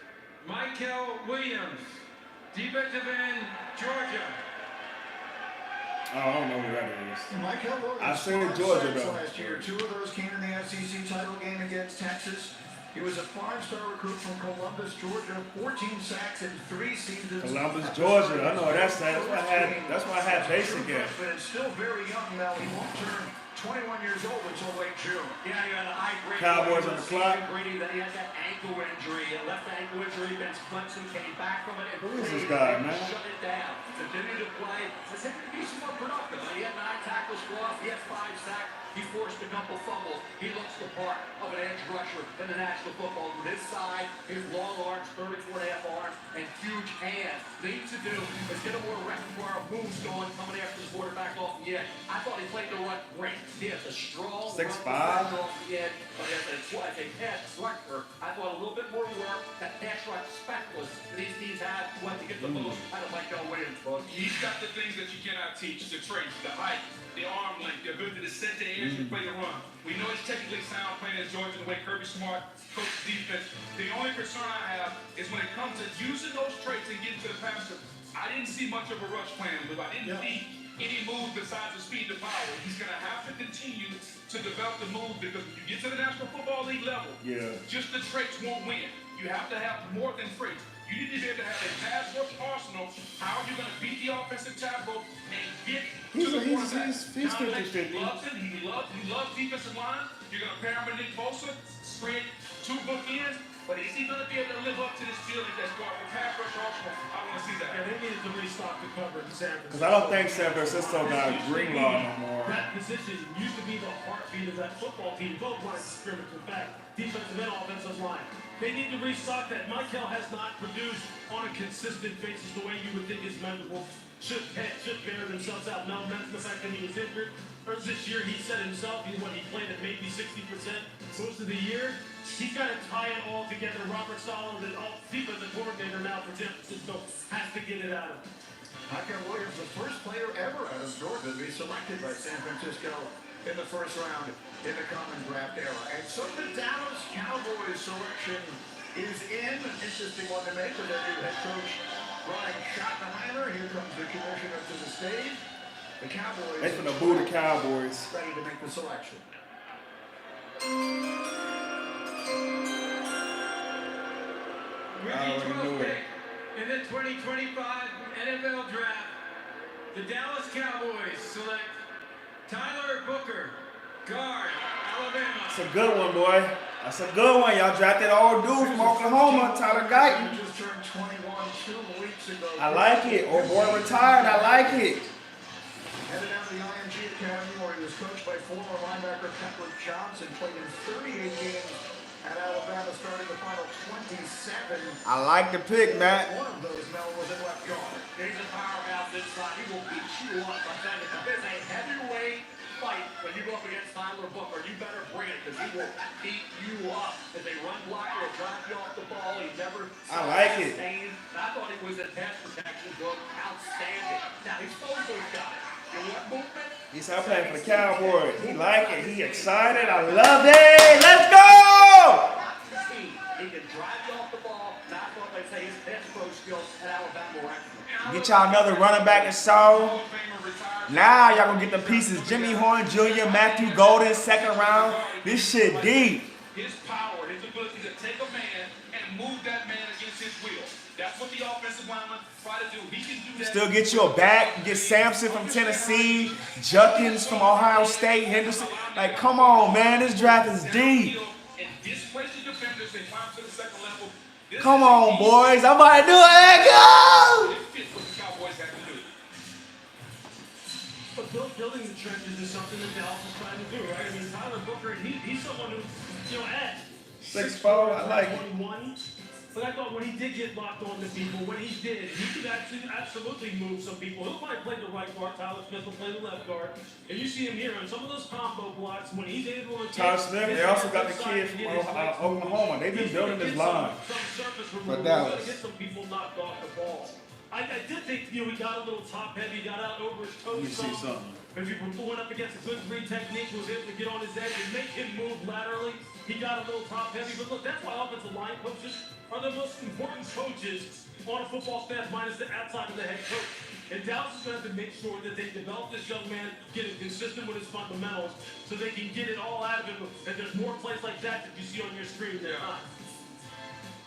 Michael Williams, defensive end, Georgia. Oh, I don't know who that is. Michael Williams. I seen Georgia though. Last year, 2 of those came in the SEC title game against Texas. He was a 5-star recruit from Columbus, Georgia. 14 sacks in 3 seasons. Columbus, Georgia. I know what that's at. That's why I had basic at. But it's still very young, Mel. He won't turn 21 years old until late June. Yeah, you had a high grade. Cowboys on the clock. Brady, that he had that ankle injury, a left ankle injury. Vince Clemson came back from it and Who is this guy, man? shut it down. Continued to play. Was able to be some more productive. He had 9 tackles for loss. He had 5 sacks. He forced a couple fumbles. He looks the part of an edge rusher in the National Football League. His side, his long arms, 34.5 arms, and huge hands. What he needs to do is get a more repertoire of moves going, coming after the quarterback off the edge. I thought he played the run great. He has a strong 6'5". run off the edge, but as a pass rusher, I thought a little bit more work. That pass rush specialist these teams have went to get the most out of Michael Williams. He's got the things that you cannot teach, the traits, the height, the arm length, the ability to set the edge and play the run. We know he's technically sound playing at Georgia the way Kirby Smart coached defense. The only concern I have is when it comes to using those traits and getting to the passer. I didn't see much of a rush plan, but I didn't see any move besides the speed to power. He's going to have to continue to develop the move because when you get to the National Football League level, just the traits won't win. You have to have more than traits. You need to be able to have a pass rush arsenal. How are you going to beat the offensive tackle and get to the quarterback? He's 50-50. He loves defensive line. You're going to pair him with Nick Bosa, spread 2 bookends. But is he going to be able to live up to this feeling that's going for pass rush arsenal? I want to see that. Yeah, they needed to restock the cover in San Francisco. Because I don't think San Francisco got Greenlaw no more. That position used to be the heartbeat of that football team. Both lines of scrimmage, in fact, defensive and offensive line. They need to restock that. Michael has not produced on a consistent basis the way you would think is memorable. Should bear themselves out. Now, that's the fact that he was injured. Or this year, he said himself, he played at maybe 60% most of the year. He's got to tie it all together. Robert Solomon, the defensive coordinator now for San Francisco, has to get it out of him. Michael Williams, the first player ever out of Georgia to be selected by San Francisco in the first round in the common draft era. And so the Dallas Cowboys selection is in. An interesting one to make with their new head coach, Brian Schottenheimer. Here comes the commissioner to the stage. The Cowboys. They finna boo the Cowboys. Ready to make the selection. With the 12th pick in the 2025 NFL Draft, the Dallas Cowboys select Tyler Booker, guard, Alabama. That's a good one, boy. That's a good one. Y'all drafted old dude from Oklahoma, Tyler Guyton. Just turned 21 2 weeks ago. I like it. Old boy retired. I like it. Headed down to the IMG Academy where he was coached by former linebacker Pepper Johnson, played in 38 games at Alabama, starting the final 27. I like the pick, Matt. One of those, Mel, was at left guard. He's a powerhouse inside. He will beat you up. I'm telling you, there's a heavyweight fight when you go up against Tyler Booker. You better bring it because he will beat you up. If they run block or drop you off the ball, he never. I like it. I thought he was in pass protection, book. Outstanding. Now he's supposed to have got it. You want movement? He's out playing for the Cowboys. He like it. He excited. I love it. Let's go! He can drive you off the ball. Not what they say his pass pro skills at Alabama were excellent. Get y'all another running back and so. Now y'all gonna get the pieces. Jimmy Horn Jr., Matthew Golden, second round. This shit deep. His power, his ability to take a man and move that man against his will. That's what the offensive lineman try to do. He can do that. Still get you a back. Get Sampson from Tennessee, Judkins from Ohio State, Henderson. Like, come on, man. This draft is deep. And displace the defenders and climb to the second level. Come on, boys. I'm about to do it. Let's go! It fits what the Cowboys have to do. But building the trenches is something that Dallas is trying to do, right? I mean, Tyler Booker, he's someone who, at 6'4", I like it. 21. But I thought when he did get locked on to people, when he did, he could actually absolutely move some people. He'll probably play the right guard. Tyler Smith will play the left guard. And you see him here on some of those combo blocks when he's able to. Tyler Smith, they also got the kid from Oklahoma. They've been building this line. But Dallas. Get some people knocked off the ball. I did think, he got a little top heavy, got out over his toes. Let me see something. As he went up against a good three technique, was able to get on his edge and make him move laterally. He got a little top heavy, but look, that's why offensive line coaches are the most important coaches on a football staff, minus the outside of the head coach. And Dallas is going to have to make sure that they develop this young man, get him consistent with his fundamentals, so they can get it all out of him. And there's more plays like that you see on your screen than not.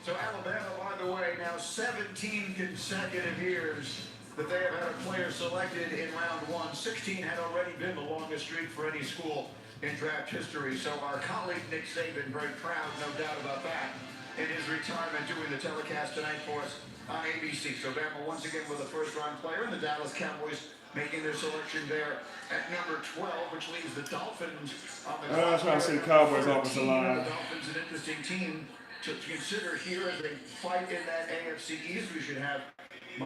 So Alabama, by the way, now 17 consecutive years that they have had a player selected in round one. 16 had already been the longest streak for any school in draft history. So our colleague Nick Saban, very proud, no doubt about that, in his retirement, doing the telecast tonight for us on ABC. So Bama once again with a first-round player, and the Dallas Cowboys making their selection there at number 12, which leaves the Dolphins on the I'm trying to see the Cowboys offensive line. The Dolphins, an interesting team to consider here as they fight in that AFC East. We should have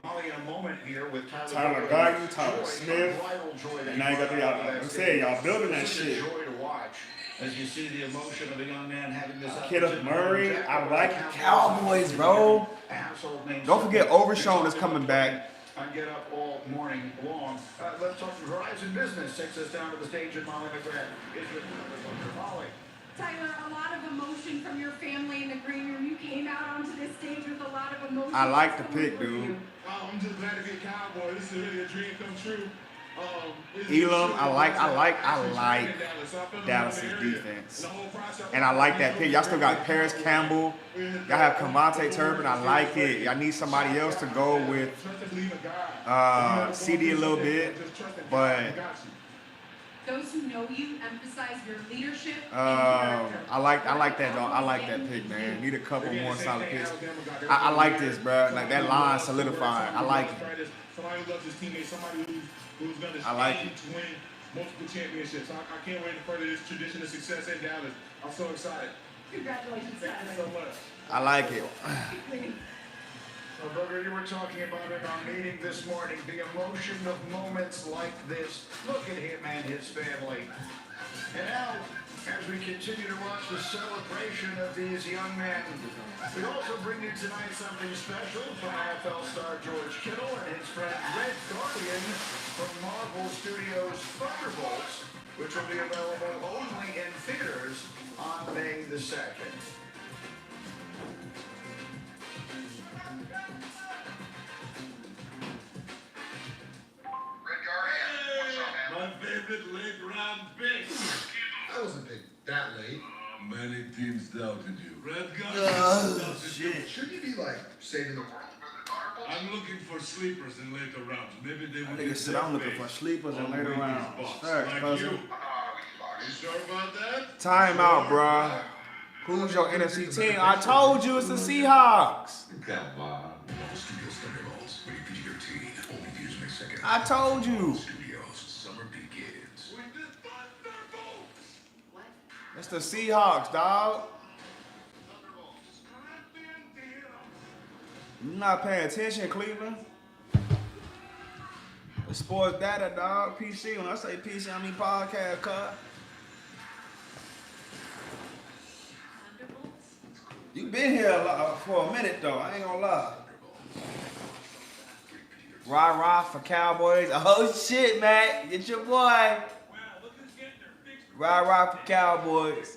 Molly in a moment here with Tyler Guyton, Tyler Smith, and now you got y'all building that shit. Joy to watch as you see the emotion of a young man having this. Kenneth Murray, I like the Cowboys, bro. Don't forget Overshown is coming back. I get up all morning long. Let's talk to Verizon Business. Takes us down to the stage, and Molly McGrath is with Molly. Tyler, a lot of emotion from your family in the green room. You came out onto this stage with a lot of emotion. I like the pick, dude. I'm just glad to be a Cowboy. This is really a dream come true. Elam, I like Dallas's defense. And I like that pick. Y'all still got Paris Campbell. Y'all have Cavante Turpin. I like it. Y'all need somebody else to go with CD a little bit. But those who know you emphasize your leadership. I like that, dog. I like that pick, man. Need a couple more solid picks. I like this, bro. Like that line solidified. I like it. Somebody who loves his teammates. Somebody who's going to strive to win multiple championships. I can't wait to further this tradition of success in Dallas. I'm so excited. Congratulations, Thank you so much. I like it. Well, Booger, you were talking about in our meeting this morning, the emotion of moments like this. Look at him and his family. And now, as we continue to watch the celebration of these young men, we also bring you tonight something special from NFL star George Kittle and his friend Red Guardian from Marvel Studios' Thunderbolts, which which will be available only in theaters on May the 2nd. My favorite late round pick. I wasn't picked that late. Many teams doubted you. Red Gun Oh, shit. Shouldn't you be, like, saving the world? I'm looking for sleepers in later rounds. Maybe they will Nigga said I'm looking for sleepers in later rounds. Facts, cousin. You sure about that? Time out, bruh. Who's your NFC team? I told you it's the Seahawks. Come on. Studios Thunderbolts. Rated PG-13. Only views May 2nd. I told you. Studios. Summer begins. It's the Seahawks, dog. You not paying attention, Cleveland? The sports data, dog. PC. When I say PC, I mean podcast, cuz. You been here for a minute, though. I ain't gonna lie. Rah for Cowboys. Oh, shit, Matt. Get your boy. Rah for Cowboys.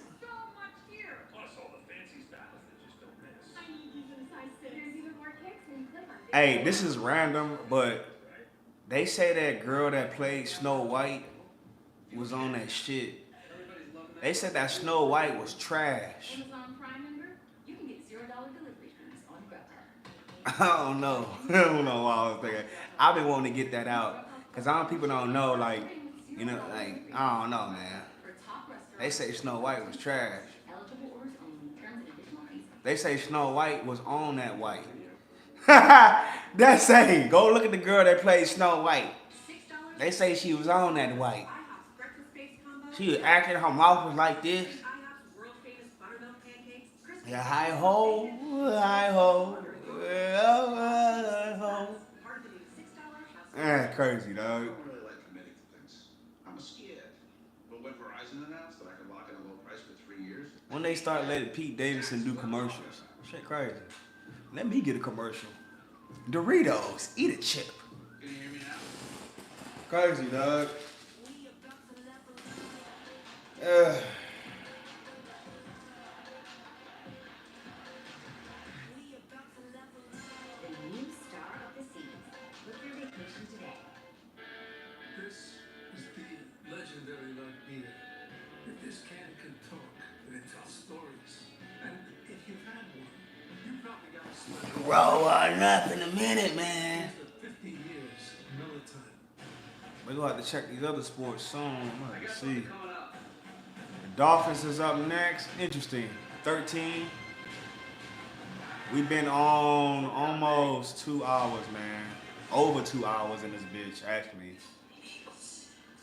Hey, this is random, but they say that girl that played Snow White was on that shit. They said that Snow White was trash. I don't know. I don't know why I was thinking. I've been wanting to get that out. Because people don't know, like, you know, like, I don't know, man. They say Snow White was trash. They say Snow White was on that white. That's saying, go look at the girl that played Snow White. They say she was on that white. She was acting, her mouth was like this. Yeah, hi ho, hi ho. Crazy, dog. I don't really like committing to things. I'm scared. But when Verizon announced that I could lock in a low price for 3 years. When they start letting Pete Davidson do commercials. Shit crazy. Let me get a commercial. Doritos, eat a chip. Can you hear me now? Crazy, dog. This is the legendary Latina. If this can talk, then it tells stories. And if you've had one, you probably got a smile. Grow up in a minute, man. 50 years, Militime. We're gonna have to check these other sports soon. I'm gonna have to see. The Dolphins is up next. Interesting. 13. We've been on almost 2 hours, man. Over 2 hours in this bitch, actually.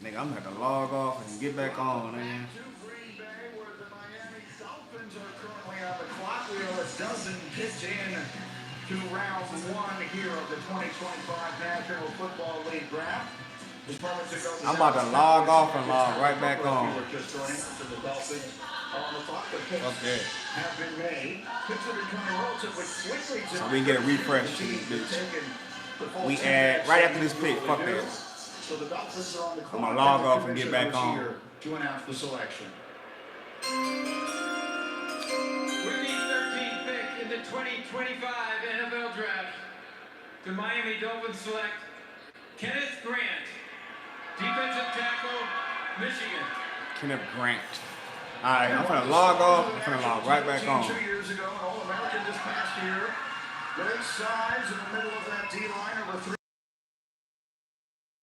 Nigga, I'm gonna have to log off and get back on, man. Dolphins are currently on the clock. We are a dozen kicked in to round one here of the 2025 National Football League Draft. I'm about to log off and log right back on. Just joining us, and the Dolphins are on the clock. The picks Okay. have been made. Picks are becoming relatively quickly. So we can get a refresh to this bitch. We add right after this pick. Fuck that. So the Dolphins are on the clock. I'm gonna log off and get back on. To announce the selection. With the 13th pick in the 2025 NFL Draft, the Miami Dolphins select Kenneth Grant, defensive tackle, Michigan. Kenneth Grant. All right, I'm gonna log off. I'm gonna log right back on. 2 years ago, an All-American this past year. Great size in the middle of that D-line.